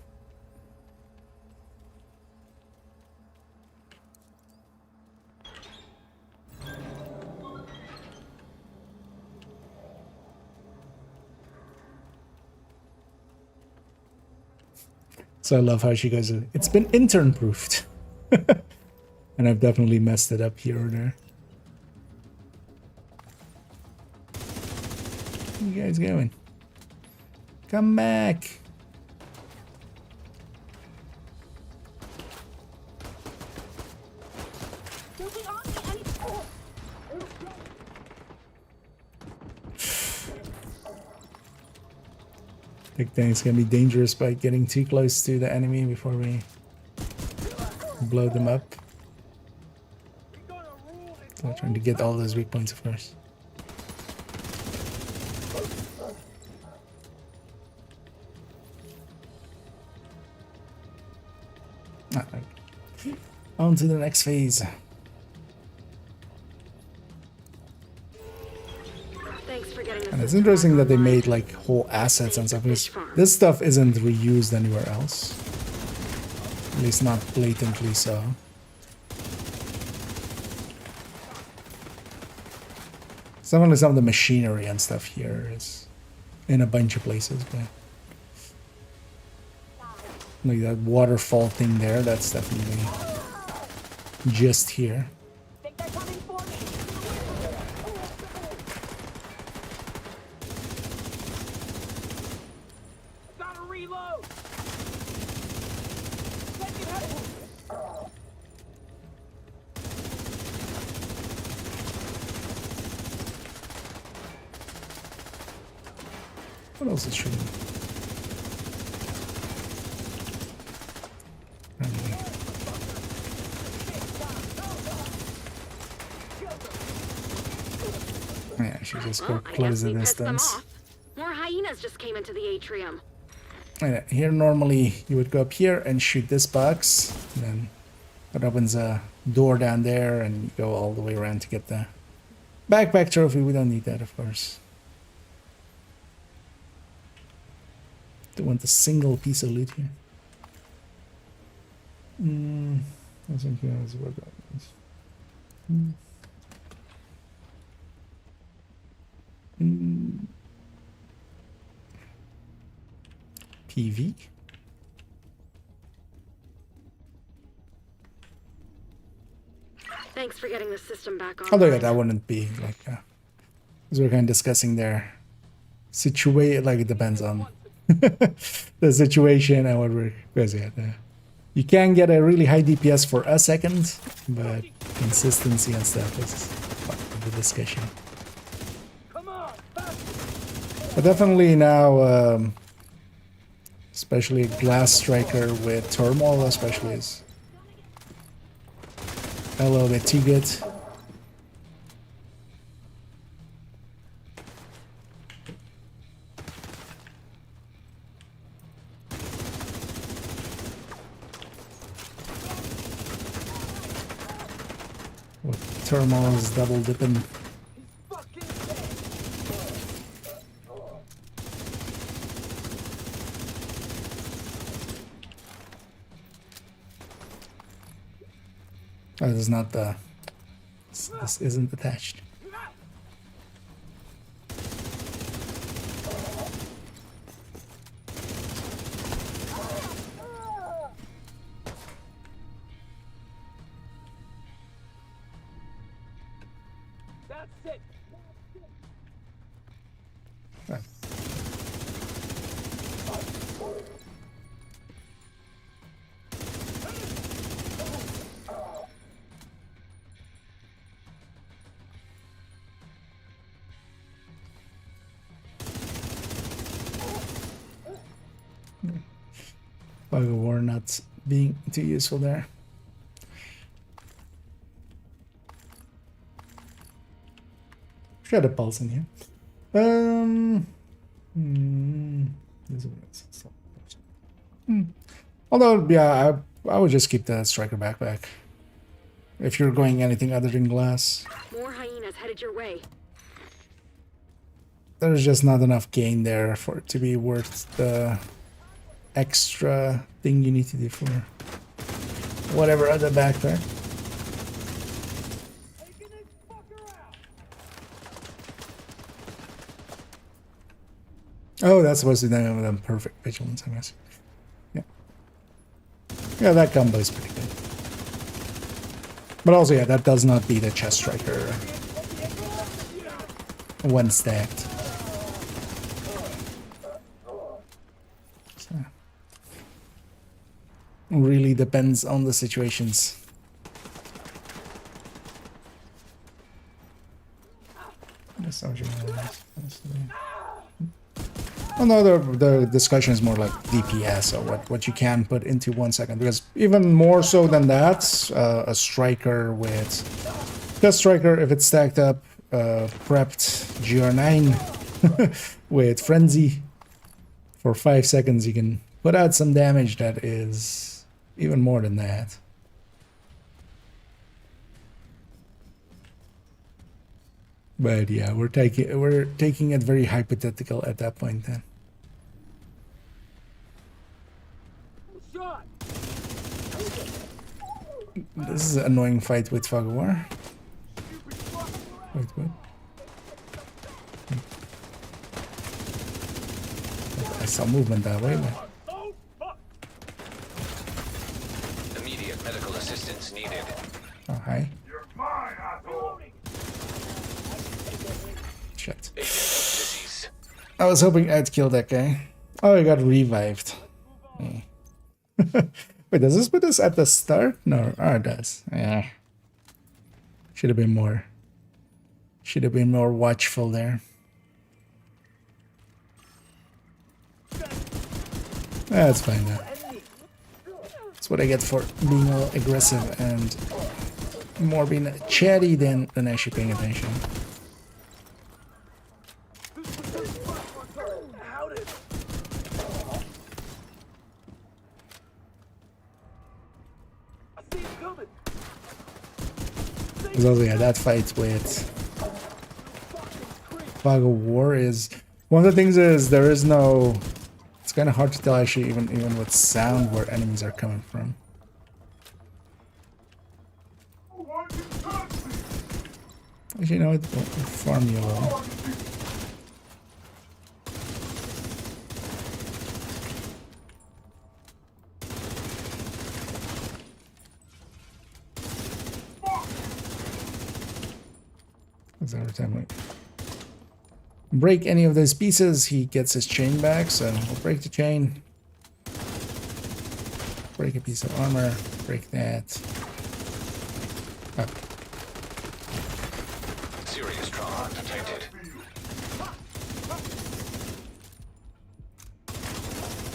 So I love how she goes, it's been intern proofed. And I've definitely messed it up here or there. Where you guys going? Come back. I think it's gonna be dangerous by getting too close to the enemy before we blow them up. So trying to get all those weak points, of course. Alright. On to the next phase. And it's interesting that they made like whole assets and stuff, because this stuff isn't reused anywhere else. At least not blatantly so. Some of the machinery and stuff here is in a bunch of places, but like that waterfall thing there, that's definitely just here. What else is shooting? Yeah, I should just go close the distance. More hyenas just came into the atrium. Yeah, here normally you would go up here and shoot this box, and then it opens a door down there, and you go all the way around to get the backpack trophy. We don't need that, of course. Don't want a single piece of loot here. I think that's what that means. PV. Thanks for getting the system back on. Although yeah, that wouldn't be like, because we're kind of discussing their situation. Like it depends on the situation and what we're, because yeah, you can get a really high DPS for a second, but consistency and stuff is part of the discussion. But definitely now, especially Glass Striker with Turmoil, especially is a little bit too good. What turmoil is double dipping. That is not the. This isn't attached. Bug of war not being too useful there. Should have a pulse in here. Although, yeah, I would just keep the striker backpack. If you're going anything other than glass. More hyenas headed your way. There's just not enough gain there for it to be worth the extra thing you need to do for whatever other backpack. Oh, that's supposed to be the perfect vigilance, I guess. Yeah. Yeah, that combo is pretty good. But also, yeah, that does not beat a chest striker when stacked. So, really depends on the situations. Oh no, the discussion is more like DPS or what you can put into 1 second, because even more so than that, a striker with chest striker, if it's stacked up, prepped GR9 with frenzy for 5 seconds, you can put out some damage that is even more than that. But yeah, we're taking it very hypothetical at that point then. This is an annoying fight with Fog of War. Wait, what? I saw movement that way, but... Immediate medical assistance needed. Oh, hi. You're mine, asshole. Shit. Agent of disease. I was hoping I'd kill that guy. Oh, he got revived. Yeah. Wait, does this put us at the start? No, oh, it does. Yeah. Should have been more. Should have been more watchful there. That's fine now. That's what I get for being all aggressive and more being chatty than actually paying attention. Because also, yeah, that fight with Fog of War is one of the things is there is no. It's kind of hard to tell actually, even with sound, where enemies are coming from. Actually, you know, it will farm you a little. Every time we break any of those pieces, he gets his chain back, so we'll break the chain. Break a piece of armor, break that. Oh. Serious trauma detected.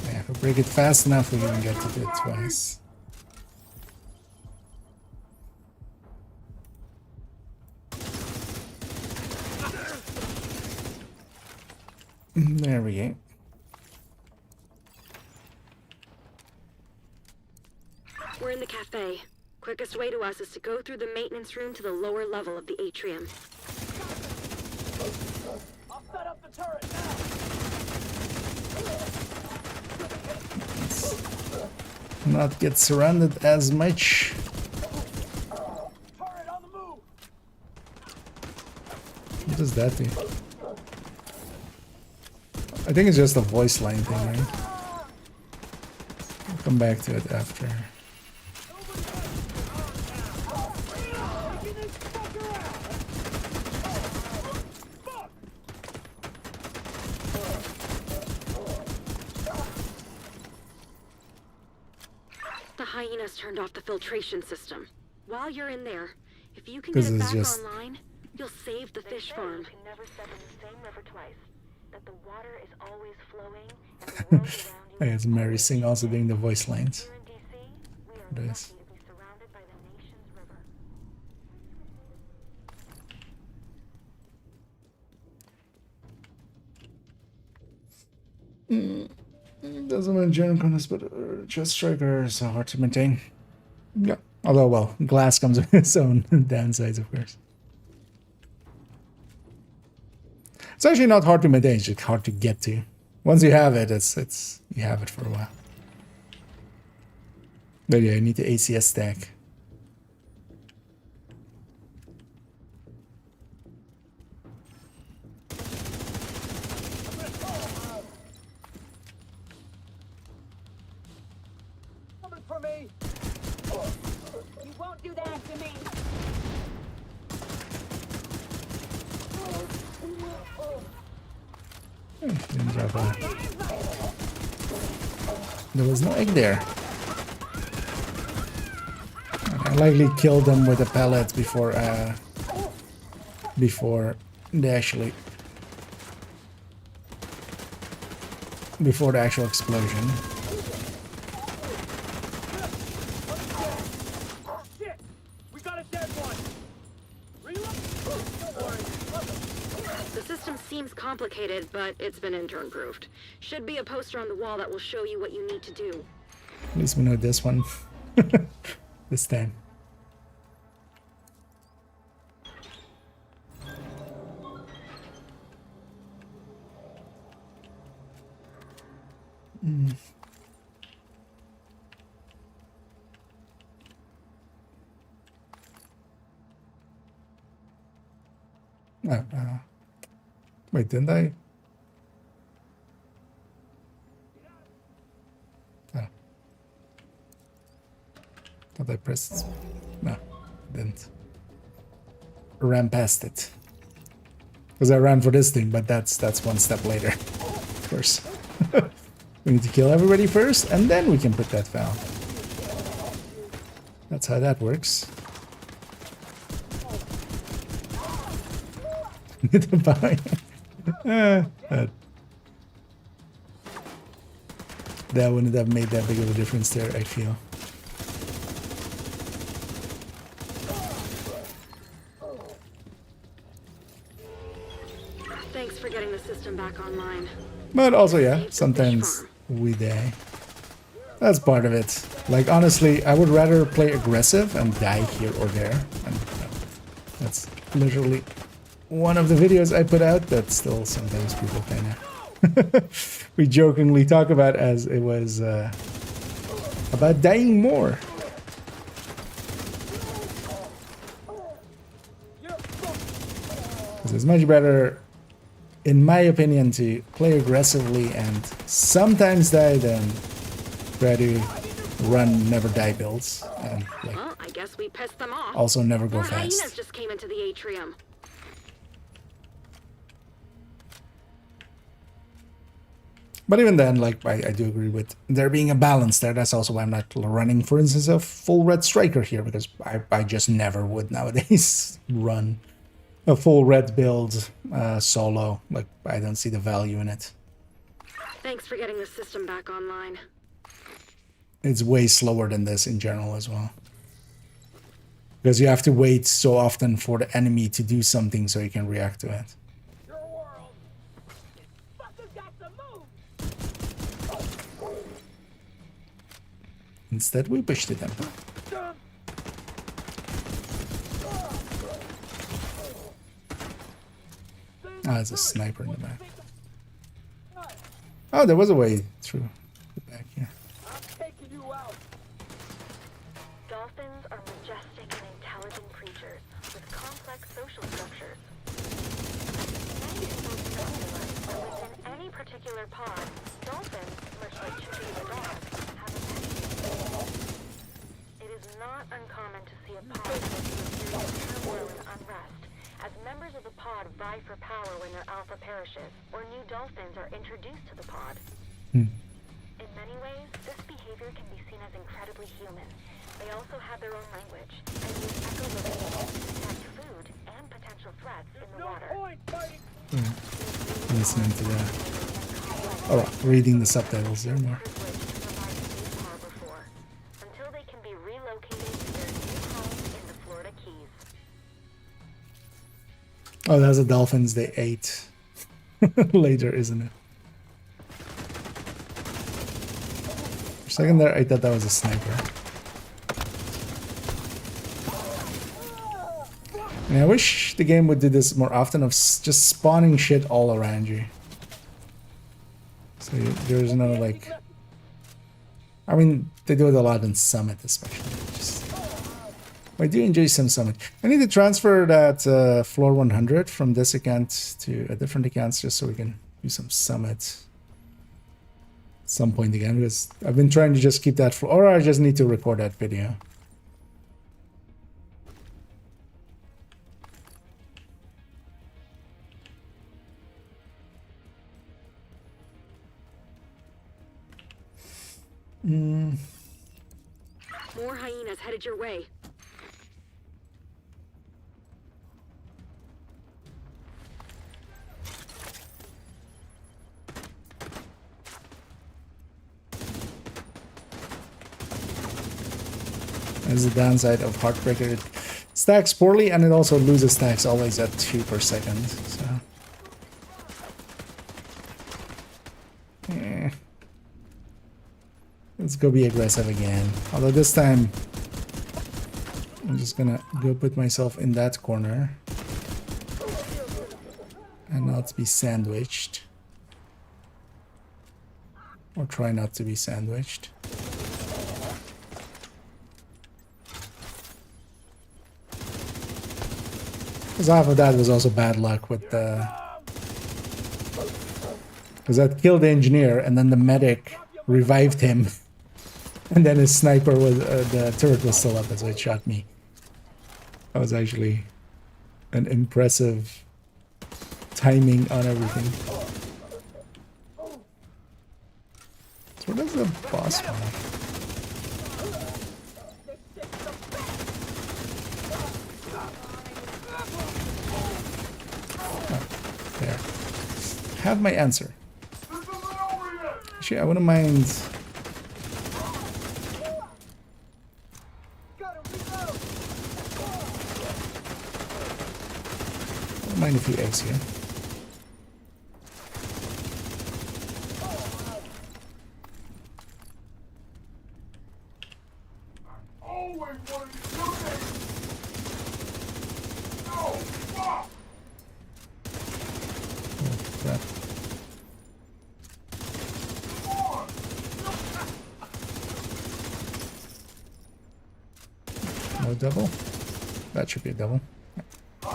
Yeah, if we break it fast enough, we can get to do it twice. There we go. We're in the cafe. Quickest way to us is to go through the maintenance room to the lower level of the atrium. I'll set up the turret now. Not get surrounded as much. Turret on the move. What does that do? I think it's just a voice line thing, right? I'll come back to it after. The hyenas turned off the filtration system. While you're in there, if you can This get it is back just- online, you'll save the fish farm. Can never step in the same river twice. That the water is always flowing and the world around you. Hey, it's Mary Singh also doing the voice lines. Here in DC, we are It lucky is. to be surrounded by the nation's river. Doesn't mean general contest, but just strikers are hard to maintain. Yeah. Although, well, glass comes with its own downsides, of course. It's actually not hard to maintain; it's just hard to get to. Once you have it, it's you have it for a while. But yeah, you need the ACS stack. Coming for me. You won't do that to me. Didn't drop a- There was no egg there. I likely killed them with a pellet before they actually before the actual explosion. Shit! We got a dead one. Reload. Don't worry. The system seems complicated, but it's been intern proofed. Should be a poster on the wall that will show you what you need to do. At least we know this one. This time. Wait, didn't I? Oh. Thought I pressed. No, didn't. Ran past it. Because I ran for this thing, but that's one step later. Of course. We need to kill everybody first, and then we can put that valve. That's how that works. That wouldn't have made that big of a difference there, I feel. Thanks for getting the system back online. But also, yeah, sometimes we die. That's part of it. Like, honestly, I would rather play aggressive and die here or there. And that's literally one of the videos I put out that still sometimes people kind of we jokingly talk about as it was about dying more. Because it's much better, in my opinion, to play aggressively and sometimes die than try to run never die builds and like, Well, I guess we pissed them off. also never go More fast. hyenas just came into the atrium. But even then, like, I do agree with there being a balance there. That's also why I'm not running, for instance, a full red striker here, because I just never would nowadays run a full red build solo. Like, I don't see the value in it. Thanks for getting the system back online. It's way slower than this in general as well. Because you have to wait so often for the enemy to do something so you can react to it. Your world. Fucking got to move. Instead, we pushed it them. Ah, it's a sniper in the back. Oh, there was a way through the back here. I'm taking you out. Dolphins are majestic and intelligent creatures with complex social structures. Many people speculate that within any particular pod, dolphins, much like Chippy the dog, have a pet. It is not uncommon to see a pod go through a period of turmoil and unrest, as members of the pod vie for power when their alpha perishes, or new dolphins are introduced to the pod. In many ways, this behavior can be seen as incredibly human. They also have their own language, and use echolocation to detect food and potential threats in the water. Listening to that. Oh, reading the subtitles there more. Until they can be relocated to their new home in the Florida Keys. Oh, that's the dolphins they ate later, isn't it? For a second there, I thought that was a sniper. And I wish the game would do this more often of just spawning shit all around you. So there's no like... I mean, they do it a lot in Summit especially. I do enjoy some Summit. I need to transfer that floor 100 from this account to a different account just so we can do some Summit at some point again, because I've been trying to just keep that floor, or I just need to record that video. More hyenas headed your way. That's the downside of Heartbreaker. It stacks poorly and it also loses stacks always at 2 per second. So yeah. Let's go be aggressive again. Although this time I'm just gonna go put myself in that corner and not be sandwiched. Or try not to be sandwiched. Because half of that was also bad luck with the... Because that killed the engineer and then the medic revived him. And then his sniper was... the turret was still up, so it shot me. That was actually an impressive timing on everything. So where does the boss spawn? There. Have my answer. Actually, I wouldn't mind. I wouldn't mind a few eggs here. No double? That should be a double. I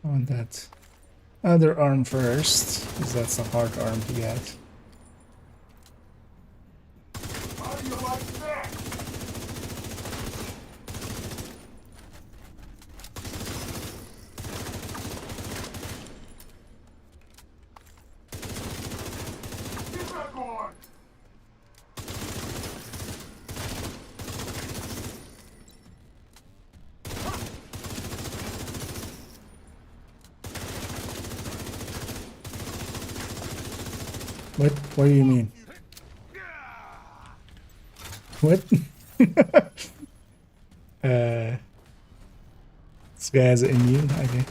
want that other arm first, because that's a hard arm to get. What do you mean? What? This guy has an immune? Okay.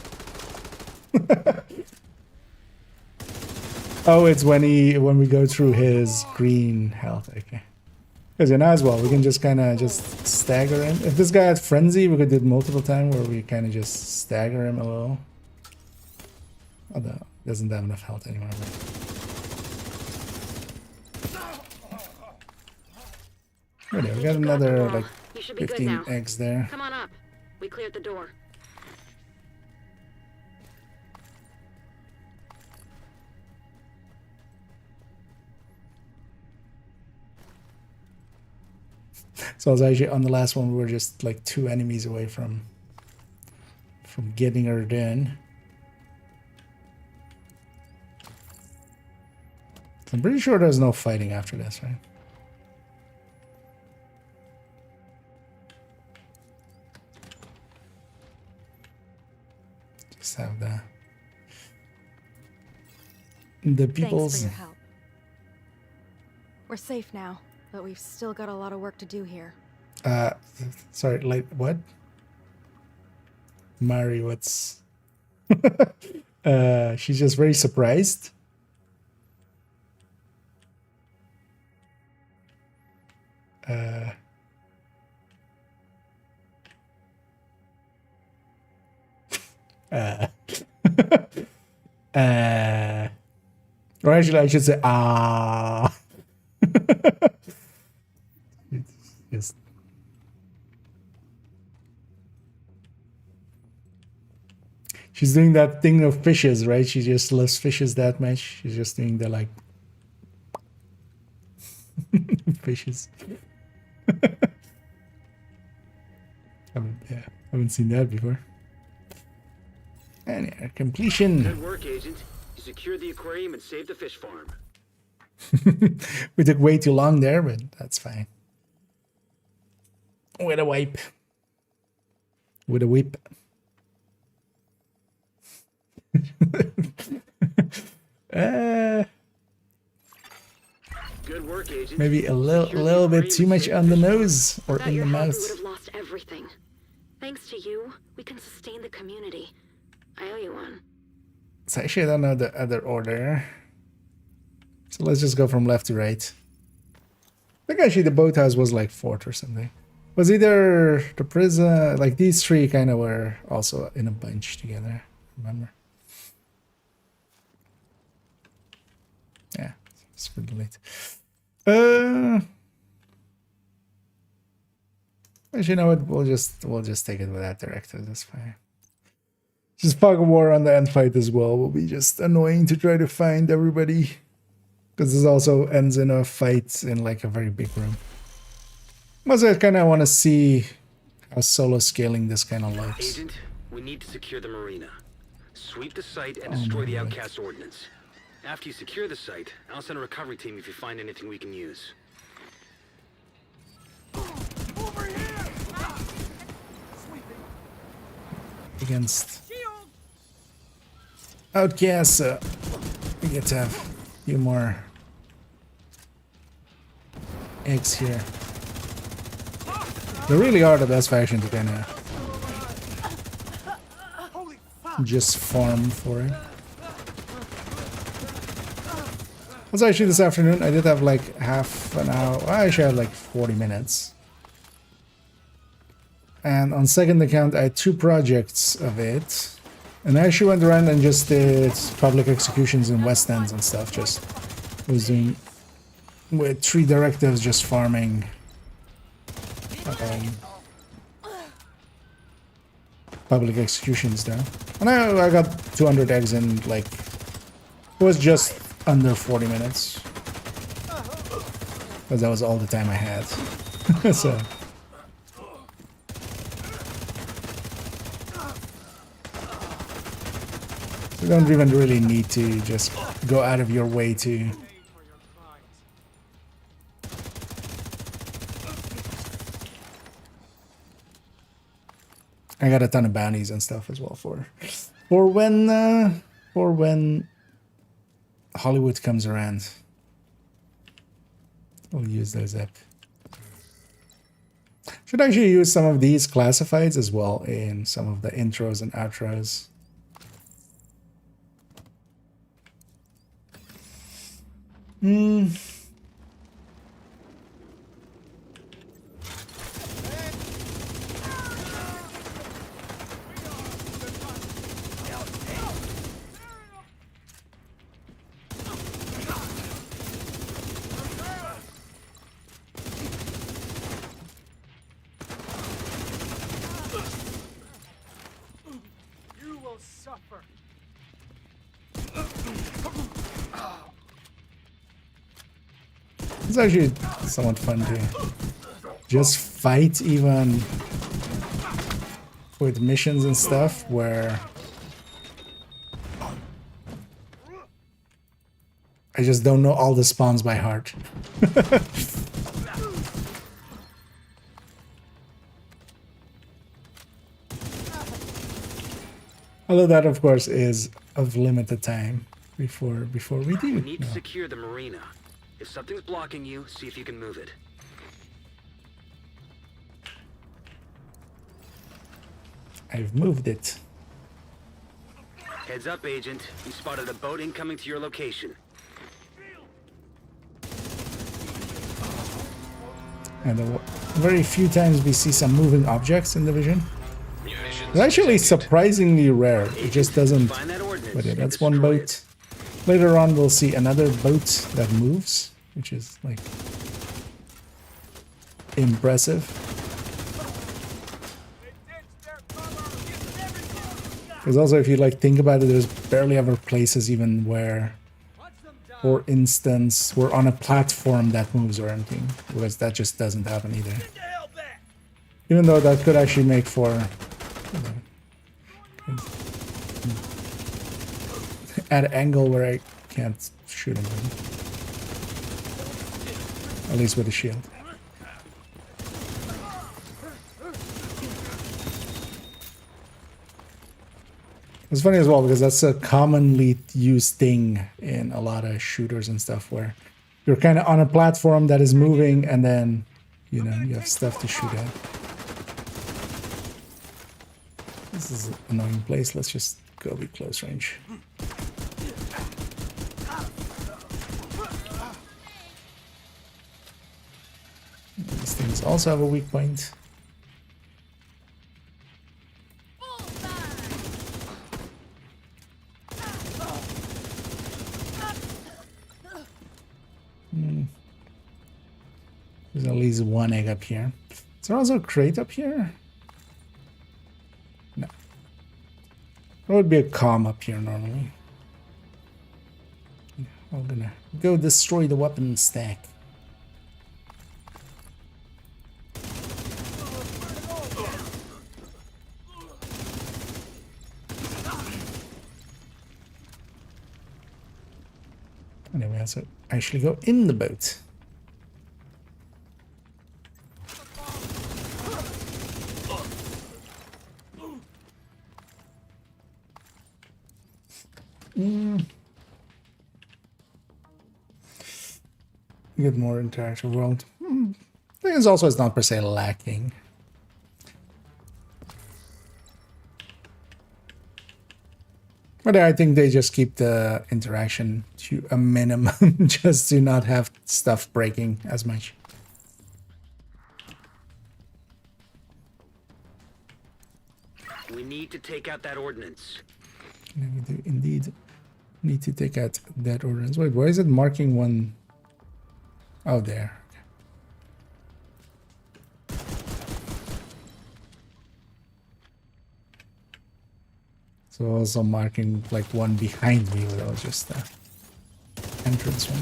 Oh, it's when we go through his green health. Okay. Because you know as well, we can just kind of just stagger him. If this guy had frenzy, we could do it multiple times where we kind of just stagger him a little. Although he doesn't have enough health anymore. Right. We got another like 15 eggs there. Come on up. We cleared the door. So I was actually on the last one. We were just like 2 enemies away from getting her in. I'm pretty sure there's no fighting after this, right? Just have the people's. Thanks for your help. We're safe now, but we've still got a lot of work to do here. Sorry, like what? Mari, what's? She's just very surprised. Or actually, I should say, Yes. She's doing that thing of fishes, right? She just loves fishes that much. She's just doing the like fishes. Haven't seen that before. And yeah, completion. Good work, Agent. You secured the aquarium and saved the fish farm. We took way too long there, but that's fine. With a wipe. With a whip. Good work, Agent. Maybe a little bit too much on the nose or in the mouth. We would have lost everything. Thanks to you, we can sustain the community. I owe you one. So actually, I don't know the other order. So let's just go from left to right. I think actually the boathouse was like 4th or something. Was either the prison, like these 3 kind of were also in a bunch together. Remember? Yeah, it's pretty late. Actually, you know what? We'll just take it with that directive. That's fine. Just fog of war on the end fight as well will be just annoying to try to find everybody, because this also ends in a fight in like a very big room. Also, I kind of want to see how solo scaling this kind of looks. Agent, we need to secure the marina. Sweep the site and destroy the outcast ordnance. After you secure the site, I'll send a recovery team if you find anything we can use. Over here! Against outcasts, we get to have a few more eggs here. They really are the best faction to kind of just farm for it. Was actually this afternoon, I did have like half an hour, I actually had like 40 minutes. And on second account, I had 2 projects of it. And I actually went around and just did public executions in West Ends and stuff. Just was doing with 3 directives, just farming public executions there. And I got 200 eggs in like, it was just under 40 minutes. Because that was all the time I had. So. You don't even really need to just go out of your way to... I got a ton of bounties and stuff as well for when Hollywood comes around. We'll use those up. Should actually use some of these classifieds as well in some of the intros and outros. Hmm. You will suffer. It's actually somewhat fun to just fight, even with missions and stuff where I just don't know all the spawns by heart. Although that, of course, is of limited time before we do. We need to No. secure the marina. If something's blocking you, see if you can move it. I've moved it. Heads up, Agent. You spotted a boat incoming to your location. And very few times we see some moving objects in the vision. Munitions It's actually detected. surprisingly rare. It just doesn't. Find that ordnance But yeah, and that's one destroy boat. it. Later on, we'll see another boat that moves, which is like impressive. Because also, if you like think about it, there's barely ever places even where, for instance, we're on a platform that moves or anything, because that just doesn't happen either. Even though that could actually make for at an angle where I can't shoot him, at least with a shield. It's funny as well because that's a commonly used thing in a lot of shooters and stuff where you're kind of on a platform that is moving and then, you know, you have stuff to shoot at. This is an annoying place. Let's just go be close range. These things also have a weak point. There's at least one egg up here. Is there also a crate up here? No. There would be a comm up here normally. I'm gonna go destroy the weapon stack. And then we also actually go in the boat. Get more interactive world. I think it's also, it's not per se lacking. But I think they just keep the interaction to a minimum just to not have stuff breaking as much. We need to take out that ordnance. And we do indeed need to take out that ordinance. Wait, why is it marking one? Oh, there. So also marking like one behind me, but that was just the entrance one.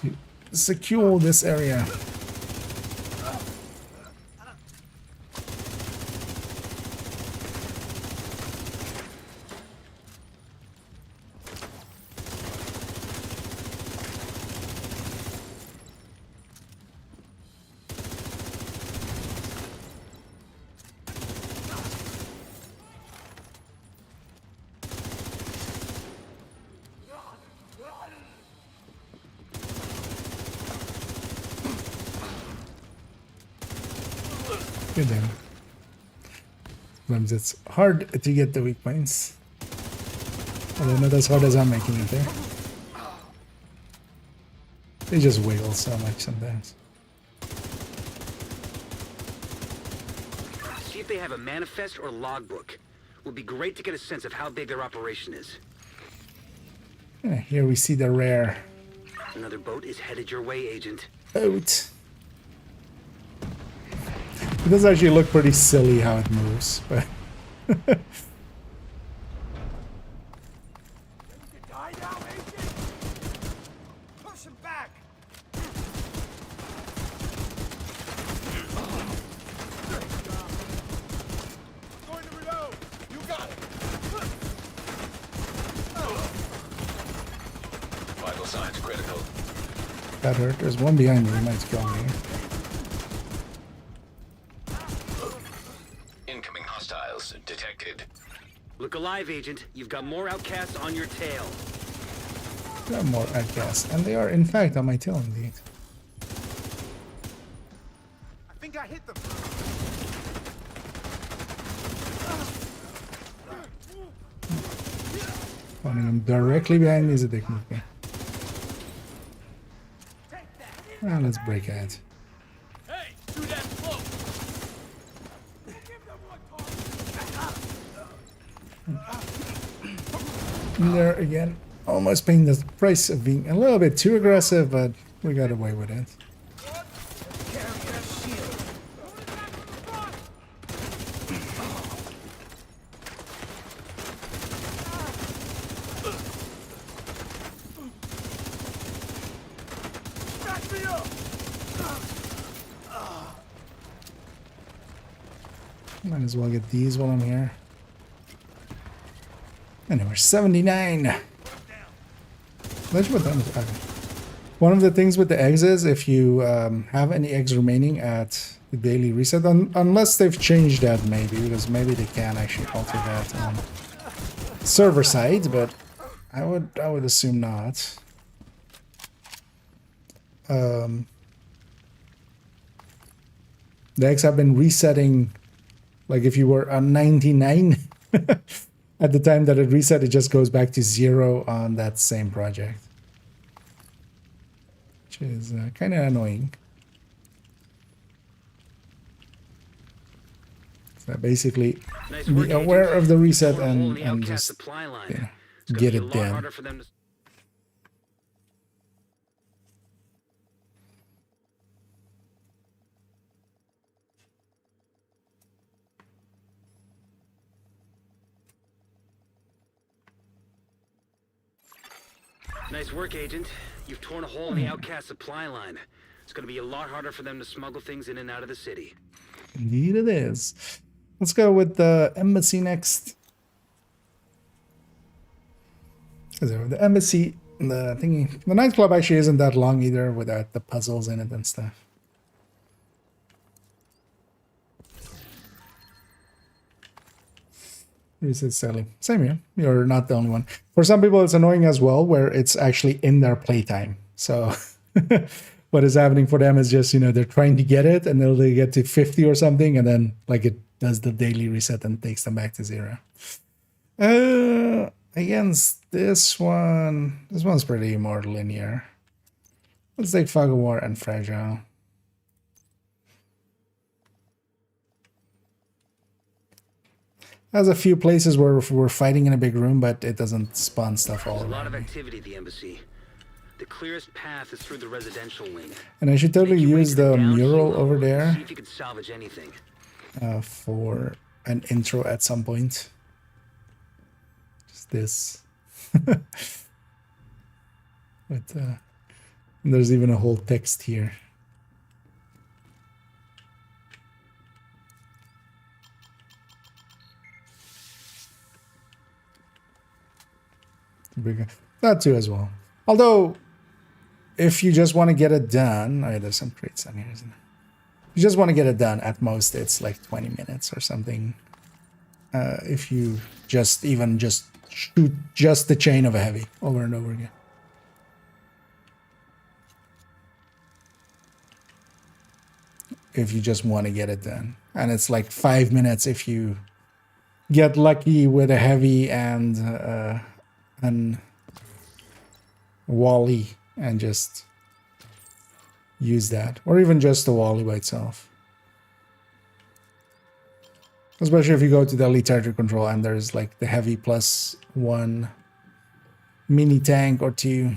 To secure this area. Good damn. Sometimes it's hard to get the weak points. Although not as hard as I'm making it there. They just wiggle so much sometimes. See if they have a manifest or logbook. Would be great to get a sense of how big their operation is. Yeah, here we see the rare Another boat is headed your way, Agent. boat. It does actually look pretty silly how it moves, but Die now, agent! Push him back! Going to reload! You got it! Vital signs critical. that hurt. There's one behind me. He might kill me. Incoming hostiles detected. Look alive, Agent. You've got more outcasts on your tail. There are more outcasts, and they are in fact on my tail indeed. I think I hit them! Finding him directly behind me is a dick move. Now let's break out. Hey! Do that slow! There again. Almost paying the price of being a little bit too aggressive, but we got away with it. Back me up! Might as well get these while I'm here. And we're 79. Let's put them. Okay. One of the things with the eggs is if you have any eggs remaining at the daily reset, unless they've changed that maybe, because maybe they can actually alter that on server side, but I would assume not. The eggs have been resetting, like if you were on 99 at the time that it reset, it just goes back to 0 on that same project, which is kind of annoying. So basically, Nice be work, aware Agent. of the reset Torn a hole in and, the and outcast just supply line. yeah, It's gonna get be a it lot done. harder for them to... Nice work, Agent. You've torn a hole in the outcast supply line. It's gonna be a lot harder for them to smuggle things in and out of the city. Indeed it is. Let's go with the embassy next. So the embassy, the thingy, the nightclub actually isn't that long either without the puzzles in it and stuff. It's silly. Same here. You're not the only one. For some people, it's annoying as well, where it's actually in their playtime. So what is happening for them is just, you know, they're trying to get it and then they get to 50 or something, and then like it does the daily reset and takes them back to 0. Against this one's pretty more linear. Let's take Fog of War and Fragile. There's a few places where we're fighting in a big room, but it doesn't spawn stuff all There's a lot of around me. activity at the embassy. The clearest path is through the residential wing. And I should totally Make your way use to the down mural kilo over and there See if you can salvage anything. for an intro at some point. Just this. But there's even a whole text here. That too as well. Although, if you just want to get it done, oh, there's some crates on here, isn't it? If you just want to get it done, at most it's like 20 minutes or something. If you just shoot just the chain of a heavy over and over again. if you just want to get it done. And it's like 5 minutes if you get lucky with a heavy and Wally and just use that, or even just the Wally by itself. Especially if you go to the elite territory control and there's like the heavy plus 1 mini tank or 2.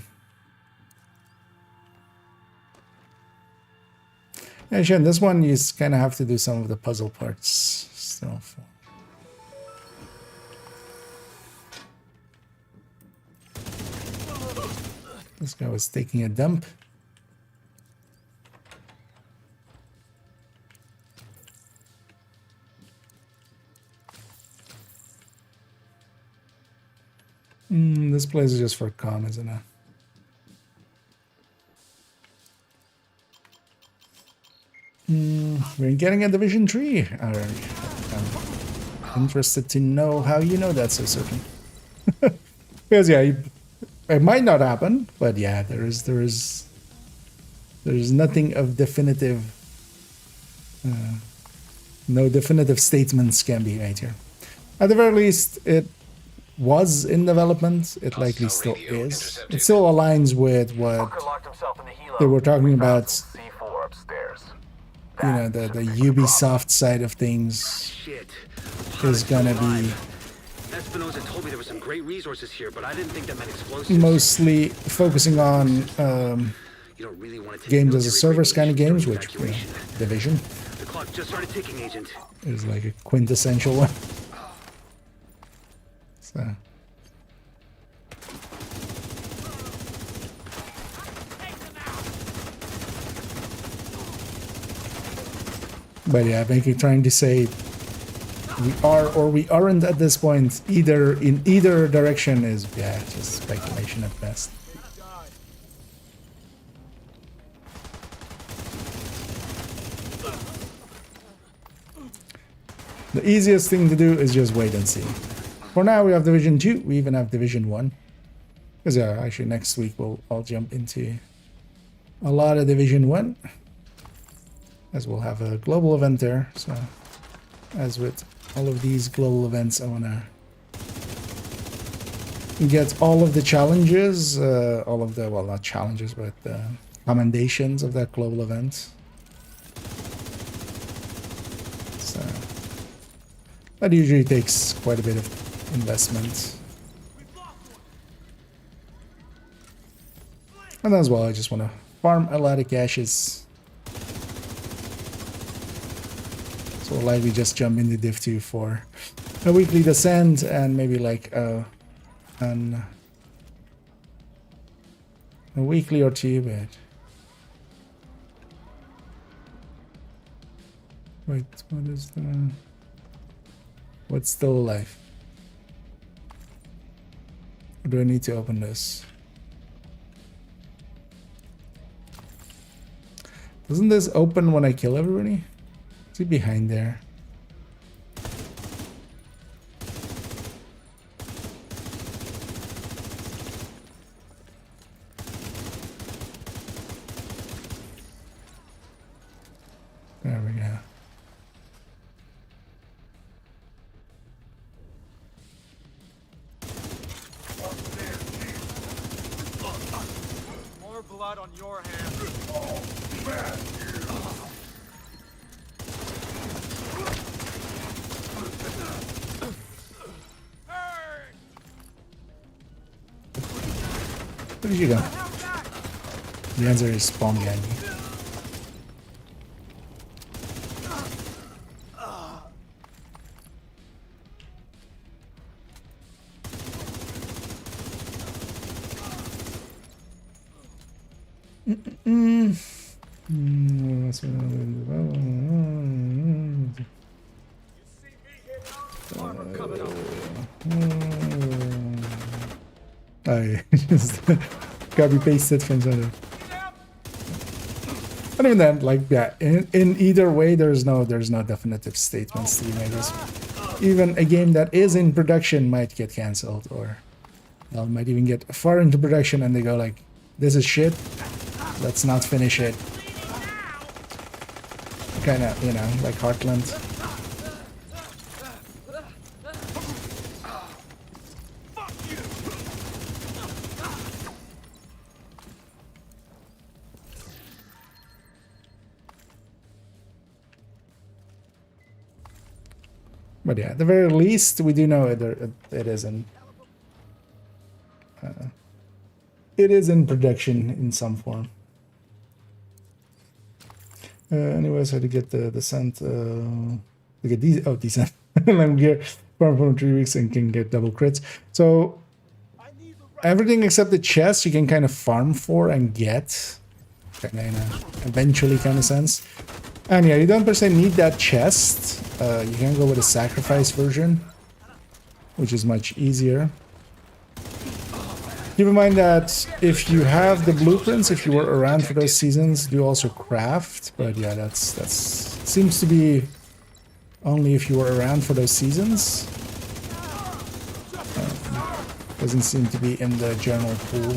And this one you kind of have to do some of the puzzle parts still. This guy was taking a dump. This place is just for calm, isn't it? We're getting a Division 3. I'm interested to know how you know that's so certain. Because yeah, it might not happen, but yeah, there's nothing of definitive. No definitive statements can be made here. At the very least, it was in development. It likely still is. It still aligns with what they were talking about. C4 upstairs. You know, the Ubisoft side of things is gonna be Espinosa told me there were some great resources here, but I didn't think that meant explosives. mostly focusing on You don't really want to take games as a military service kind of games, during which evacuation. Division The clock just started ticking, Agent. is like a quintessential one. So. But yeah, trying to say we are or we aren't at this point, either in either direction is, yeah, just speculation at best. The easiest thing to do is just wait and see. For now, we have Division 2. We even have Division 1. Because yeah, actually next week I'll jump into a lot of Division 1. As we'll have a global event there. So as with all of these global events, I want to get all of the challenges, all of the, well, not challenges, but commendations of that global event. So that usually takes quite a bit of investment. And as well, I just want to farm a lot of caches. So we'll likely just jump into Div 2 for a weekly descent and maybe like a weekly or two, but wait, what is the, what's still alive? Or do I need to open this? Doesn't this open when I kill everybody? Is he behind there? There we go. More blood on your hands. Where did you go? The answer is spawn gang. I just copy pasted from somewhere. And even then, like, yeah, in either way, there's no definitive statements to be made. Even a game that is in production might get cancelled, or might even get far into production and they go like, "This is shit. Let's not finish it." kind of, you know, like Heartland. But yeah, at the very least, we do know it is in production in some form. Anyways, I had to get the descent. To get these decent land gear from 3 weeks and can get double crits. So everything except the chest you can kind of farm for and get, kind of in a eventually kind of sense. And yeah, you don't per se need that chest. You can go with a sacrifice version, which is much easier. Keep in mind that if you have the blueprints, if you were around for those seasons, do also craft. But yeah, that's seems to be only if you were around for those seasons. Doesn't seem to be in the general pool.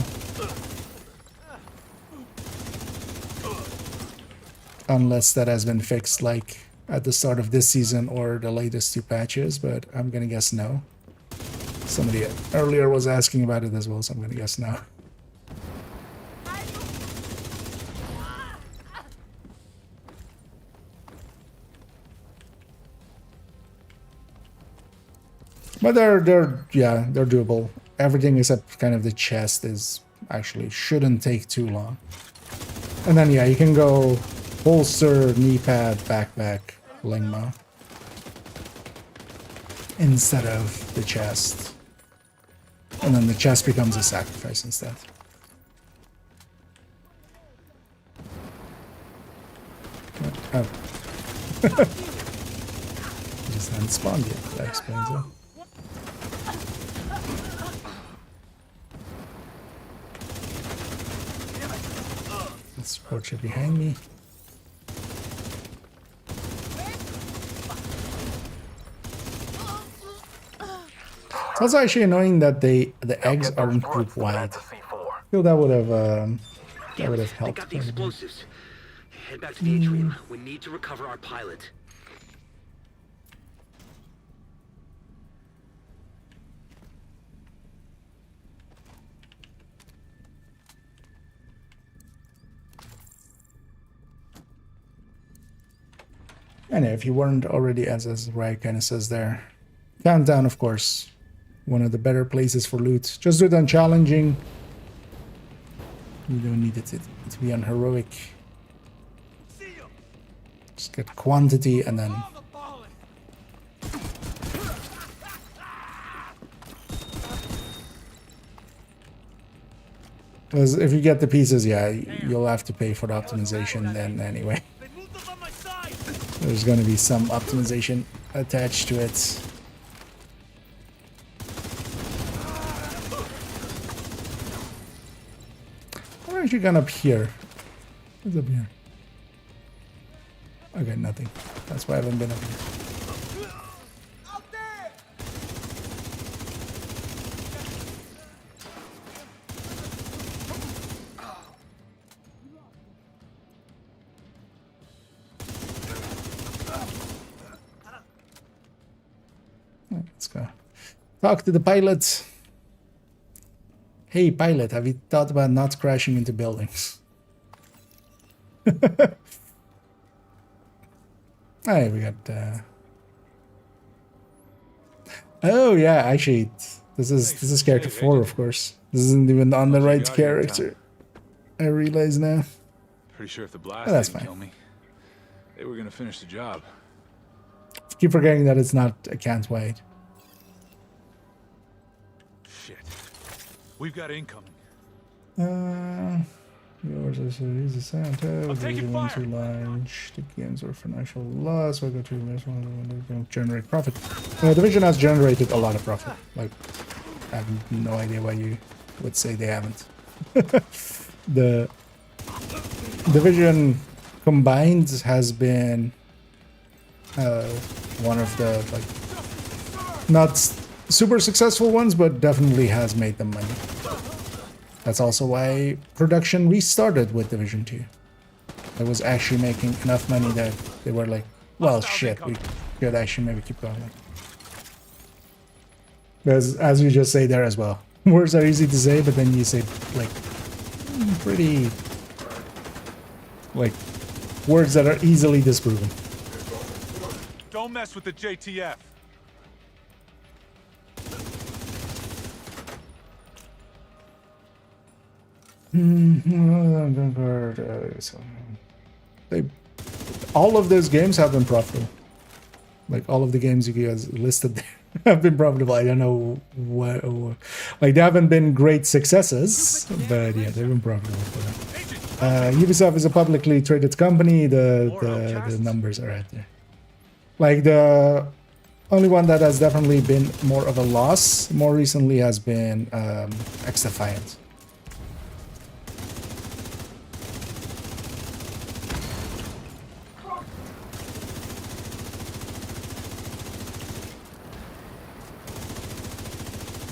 Unless that has been fixed, like at the start of this season or the latest 2 patches, but I'm gonna guess no. Somebody earlier was asking about it as well, so I'm gonna guess no. But they're doable. Everything except kind of the chest is actually shouldn't take too long. And then yeah, you can go holster, knee pad, backpack, lingma instead of the chest. And then the chest becomes a sacrifice instead. Oh. Just hadn't spawned yet, that explains it. The support should behind me. It's also actually annoying that the eggs aren't group wide. I feel that would have helped. They got the explosives. Head back to the atrium. We need to recover our pilot. And if you weren't already, as Rai kind of says there, Countdown, of course, one of the better places for loot. Just do it on challenging. You don't need it to be on heroic. Just get quantity and then. Because if you get the pieces, yeah, you'll have to pay for the optimization then anyway. There's going to be some optimization attached to it. Why aren't you gone up here? What's up here? Okay, nothing. That's why I haven't been up here. Let's go. Talk to the pilot. Hey, pilot, have you thought about not crashing into buildings? Hey, we got... Oh, yeah, actually, this is character 4, of course. This isn't even on the right character. I realize now. Pretty sure if the blast that's didn't fine. kill me, they were gonna finish the job. Keep forgetting that it's not a can't wait. Shit. We've got incoming. Yours is easy Santa. The ones who launch the games or financial loss. We'll go to this one. Don't generate profit. Division has generated a lot of profit. Like, I have no idea why you would say they haven't. The Division combined has been one of the not super successful ones, but definitely has made them money. That's also why production restarted with Division 2. that was actually making enough money that they were like, well, shit, we could actually maybe keep going. Because, as you just say there as well, words are easy to say, but then you say, like, pretty, like, words that are easily disproven. Don't mess with the JTF. All of those games have been profitable. Like, all of the games you guys listed there have been profitable. I don't know what, like, they haven't been great successes, but yeah, they've been profitable for them. Ubisoft is a publicly traded company. The numbers are out there. Like, the only one that has definitely been more of a loss more recently has been X-Defiant.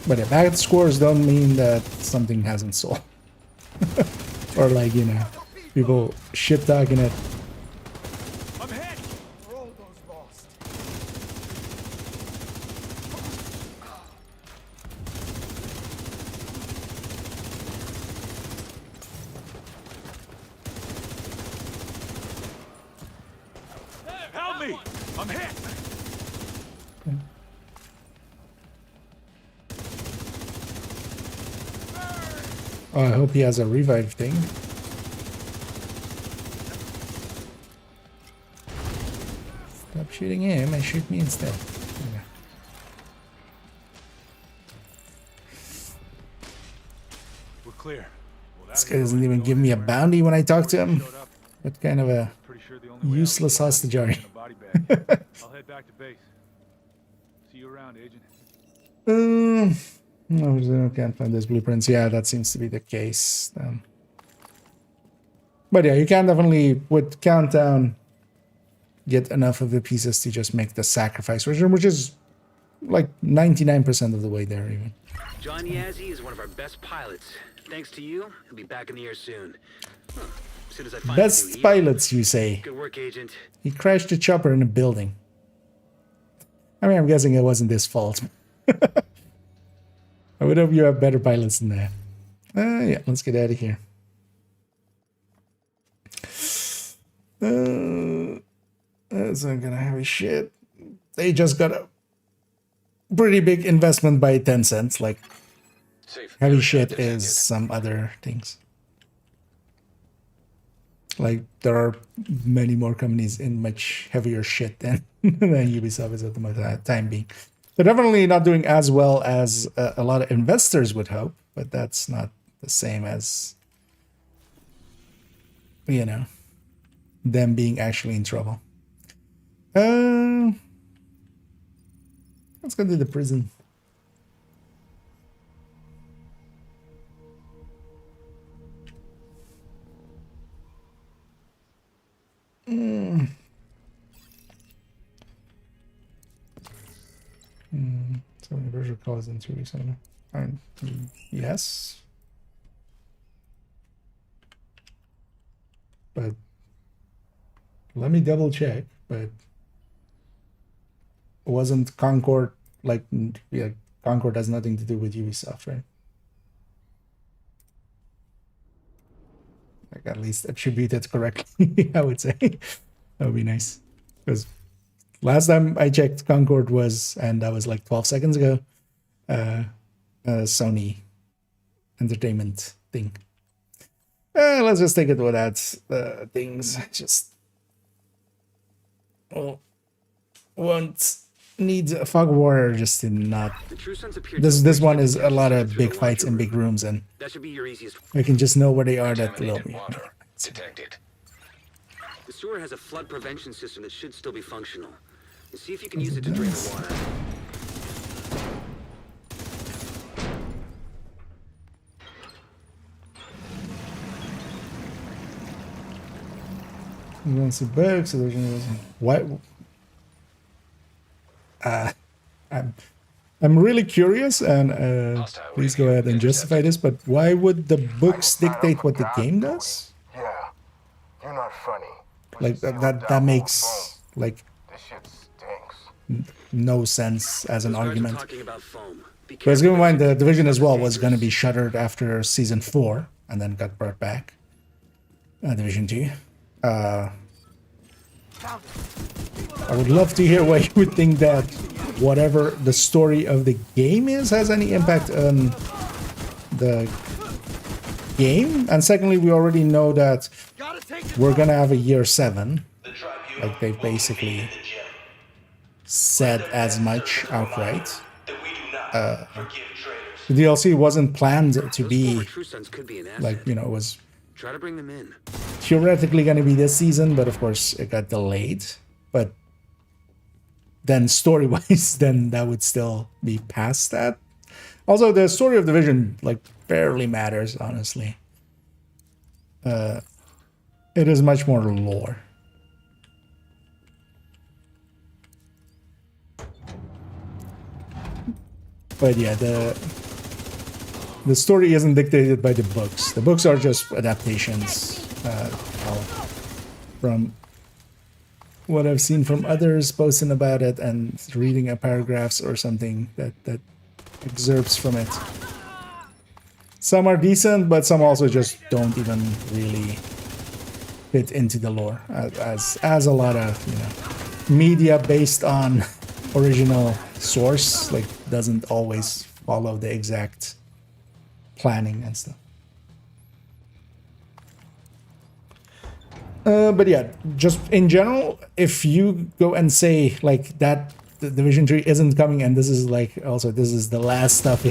But yeah, bad scores don't mean that something hasn't sold. Or like, you know, people shit talking it. I'm hit. Roll those lost. Help me! I'm hit! Oh, I hope he has a revive thing. Stop shooting him and shoot me instead. Okay. We're clear. This guy doesn't even give me a bounty when I talk to him. What kind of a useless hostage are you? I'll head back to base. See you around, Agent. No, I can't find those blueprints. Yeah, that seems to be the case. But yeah, you can definitely, with Countdown, get enough of the pieces to just make the sacrifice version, which is like 99% of the way there even. John Yazzie is one of our best pilots. Thanks to you, he'll be back in the air soon. Huh. As soon as I find Best pilots, you say? Good work, Agent. He crashed a chopper in a building. I mean, I'm guessing it wasn't his fault. I would hope you have better pilots than that. Yeah, let's get out of here. That's not gonna have a shit. They just got a pretty big investment by Tencent. Like, heavy shit is some other things. Like, there are many more companies in much heavier shit than Ubisoft is at the time being. They're definitely not doing as well as a lot of investors would hope, but that's not the same as, you know, them being actually in trouble. Let's go to the prison. So many virtual calls in 2 weeks. Yes. But let me double check. But wasn't Concord, like, yeah, Concord has nothing to do with Ubisoft, right? Like, at least attributed correctly, I would say. That would be nice. Because last time I checked, Concord was, and that was like 12 seconds ago, Sony Entertainment thing. Let's just take it without things. Just, well, won't need a fog warrior just to not. This one is a lot of big fights in big rooms, and that should be your easiest. I can just know where they are. That will be detected. The sewer has a flood prevention system that should still be functional. And see if you can use it to drain the water. You want to see bugs? So there's what? I'm really curious, and please go ahead and justify this. But why would the books dictate what the game does? Yeah. You're not funny. Like that makes like This shit stinks. no sense as an Those guards are argument. talking about foam. Be Because keep in careful, mind, the Agent. Division as Stuff is well was going to be dangerous. shuttered after Season 4 and then got brought back. Division 2. I would love to hear what you would think that whatever the story of the game is has any impact on the game. And secondly, we already know that we're going to have a year 7. Like they basically said as much outright. The DLC wasn't planned to Those former be True Sons could be an asset. like, you know, it was Try to bring them in. theoretically going to be this season, but of course it got delayed. But then story-wise, then that would still be past that. Also, the story of Division like barely matters, honestly. It is much more lore. But yeah, the story isn't dictated by the books. The books are just adaptations from what I've seen from others posting about it and reading paragraphs or something that excerpts from it. Some are decent, but some also just don't even really fit into the lore, as a lot of, you know, media based on original source like doesn't always follow the exact planning and stuff. But yeah, just in general, if you go and say like that the Division 3 isn't coming and this is like also this is the last stuff,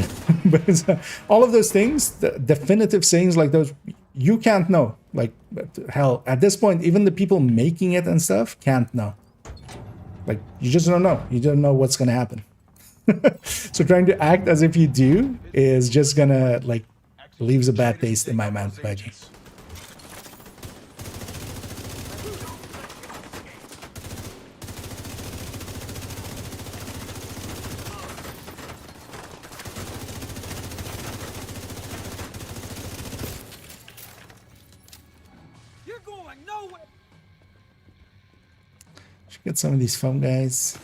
but all of those things, the definitive things like those, you can't know. Like hell, at this point, even the people making it and stuff can't know. Like you just don't know. You don't know what's gonna happen. So trying to act as if you do is just gonna like leaves a bad taste in my mouth, Budgie. You're going nowhere. Should get some of these foam guys.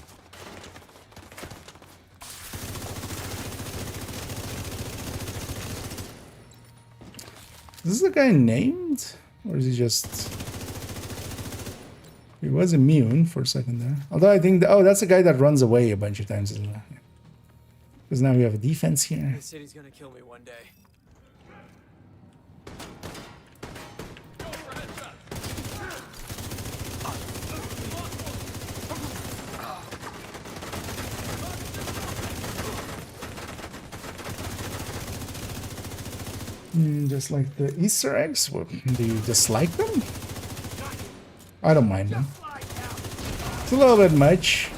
Is this the guy named? Or is he just... He was immune for a second there. Although I think... Oh, that's the guy that runs away a bunch of times as well. Because now we have a defense here. The city's gonna kill me one day. Just like the Easter eggs? Do you dislike them? I don't mind them. It's a little bit much.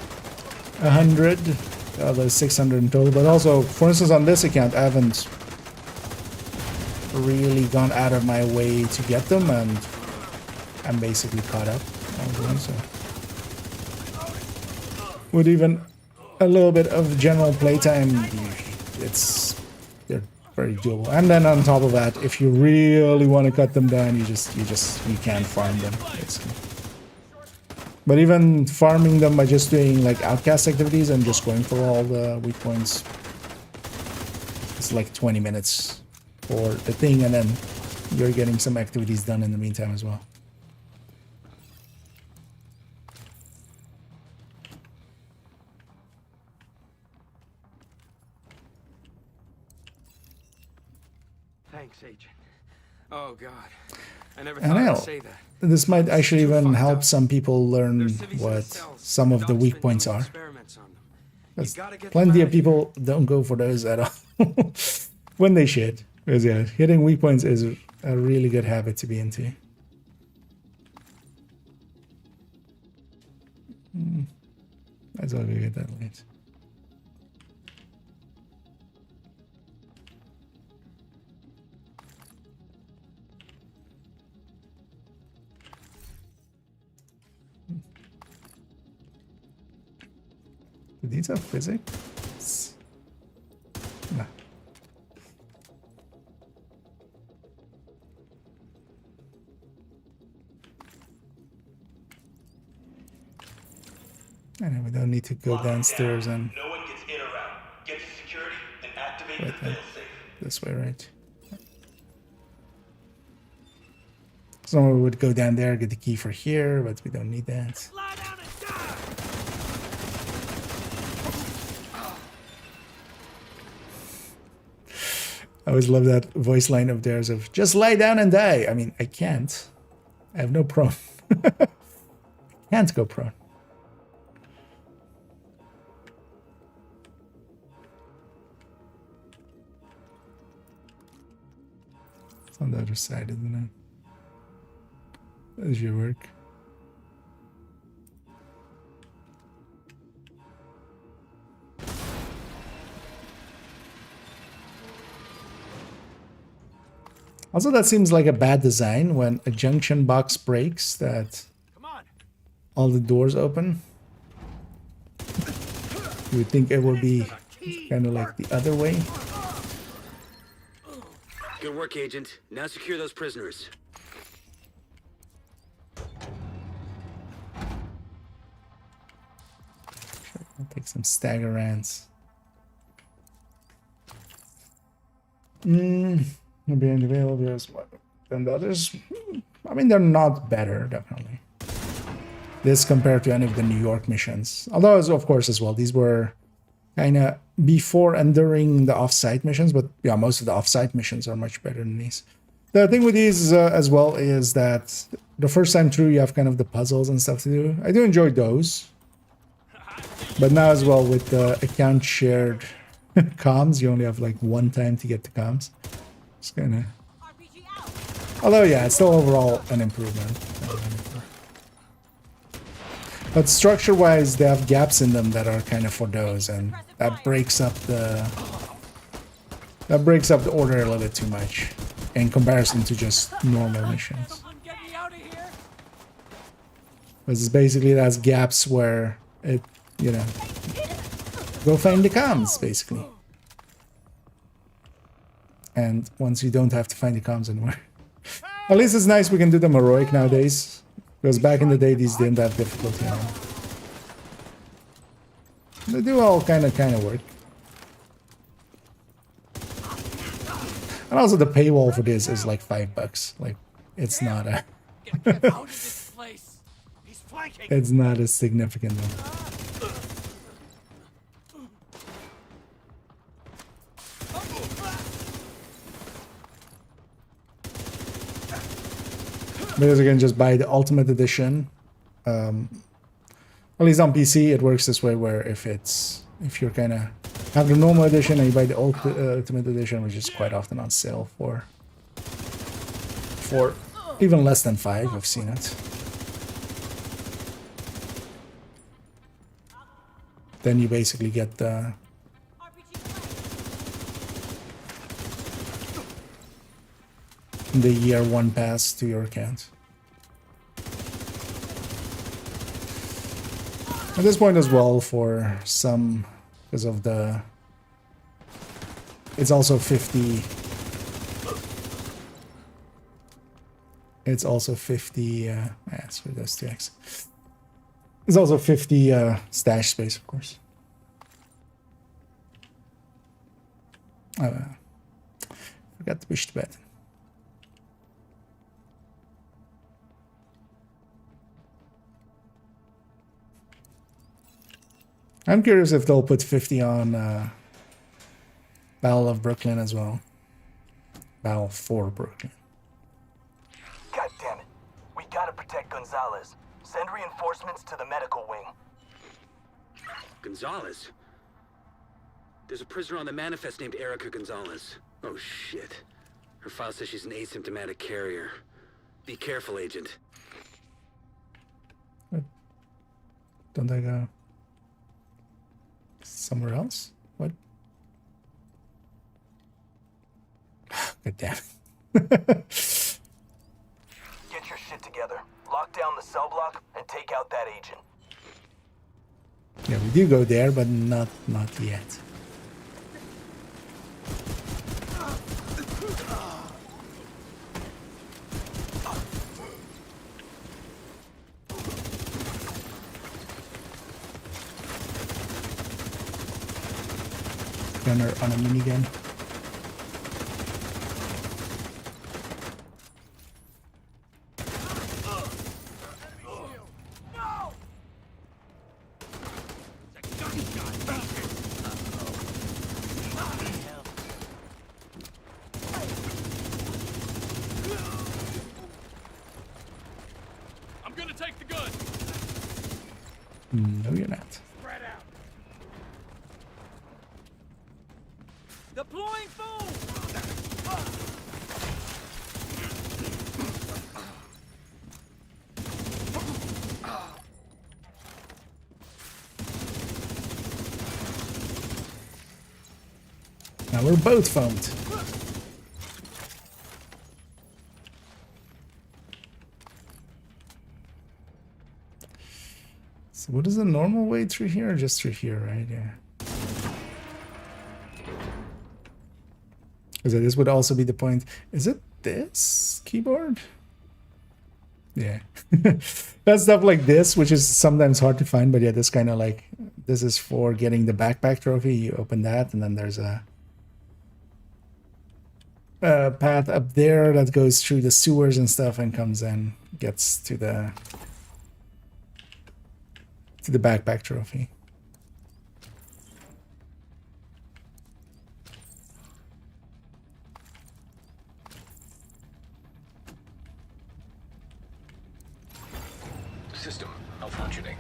100. There's 600 in total. But also, for instance, on this account, I haven't really gone out of my way to get them, and I'm basically caught up. So, with even a little bit of general playtime, they're very doable. And then on top of that, if you really want to cut them down, you can't farm them, basically. But even farming them by just doing like outcast activities and just going for all the weak points, it's like 20 minutes for the thing, and then you're getting some activities done in the meantime as well. Thanks, Agent. Oh God, I never And thought I'd I'll- say that. This might actually even fucked help up. some people learn There's civvies in the what cells. some of the Doc's weak been points doing are. experiments on them. You Because gotta get them plenty out of people don't go for those at all. When they should. Because yeah, hitting weak points is a really good habit to be into. That's why we get that late. Do these have physics? No. And we don't need to go downstairs and No one gets in or out. Get to security and activate right the then. failsafe. This way, right? Someone would go down there, get the key for here, but we don't need that. Lie down and die! I always love that voice line of theirs of just lie down and die. I mean, I can't. I have no prone. I can't go prone. It's on the other side, isn't it? That should work. Also, that seems like a bad design when a junction box breaks that all the doors open. You would think it would be kind of like the other way. Good work, Agent. Now secure those prisoners. I'll take some stagger rants. Maybe available than the others. I mean, they're not better, definitely. This compared to any of the New York missions. Although, of course, as well, these were kind of before and during the off-site missions. But yeah, most of the off-site missions are much better than these. The thing with these as well is that the first time through, you have kind of the puzzles and stuff to do. I do enjoy those. But now as well, with the account shared comms, you only have like one time to get to comms. It's kind of... Although, yeah, it's still overall an improvement. But structure-wise, they have gaps in them that are kind of for those, and that breaks up the... That breaks up the order a little bit too much in comparison to just normal missions. Because basically it has gaps where it, you know, go find the comms, basically. And once you don't have to find the comms anymore. At least it's nice we can do them heroic nowadays. Because back in the day, these didn't have difficulty. They do all kind of work. And also the paywall for this is like $5. Like, it's not a... it's not a significant one. Because you can just buy the Ultimate Edition. At least on PC, it works this way, where if you're kind of have the normal edition and you buy the Ultimate Edition, which is quite often on sale for even less than $5, I've seen it. Then you basically get the year one pass to your account. At this point as well, for some, because of the, it's also 50. It's also 50. Screw those 2x. It's also 50 stash space, of course. Forgot to push the button. I'm curious if they'll put 50 on Battle of Brooklyn as well. Battle for Brooklyn. God damn it. We gotta protect Gonzalez. Send reinforcements to the medical wing. Gonzalez? There's a prisoner on the manifest named Erica Gonzalez. Oh shit. Her file says she's an asymptomatic carrier. Be careful, Agent. Don't I go somewhere else? What? God damn it. Get your shit together. Lock down the cell block and take out that agent. Yeah, we do go there, but not yet. gunner on a minigun. I'm gonna take the gun. No, you're not. Spread out. Deploying fool. Now we're both foamed. So what is the normal way through here? Or just through here, right? Yeah. Because this would also be the point. Is it this keyboard? Yeah. That's stuff like this, which is sometimes hard to find, but yeah, this kind of like, this is for getting the backpack trophy. You open that, and then there's a path up there that goes through the sewers and stuff and comes in, gets to the backpack trophy. System malfunctioning.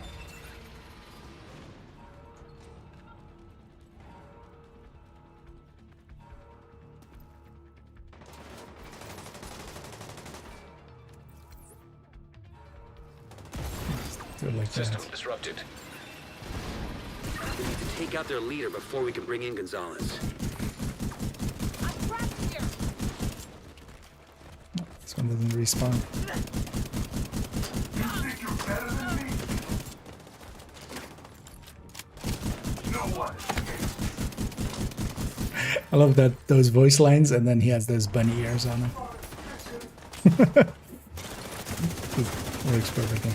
Do it like System that. disrupted. We need to take out their leader before we can bring in Gonzalez. I'm trapped here. This one doesn't respawn. I love that, those voice lines, and then he has those bunny ears on him. Works perfectly.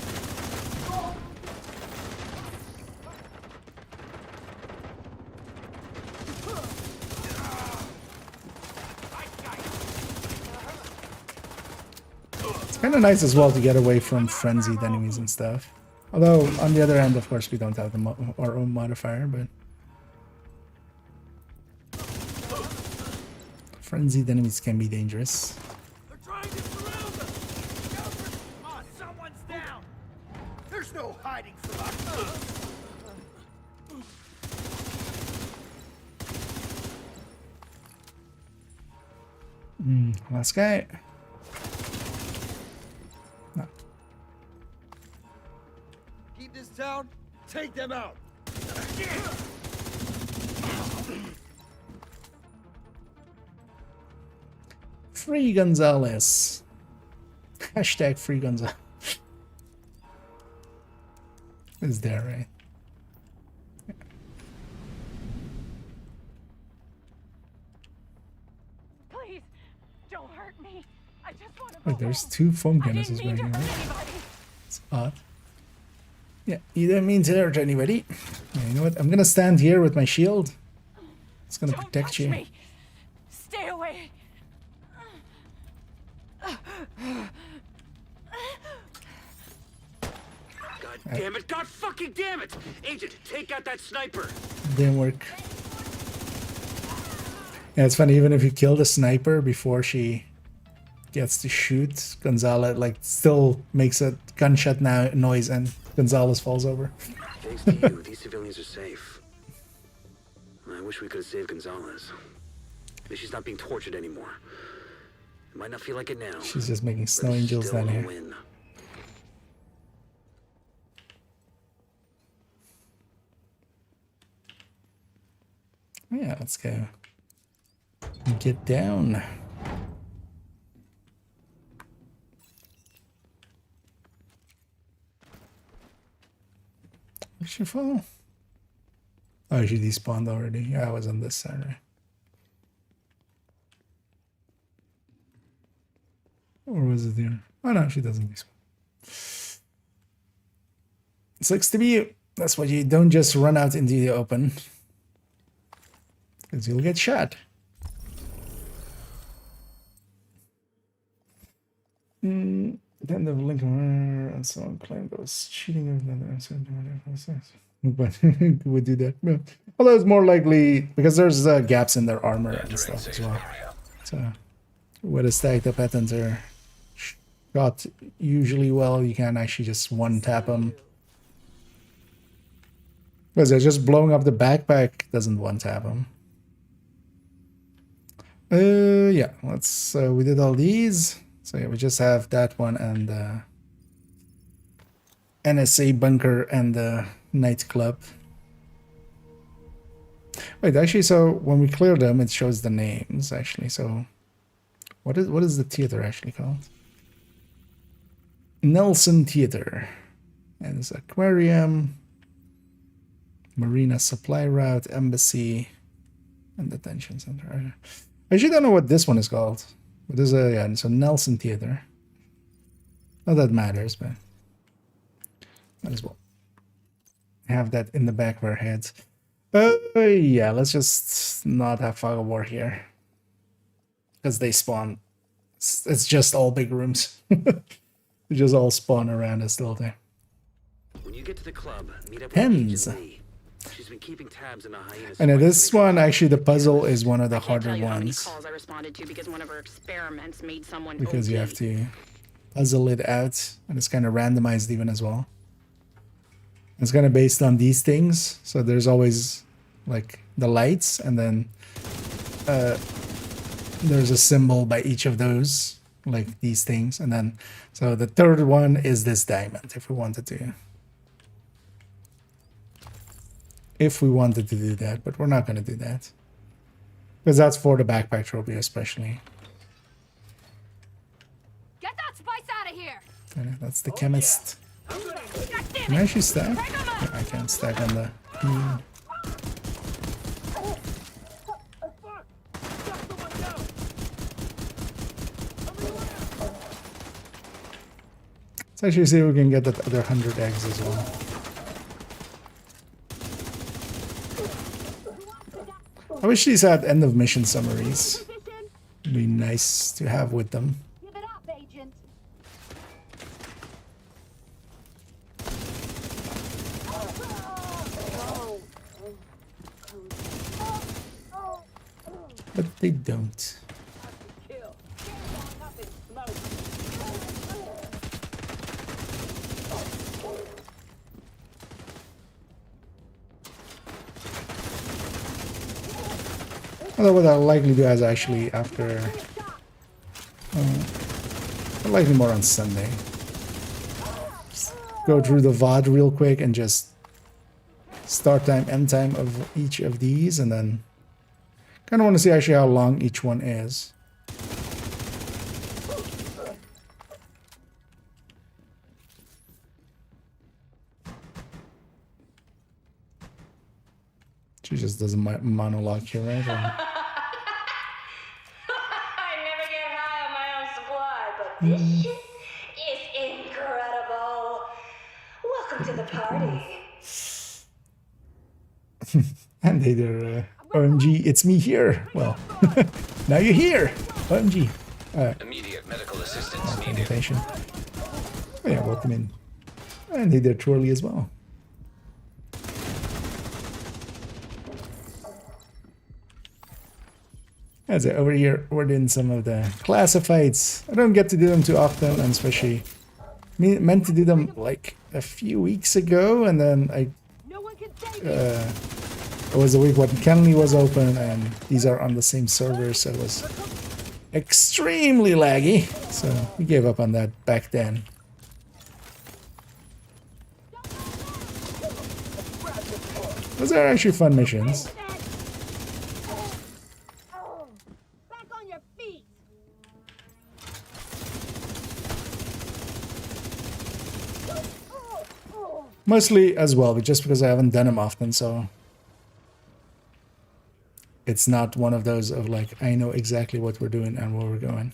It's kind of nice as well to get away from frenzied enemies and stuff. Although, on the other hand, of course, we don't have our own modifier, but... frenzied enemies can be dangerous. They're trying to surround us. Come on, someone's down. There's no hiding from us. Last guy. No. Keep this down. Take them out. Free Gonzalez. Hashtag free Gonzalez. Is there, right? Please, don't hurt me. I just want to. Wait, there's two foam cannons right here. It's odd. Yeah, you didn't mean to hurt anybody. Yeah, you know what? I'm gonna stand here with my shield. It's gonna protect you. Me. Stay away. God damn it! God fucking damn it! Agent, take out that sniper! Didn't work. Yeah, it's funny, even if you kill the sniper before she gets to shoot, Gonzalez like still makes a gunshot noise and Gonzalez falls over. Thanks to you, these civilians are safe. I wish we could have saved Gonzalez. At least she's not being tortured anymore. It might not feel like it now. She's just making snow but it's angels still down a here. win. Yeah, let's go. Get down. Where'd she fall? Oh, she despawned already. Yeah, I was on this side, right? Or was it here? Oh no, she doesn't despawn. Sucks to be you. That's why you don't just run out into the open. Because you'll get shot. Then the link and someone claimed I was cheating with another. But who would do that? No. Although it's more likely because there's gaps in their armor and stuff as well. So with a stack, the patterns are shot usually well. You can actually just one tap them. Because they're just blowing up the backpack doesn't one tap them. Yeah, let's. We did all these. So yeah, we just have that one and the NSA bunker and the nightclub. Wait, actually, so when we clear them, it shows the names actually. So what is the theater actually called? Nelson Theater. And it's aquarium, marina supply route, embassy, and detention center. I actually don't know what this one is called. But there's a yeah, so Nelson Theater. Not that matters, but might as well have that in the back of our heads. Yeah, let's just not have fog of war here. Because they spawn. It's just all big rooms. They just all spawn around us the whole time. When you get to the club, meet up with Hens. Agent Lee. She's been keeping tabs on the hyenas. And this one, actually, the puzzle is one of the I can't tell harder you how many ones. calls I responded to because one of her experiments made someone Because OD. you have to puzzle it out. And it's kind of randomized even as well. It's kind of based on these things. So there's always like the lights. And then there's a symbol by each of those. Like these things. And then, so the third one is this diamond if we wanted to. If we wanted to do that, but we're not going to do that. Because that's for the backpack trophy especially. Get that spice out of here! Okay, that's the chemist. Can I actually stack? Yeah, I can't stack on the... Let's actually see if we can get that other 100 eggs as well. I wish these had end of mission summaries. It'd be nice to have with them. Give it up, Agent. But they don't. Although what I'll likely do is actually after... I'll likely more on Sunday. Just go through the VOD real quick and just start time, end time of each of these, and then kind of want to see actually how long each one is. She just does a monologue here, right? Or... I never get high on my own supply, but this shit is incredible. Welcome to the party. And they do, OMG, it's me here. Well, now you're here. OMG. Immediate medical assistance needed. Invitation. Oh yeah, welcome in. And they did Twirly as well. As over here, we're doing some of the classifieds. I don't get to do them too often, and especially meant to do them like a few weeks ago, and then it was a week when Kenley was open, and these are on the same server, so it was extremely laggy. So we gave up on that back then. Those are actually fun missions. Mostly as well, but just because I haven't done them often, so it's not one of those of like, I know exactly what we're doing and where we're going.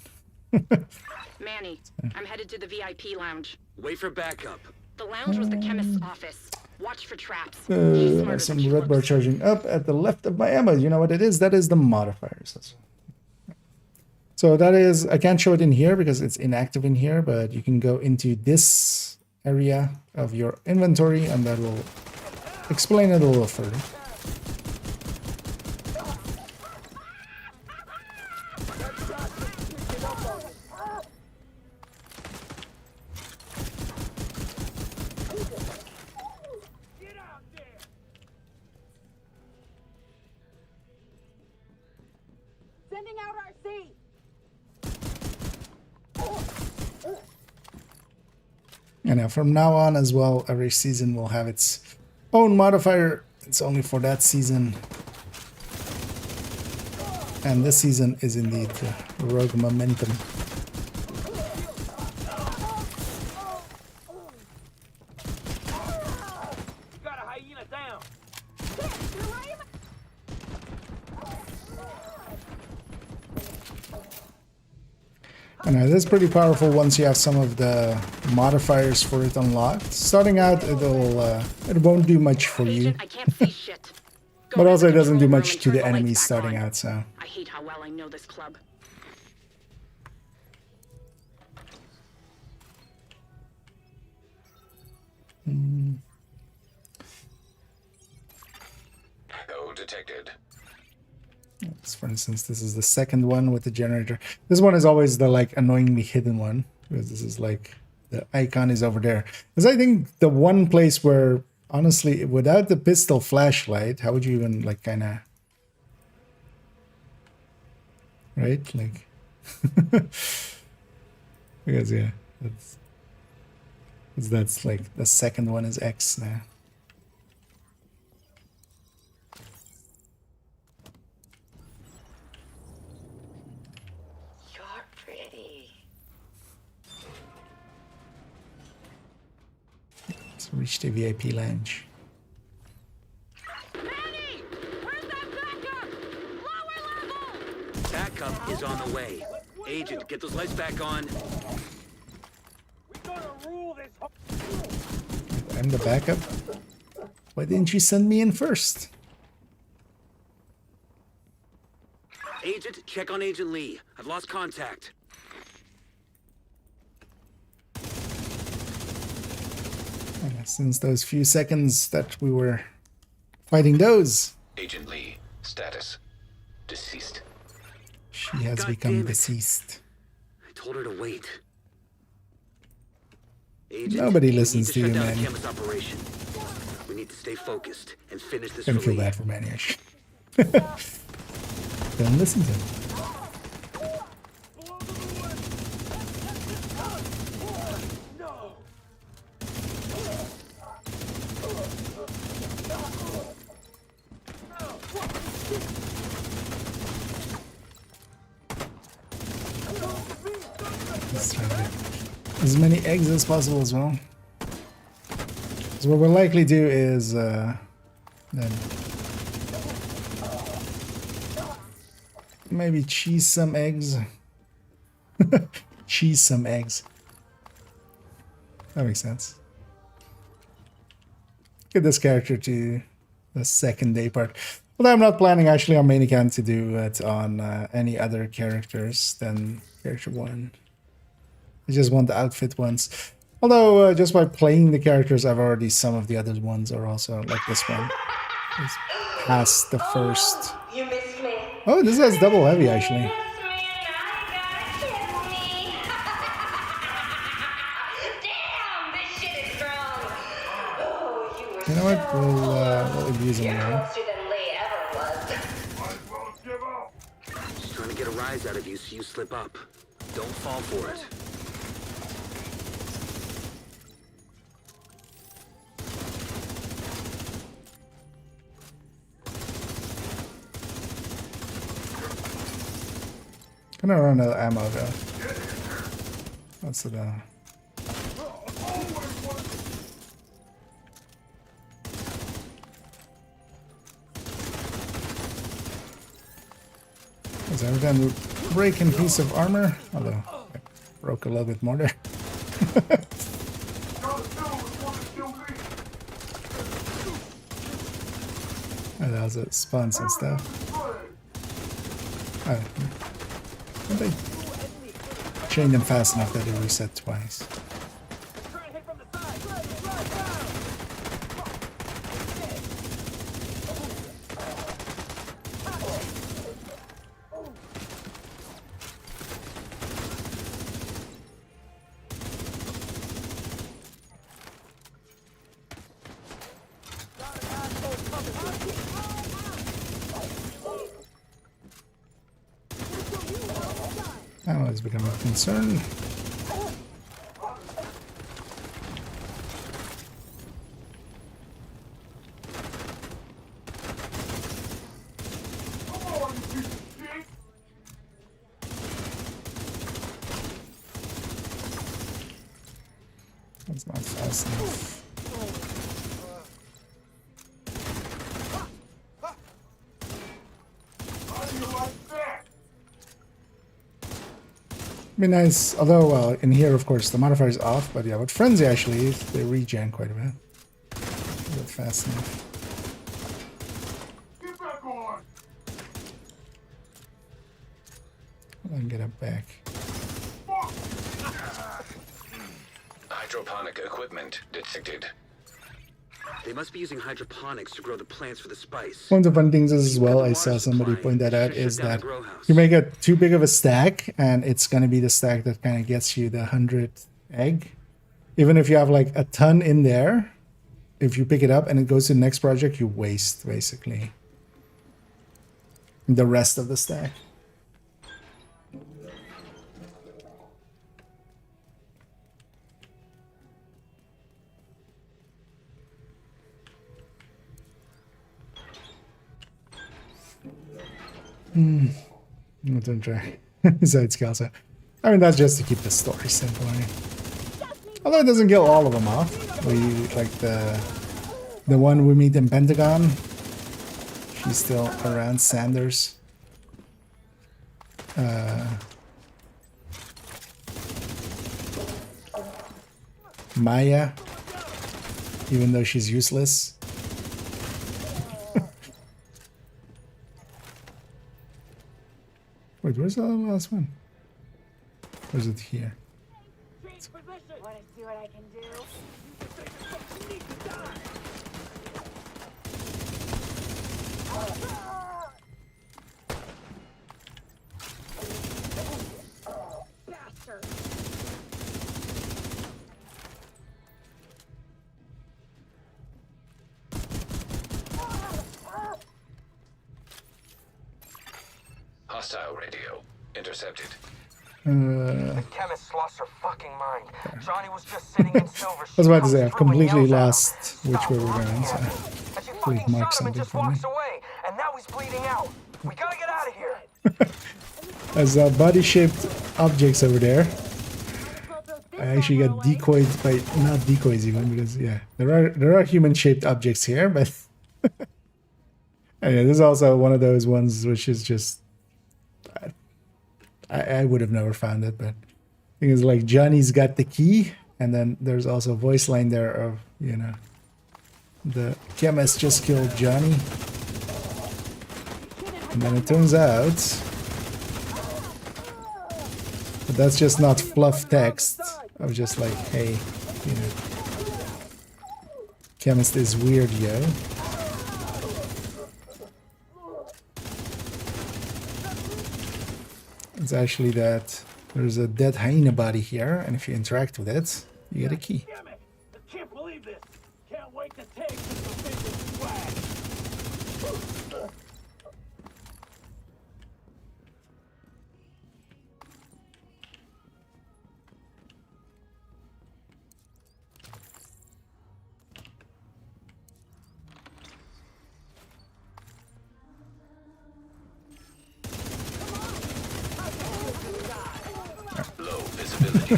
Manny, I'm headed to the VIP lounge. Wait for backup. The lounge was the chemist's office. Watch for traps. There's some red bar charging up at the left of my ammo. You know what it is? That is the modifiers. So that is, I can't show it in here because it's inactive in here, but you can go into this area of your inventory and that will explain it a little further. Sending out RC. And now from now on as well, every season will have its own modifier. It's only for that season. And this season is indeed Rogue Momentum. Got a hyena down. And this is pretty powerful once you have some of the modifiers for it unlocked. Starting out, it won't do much for you. I can't see shit. But also it doesn't do much to the enemies starting out, so. I hate how well I know this club. No detected. For instance, this is the second one with the generator. This one is always the like annoyingly hidden one because this is like the icon is over there. Because I think the one place where honestly, without the pistol flashlight, how would you even like kind of right like because yeah, that's like the second one is X now. Reach the VIP lounge. Manny! Where's that backup? Lower level! Backup is on the way. Agent, get those lights back on. We're gonna rule this whole. I'm the backup. Why didn't you send me in first? Agent, check on Agent Lee. I've lost contact. Since those few seconds that we were fighting those. Agent Lee, status deceased. She has God become damn it. deceased. I told her to wait. Agent, Nobody we listens need to shut you, down man. the campus operation. We need to stay focused and finish this Don't for feel Lee. bad for Maniash. Don't listen to him. Let's try to get as many eggs as possible as well. So what we'll likely do is then maybe cheese some eggs. Cheese some eggs. That makes sense. Get this character to the second day part. Although I'm not planning actually on main account to do it on any other characters than character 1. I just want the outfit ones. Although just by playing the characters, I've already some of the other ones are also like this one. It's past the first. You missed me. Oh, this has double heavy actually. Damn, this shit is strong. Oh, you were You know what? We'll abuse him now. closer than Lee ever was. Just trying to get a rise out of you so you slip up. Don't fall for it. Gonna run out of ammo though. What's the Is every time we break a piece of armor? Although I broke a little bit more there. And also spawns and stuff. Oh, they chain them fast enough that they reset twice. Now it's becoming a concern. That's not fast enough. Be nice, although in here of course the modifier is off, but yeah, with Frenzy actually they regen quite a bit. Not fast enough. And get it back. Hydroponic equipment detected. They must be using hydroponics to grow the plants for the spice. One of the fun things as well, I saw somebody point that out, is that you may get too big of a stack, and it's going to be the stack that kind of gets you the 100th egg. Even if you have like a ton in there, if you pick it up and it goes to the next project, you waste basically the rest of the stack. Don't try. Side scouts. I mean, that's just to keep the story simple. Right? Although it doesn't kill all of them off. We like the one we meet in Pentagon. She's still around. Sanders. Maya, even though she's useless. Wait, where's the last one? Or is it here? Want to see what I can do? Bastard! Hostile radio intercepted. The chemist lost her fucking mind. Johnny was just sitting in silver. I was about to say, I've completely lost which way we're going, so please mark something for me. Away, and now he's bleeding out. We gotta get out of here. There's body-shaped objects over there. I actually got decoyed by, not decoys even, because yeah, there are human-shaped objects here, but anyway, this is also one of those ones which is just, I would have never found it, but the thing is, like, Johnny's got the key, and then there's also a voice line there of, you know, the chemist just killed Johnny. And then it turns out but that's just not fluff text of just like, hey, you know, chemist is weird, yo. It's actually that there's a dead hyena body here, and if you interact with it, you get a key. Damn it! I can't believe this. Can't wait to take this official swag. Low visibility.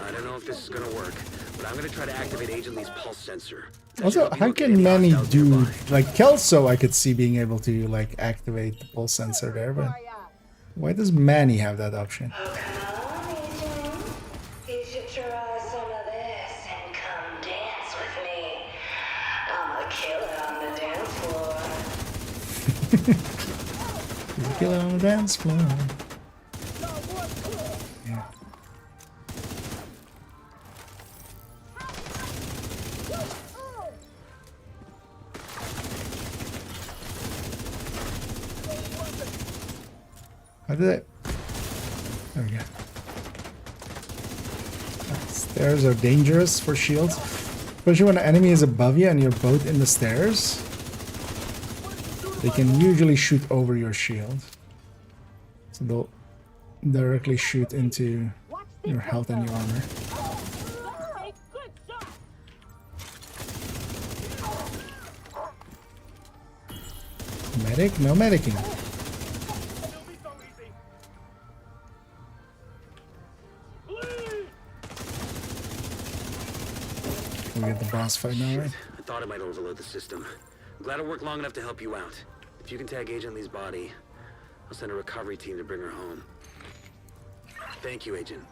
I don't know if this is gonna work, but I'm gonna try to activate Agent Lee's pulse sensor. Also, how can Manny do, like, Kelso I could see being able to, like, activate the pulse sensor there, but why does Manny have that option? You should try some of this and come dance with me. I'm a killer on the dance floor. Kill on the dance floor. Yeah. How did I? There we go. Stairs are dangerous for shields, especially when an enemy is above you and you're both in the stairs. They can usually shoot over your shield, so they'll directly shoot into your health and your armor. Medic? No medicing. We get the boss fight now, right? I thought I might overload the system. I'm glad it worked long enough to help you out. If you can tag Agent Lee's body, I'll send a recovery team to bring her home. Thank you, Agent.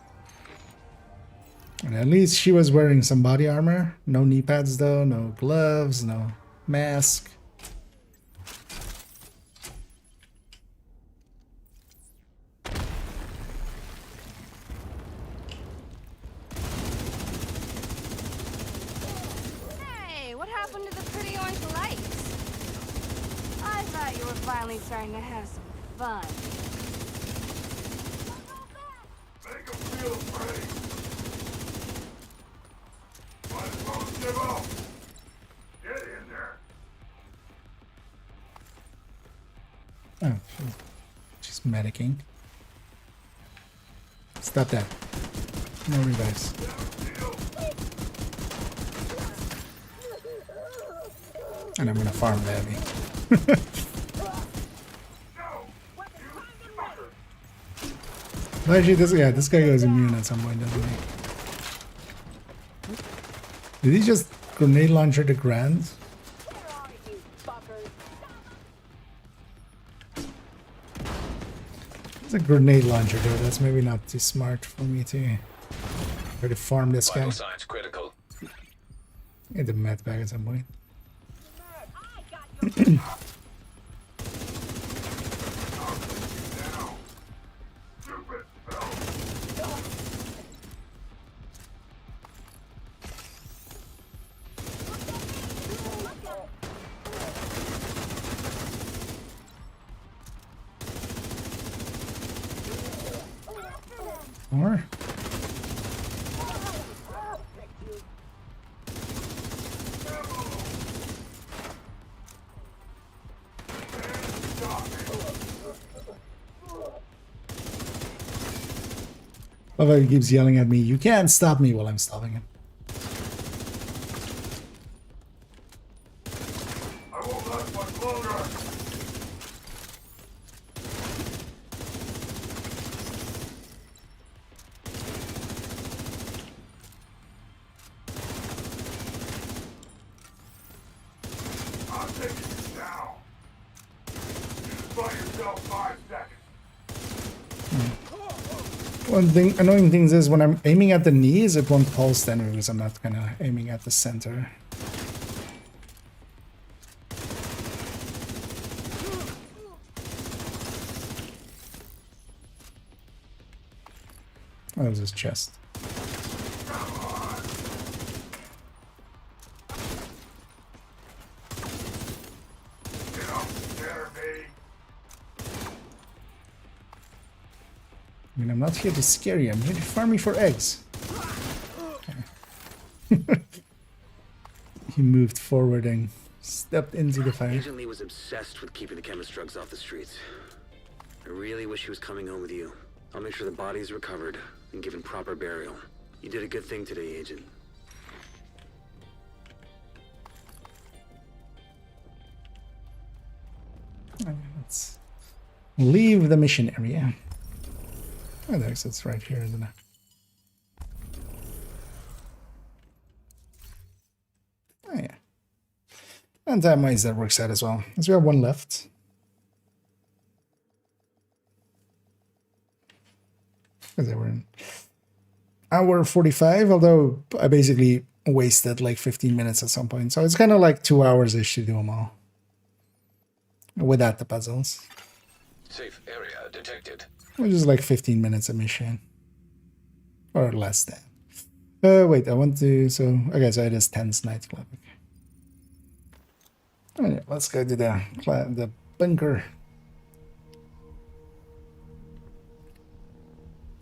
And at least she was wearing some body armor. No knee pads though, no gloves, no mask. Hey, what happened to the pretty orange lights? I thought you were finally starting to have some fun. Make them feel afraid. Might as well give up. Get in there. Oh, she's medicing. Stop that. No revives. And I'm gonna farm the heavy. Actually, this guy goes immune at some point, doesn't he? Did he just grenade launcher the Grand? It's a grenade launcher, though. That's maybe not too smart for me to try to farm this guy. Vital signs critical. Get the med back at some point. More. Love how he keeps yelling at me, "You can't stop me," while I'm stopping him. I won't last much longer. I'm taking you down. You just buy yourself 5 seconds. One thing, annoying things is when I'm aiming at the knees, it won't pulse then because I'm not kind of aiming at the center. Oh, that was his chest. Get up there, baby. I mean, I'm not here to scare you. I'm here to farm you for eggs. Okay. He moved forward and stepped into the fire. Agent Lee was obsessed with keeping the chemist drugs off the streets. I really wish he was coming home with you. I'll make sure the body's recovered and given proper burial. You did a good thing today, Agent. Let's leave the mission area. Oh, the exit's right here, isn't it? Oh, yeah. And time-wise, that works out as well. As we have one left. Because they were in hour 45, although I basically wasted like 15 minutes at some point. So it's kind of like 2 hours-ish to do them all. without the puzzles. Safe area detected. Which is like 15 minutes a mission. Or less than. Wait, I want to... So, okay, so it is 10's nightclub. Okay. Alright, let's go to the bunker.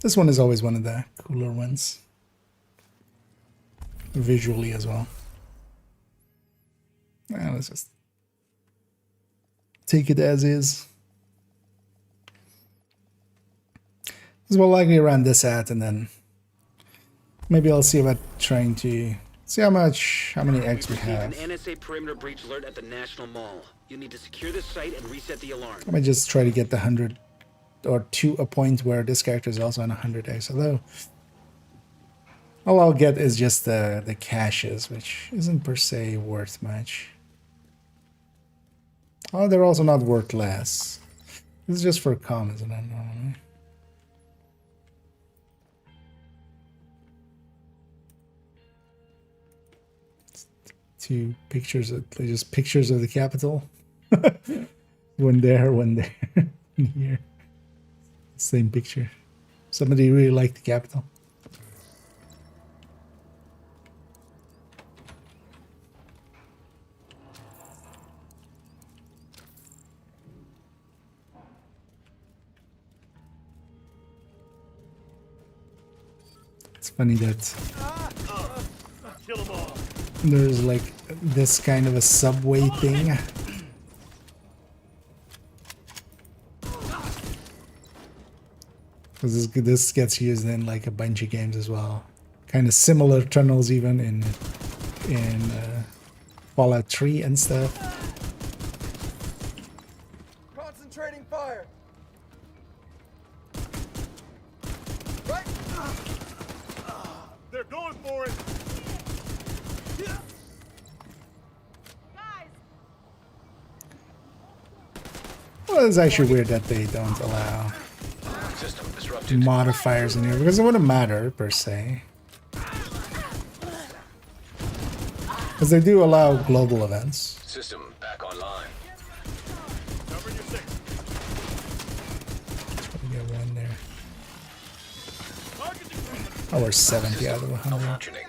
This one is always one of the cooler ones. Visually as well. Let's just take it as is. This will likely run this at, and then maybe I'll see about trying to see how many eggs we have. An NSA perimeter breach alert at the National Mall. You need to secure the site and reset the alarm. I might just try to get the 100 or to a point where this character is also on 100 eggs. Although all I'll get is just the caches, which isn't per se worth much. Oh, they're also not worth less. This is just for com, isn't it? Normally. Two pictures of just pictures of the capital. One there, one there, here. Same picture. Somebody really liked the capital. It's funny that there's like this kind of a subway thing. Because this gets used in like a bunch of games as well. Kind of similar tunnels even in Fallout 3 and stuff. Concentrating fire. Right. They're going for it. Well, it's actually weird that they don't allow modifiers in here, because it wouldn't matter per se. Because they do allow global events. System back online. Cover your six. Try to get one there. Oh, we're 70 out of 100. Functioning.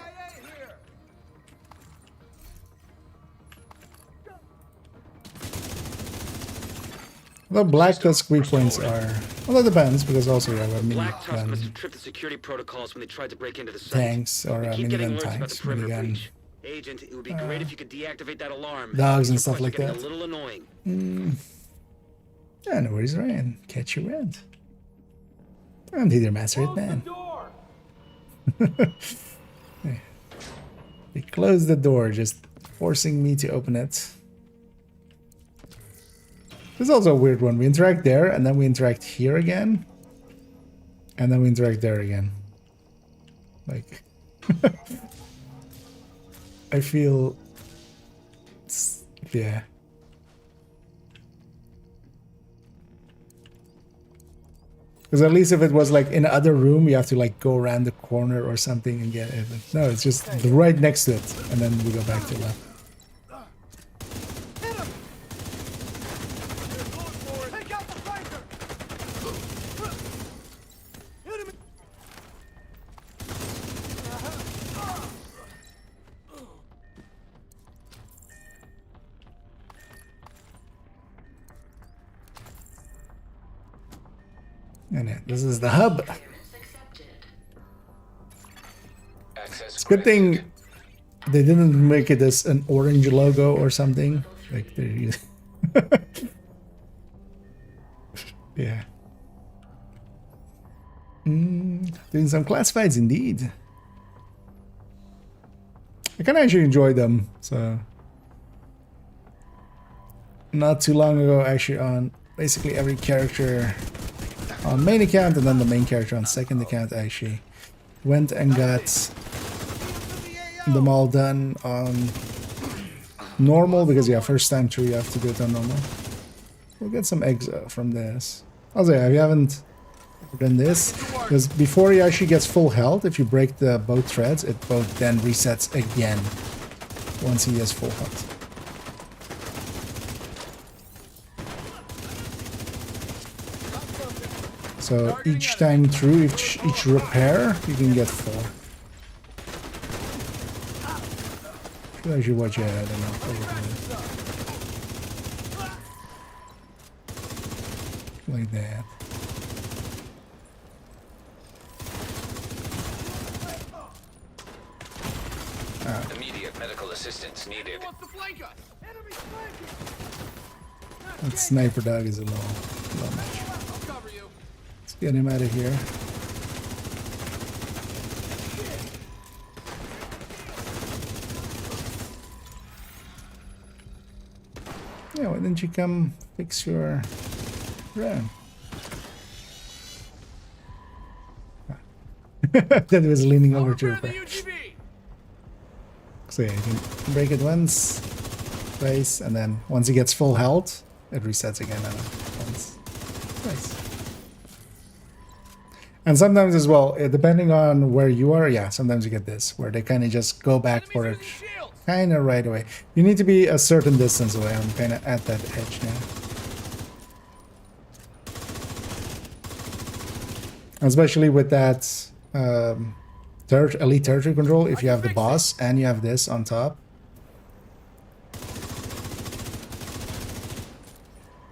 The black tusk waypoints are... Well, that depends, because also you have a Black Tusk must minigun have tripped the security protocols when they tried to break into the site. tanks, or We keep getting minigun alerts about the tanks, perimeter minigun breach. Agent, it would be great if you could deactivate that alarm. dogs and These stuff like reports are that. getting a little annoying. Yeah, no worries, Ryan. Catch your rent. I'm either master it, man. They closed the door, just forcing me to open it. This is also a weird one. We interact there, and then we interact here again. And then we interact there again. Like... I feel... Yeah. Because at least if it was like in another room, you have to like go around the corner or something and get it. No, it's just right next to it, and then we go back to left. And this is the hub. It's a good thing they didn't make it as an orange logo or something. Like they're using. Yeah. Doing some classifieds indeed. I can actually enjoy them. So not too long ago, actually, on basically every character on main account, and then the main character on second account, I actually went and got them all done on normal, because yeah, first time through you have to do it on normal. We'll get some eggs from this. Also, yeah, if you haven't done this, because before he actually gets full health, if you break the both threads, it both then resets again once he has full health. So each time through, each repair, you can get 4. Shows you what you had, I don't know. Like that. Immediate medical assistance needed. That sniper dog is a little much. Let's get him out of here. Yeah, why didn't you come fix your drone? That was leaning over to repair. So yeah, you can break it once, twice, and then once he gets full health, it resets again. Once, twice. And sometimes as well, depending on where you are, yeah, sometimes you get this, where they kind of just go back for it kind of right away. You need to be a certain distance away. I'm kind of at that edge now. Especially with that elite territory control, if you have the boss and you have this on top,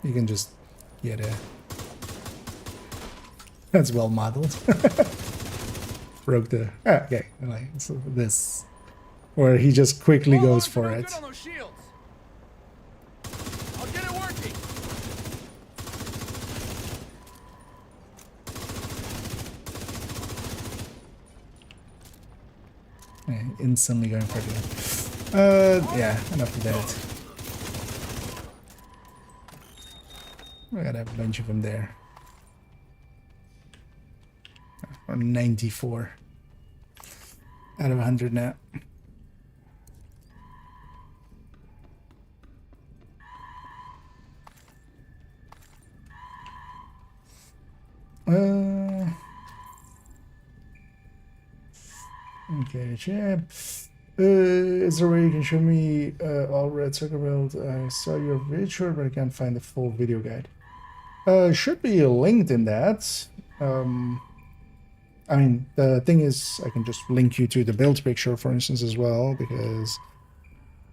you can just get it. That's well modeled. Broke the... okay, like so this, where he just quickly goes for it. Yeah, instantly going for it. Yeah, enough of that. We gotta have a bunch of them there. Or 94 out of 100 now. Okay, champ. Is there a way you can show me all red circle build? I saw your video, but I can't find the full video guide. Should be linked in that. I mean, the thing is, I can just link you to the build picture, for instance, as well, because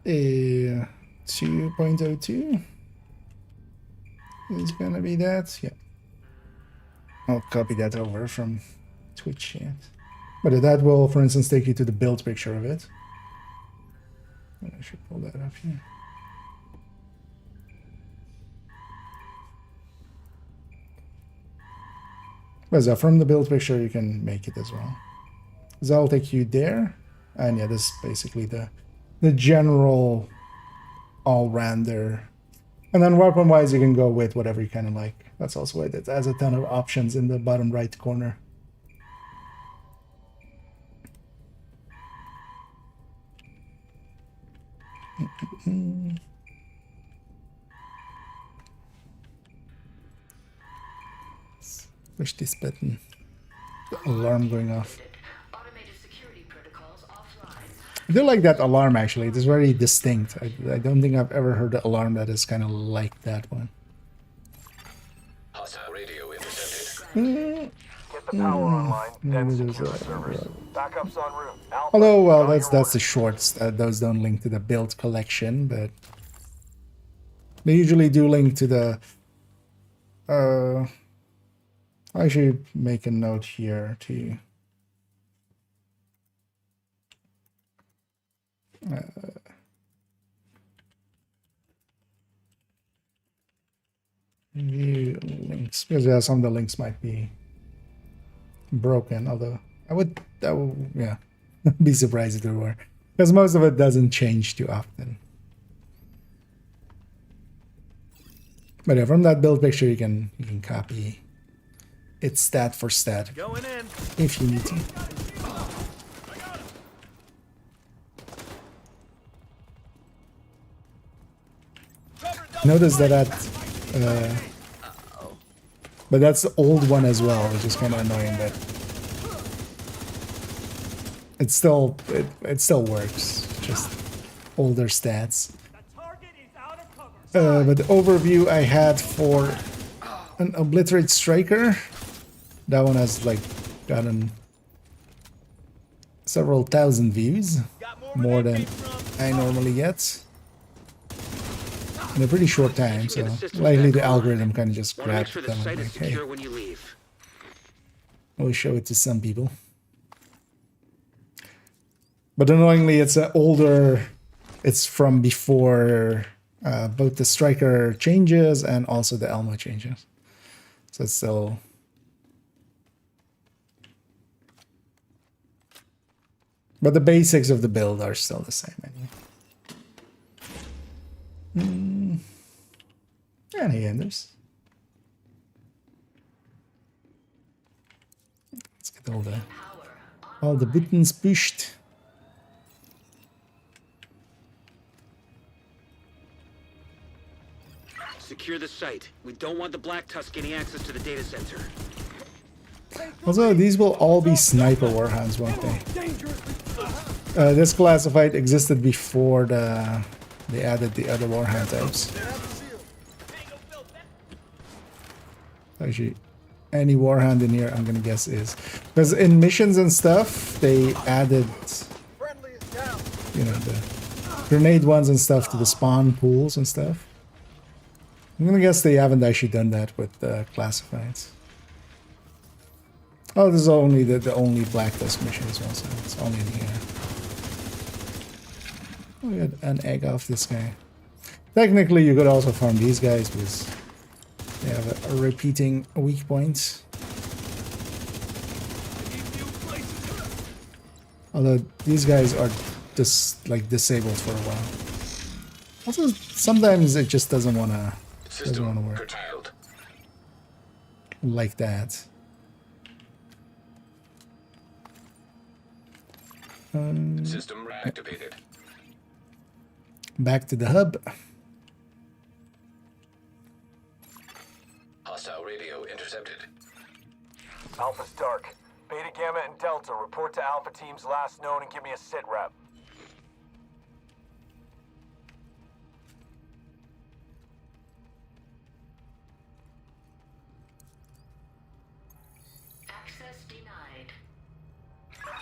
2.02 is gonna be that. Yeah, I'll copy that over from Twitch chat. But that will, for instance, take you to the build picture of it. I should pull that up here. But so from the build picture, you can make it as well. So I'll take you there. And yeah, this is basically the general all-rounder. And then weapon-wise, you can go with whatever you kind of like. That's also why it has a ton of options in the bottom right corner. Push this button. The alarm going off. I do like that alarm actually. It is very distinct. I don't think I've ever heard an alarm that is kind of like that one. Hostile radio intercepted. Get the power online, then secure the servers. Backups en route. Alpha, Although, well, on that's your the shorts. Those don't link to the build collection, but they usually do link to the. I should make a note here to. View links, because some of the links might be broken, although I would yeah be surprised if there were, because most of it doesn't change too often. But yeah, from that build picture you can copy it stat for stat if you need to. Notice that but that's the old one as well, which is kind of annoying, but it still works, just older stats. But the overview I had for an Obliterate Striker That one has like gotten several thousand views, more than I normally get in a pretty short time. So likely the algorithm kind of just grabbed them and like, hey, we'll show it to some people. But annoyingly, it's an older. It's from before both the striker changes and also the Elmo changes. So it's still. But the basics of the build are still the same anyway. And again, let's get all the buttons pushed. Secure the site. We don't want the Black Tusk getting access to the data center. Also, these will all be sniper warhounds, won't they? This classified existed before they added the other warhound types. Actually, any warhound in here, I'm gonna guess is because in missions and stuff they added, you know, the grenade ones and stuff to the spawn pools and stuff. I'm gonna guess they haven't actually done that with the classifieds. Oh, this is only the only Black Tusk mission as well, so it's only in here. We got an egg off this guy. Technically, you could also farm these guys because they have a repeating weak point. Although these guys are just like disabled for a while. Also, sometimes it just doesn't want to work curtailed. like that. System reactivated. Back to the hub. Hostile radio intercepted. Alpha's dark. Beta, Gamma, and Delta report to Alpha teams last known and give me a sit rep. Access denied.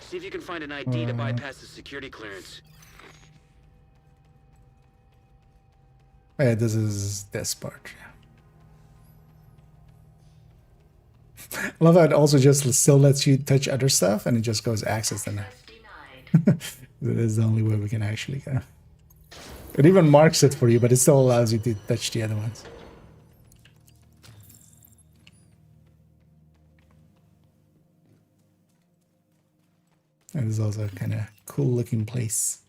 See if you can find an ID to bypass the security clearance. Yeah, this is this part. I love how it also just still lets you touch other stuff and it just goes access the net. That is the only way we can actually go. It even marks it for you, but it still allows you to touch the other ones. And it's also a kind of cool looking place.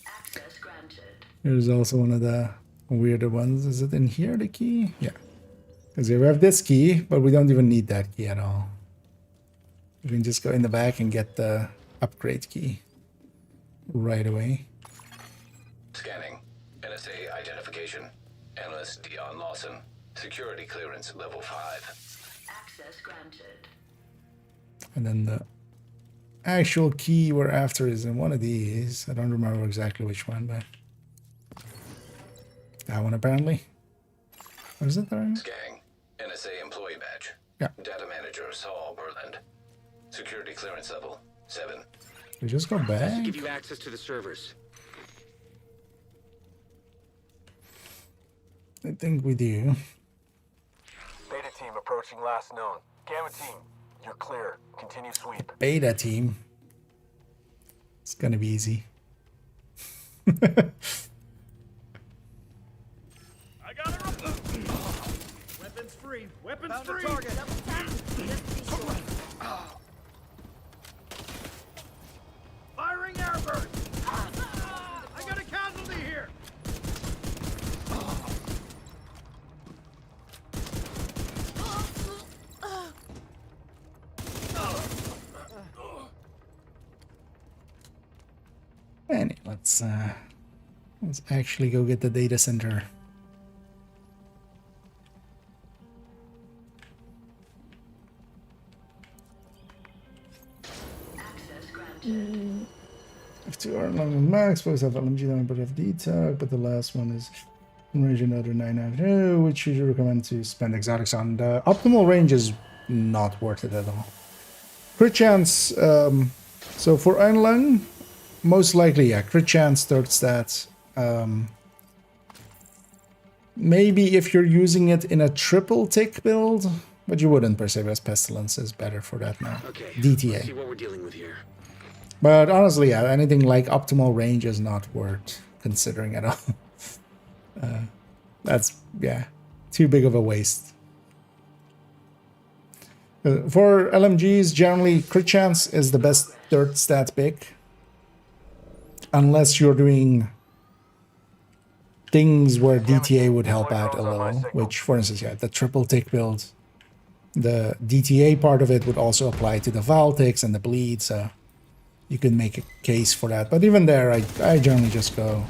Access granted. Here's also one of the weirder ones. Is it in here, the key? Yeah. Because we have this key, but we don't even need that key at all. We can just go in the back and get the upgrade key right away. Scanning. NSA identification. Analyst Dion Lawson. Security clearance level 5. Access granted. And then the actual key we're after is in one of these. I don't remember exactly which one, but that one apparently. What is it there? Scanning. NSA employee badge. Yeah. Data manager Saul Berland. Security clearance level 7. We just go back. To give you access to the servers. I think we do. Beta team approaching last known. Gamma team, you're clear. Continue sweep. Beta team. It's gonna be easy. I got it. Weapons free. Weapons free. Target. Firing airbird. I got a casualty here. Anyway, let's actually go get the data center. Access granted. If two are along with max, both have LMG down but have DTAG, but the last one is Range another 9 which would you recommend to spend exotics on? The optimal range is not worth it at all. Crit chance, so for Einlang, most likely, yeah, crit chance, third stat. Maybe if you're using it in a triple tick build, but you wouldn't per se, because Pestilence is better for that now. Okay, DTA. let's see what we're dealing with here. But honestly, yeah, anything like optimal range is not worth considering at all. That's, yeah, too big of a waste. For LMGs, generally, crit chance is the best third stat pick. Unless you're doing things where DTA would help out a little, which, for instance, yeah, the triple tick build, the DTA part of it would also apply to the Val ticks and the bleed, so you can make a case for that. But even there, I generally just go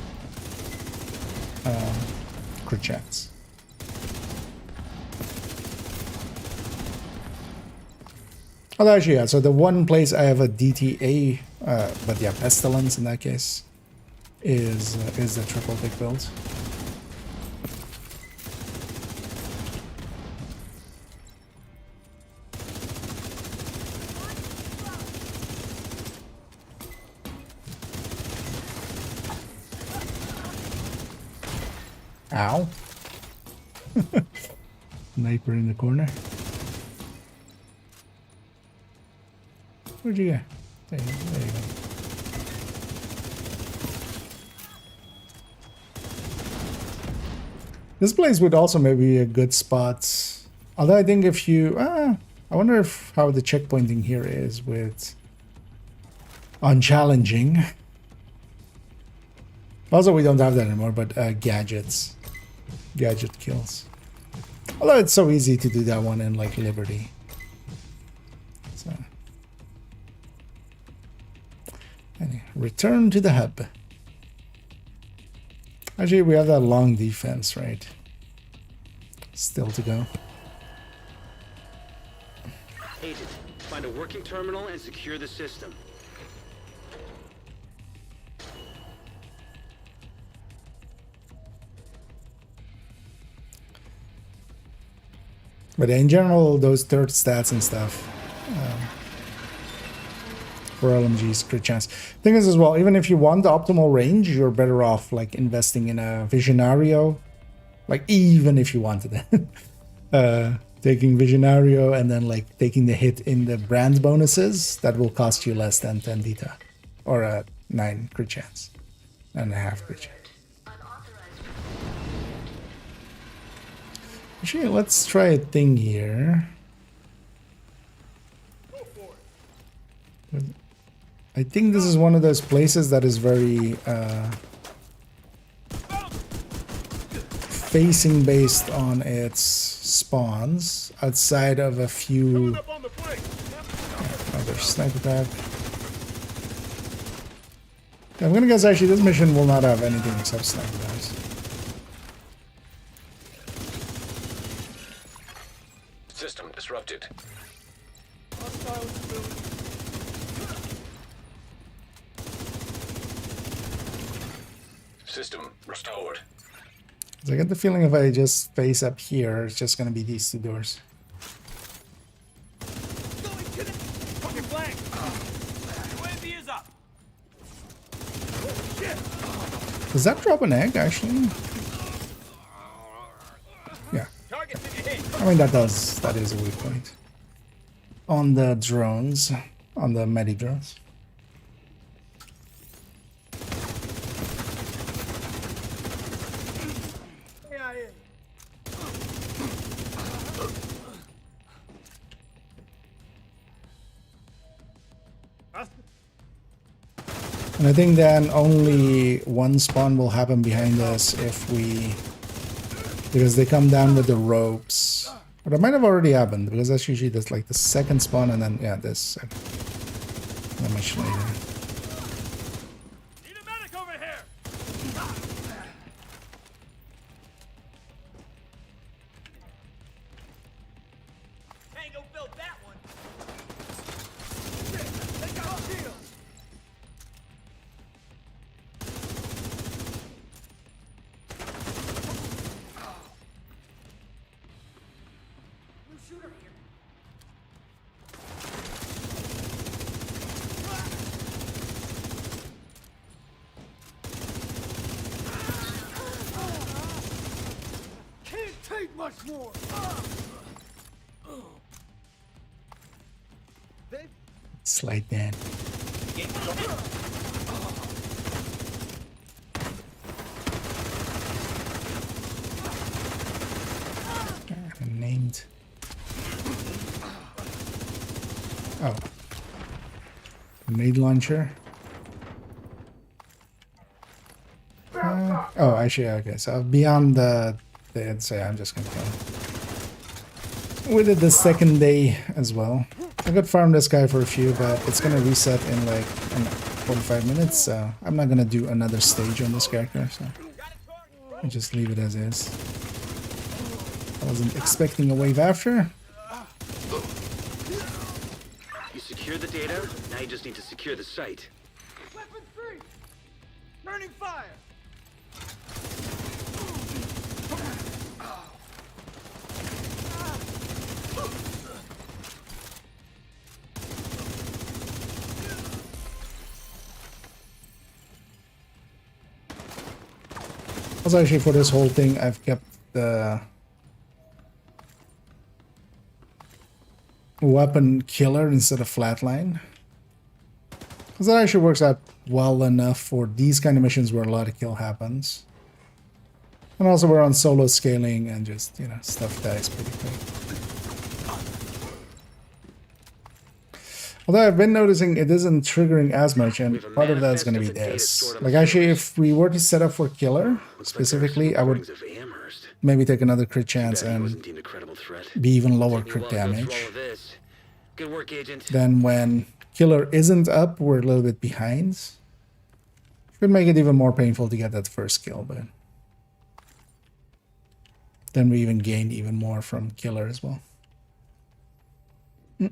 crit chance. Although actually, yeah, so the one place I have a DTA, but yeah, Pestilence in that case, is the triple tick build. Ow. Sniper in the corner. Where'd you go? There you go. This place would also maybe be a good spot. Although I think if you... I wonder if how the checkpointing here is with... unchallenging. Also, we don't have that anymore, but gadgets. Gadget kills. Although it's so easy to do that one in, like, Liberty. So... anyway, return to the hub. Actually, we have that long defense, right? Still to go. Agent, find a working terminal and secure the system. But in general, those third stats and stuff for LMGs, crit chance. Thing is as well, even if you want the optimal range, you're better off like investing in a Visionario. Like even if you wanted it. Taking Visionario and then like taking the hit in the brand bonuses, that will cost you less than 10 Dita. Or a 9 crit chance. And a half crit chance. Actually, let's try a thing here. I think this is one of those places that is very facing based on its spawns outside of a few other sniper pack. I'm gonna guess actually this mission will not have anything except sniper guys. System disrupted. System restored. So I get the feeling if I just face up here, it's just gonna be these two doors. Does that drop an egg actually? Yeah. I mean that is a weak point. On the drones, on the medi drones. And I think then only one spawn will happen behind us if we... because they come down with the ropes. But it might have already happened, because that's usually just like the second spawn and then, yeah, this. Not much later. Need a medic over here! Tango built that one! Take out shield! much more. Slide that. Named. Oh. Grenade launcher. Oh, actually, okay. So beyond the so I'm just gonna go. We did the second day as well. I could farm this guy for a few, but it's gonna reset in like 45 minutes. So I'm not gonna do another stage on this character. So I'll just leave it as is. I wasn't expecting a wave after. You secure the data, now you just need to secure the site. Weapon free. Turning fire. Also, actually, for this whole thing, I've kept the weapon killer instead of flatline, because that actually works out well enough for these kind of missions where a lot of kill happens. And also we're on solo scaling and just, you know, stuff dies pretty quick. Although I've been noticing it isn't triggering as much, and part of that is going to be this. Like, actually, if we were to set up for killer specifically, I would maybe take another crit chance and be even lower crit damage. Good work, Agent. Then when killer isn't up, we're a little bit behind. Could make it even more painful to get that first kill, but then we even gained even more from killer as well. I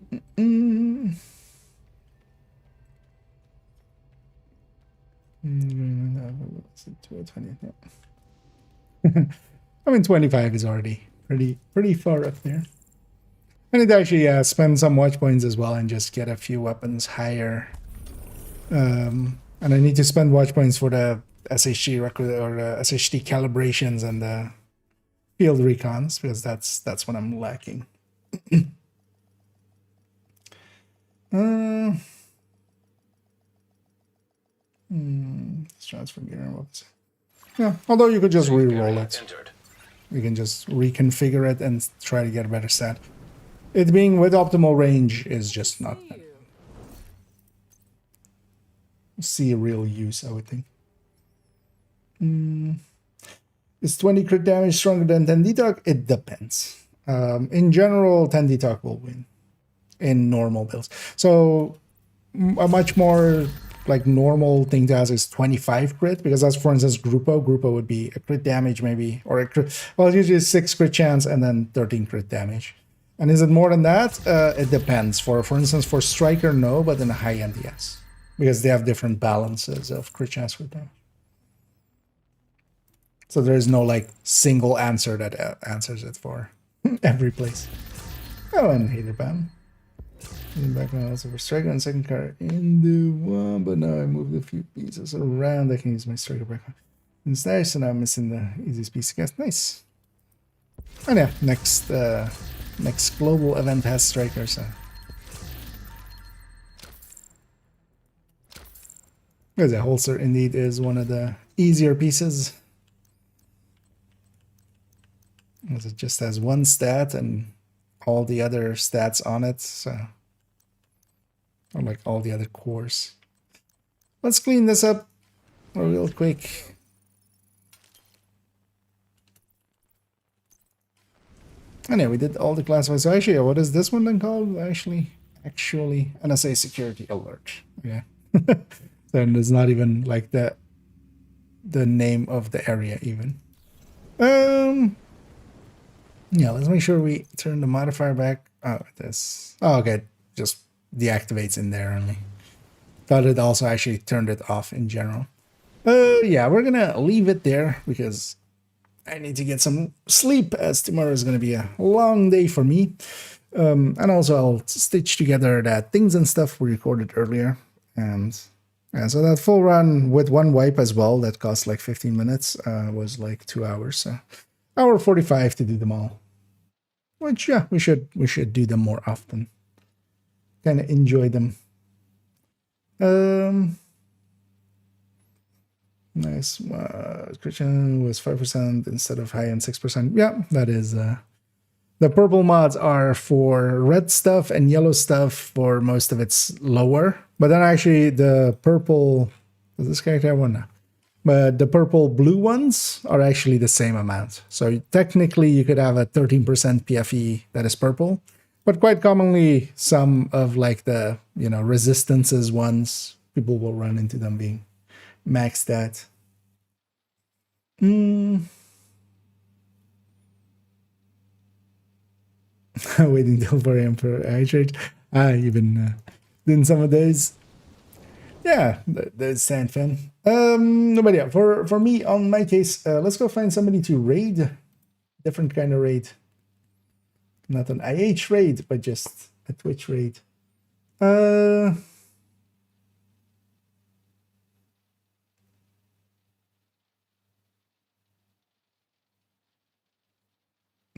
mean, 25 is already pretty far up there. I need to actually spend some watch points as well and just get a few weapons higher. And I need to spend watch points for the SHD SHD calibrations and the field recons, because that's what I'm lacking. Let's transfer gear and whoops. Yeah, although you could just re-roll it. You can just reconfigure it and try to get a better stat. It being with optimal range is just not good. See a real use, I would think. Is 20 crit damage stronger than 10 detox? It depends. In general, 10 detox will win in normal builds. So a much more like normal thing to ask is 25 crit, because that's, for instance, Grupo. Grupo would be a crit damage maybe, or a crit, well, usually 6 crit chance and then 13 crit damage. And is it more than that? It depends. For instance, for Striker, no, but in a high end, yes, because they have different balances of crit chance crit damage. So there is no like single answer that answers it for every place. Oh, and hater bam. Back when I was over striker and second card in the one, but now I moved a few pieces around. I can use my striker back instead, so now I'm missing the easiest piece to cast. Nice. And yeah, next global event has striker, so because the holster indeed is one of the easier pieces. Because it just has one stat and all the other stats on it, so, or like all the other cores. Let's clean this up real quick. And yeah, we did all the classifieds. So actually, what is this one then called? Actually, NSA security alert. Yeah. Then it's not even like the name of the area even. Yeah, let's make sure we turn the modifier back. Oh, this. Oh, okay. Just deactivates in there only. Thought it also actually turned it off in general. Yeah, we're gonna leave it there because I need to get some sleep, as tomorrow is gonna be a long day for me. And also I'll stitch together that things and stuff we recorded earlier. And so that full run with one wipe as well, that cost like 15 minutes, was like 2 hours. So hour 45 to do them all. which yeah, we should do them more often. Kind of enjoy them. Nice. Christian was 5% instead of high end 6%. Yeah, that is. The purple mods are for red stuff and yellow stuff. For most of it's lower, but then actually the purple. Does this character have one now? But the purple blue ones are actually the same amount. So technically you could have a 13% PFE that is purple, but quite commonly some of like the, you know, resistances ones, people will run into them being maxed out. Waiting till 4 a.m. for hydrate. You've been doing some of those. Yeah, there's Sand Fan. But yeah, for me, on my case, let's go find somebody to raid. Different kind of raid. Not an IH raid, but just a Twitch raid.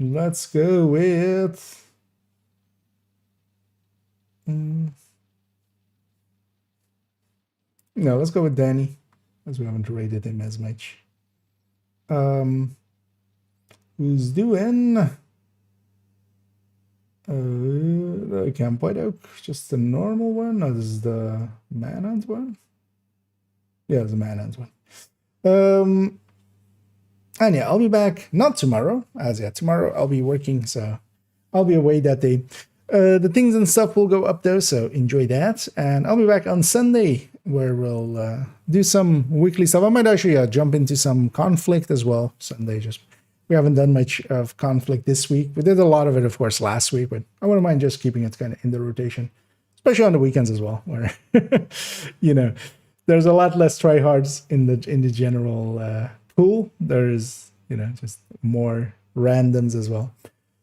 Let's go with... No, let's go with Danny, as we haven't rated him as much. Who's doing the Camp White Oak? Just the normal one? No, this is the Manhunt one? Yeah, it's the Manhunt one. And yeah, I'll be back, not tomorrow, as yeah, tomorrow I'll be working, so I'll be away that day. The things and stuff will go up there, so enjoy that. And I'll be back on Sunday, where we'll do some weekly stuff. I might actually jump into some conflict as well. Sunday, just we haven't done much of conflict this week. We did a lot of it, of course, last week, but I wouldn't mind just keeping it kind of in the rotation, especially on the weekends as well, where you know there's a lot less tryhards in the general pool. There's just more randoms as well.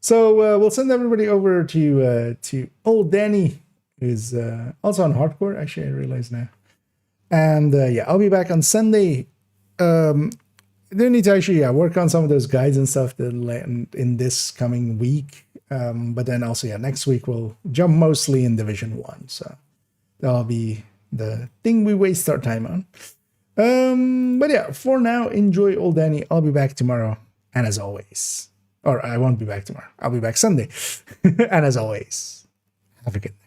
So we'll send everybody over to old Danny, who's also on hardcore. Actually, I realize now. And yeah, I'll be back on Sunday. I do need to actually work on some of those guides and stuff that in this coming week. But then also, yeah, next week we'll jump mostly in Division 1. So that'll be the thing we waste our time on. But yeah, for now, enjoy old Danny. I'll be back tomorrow. And as always, or I won't be back tomorrow. I'll be back Sunday. And as always, have a good night.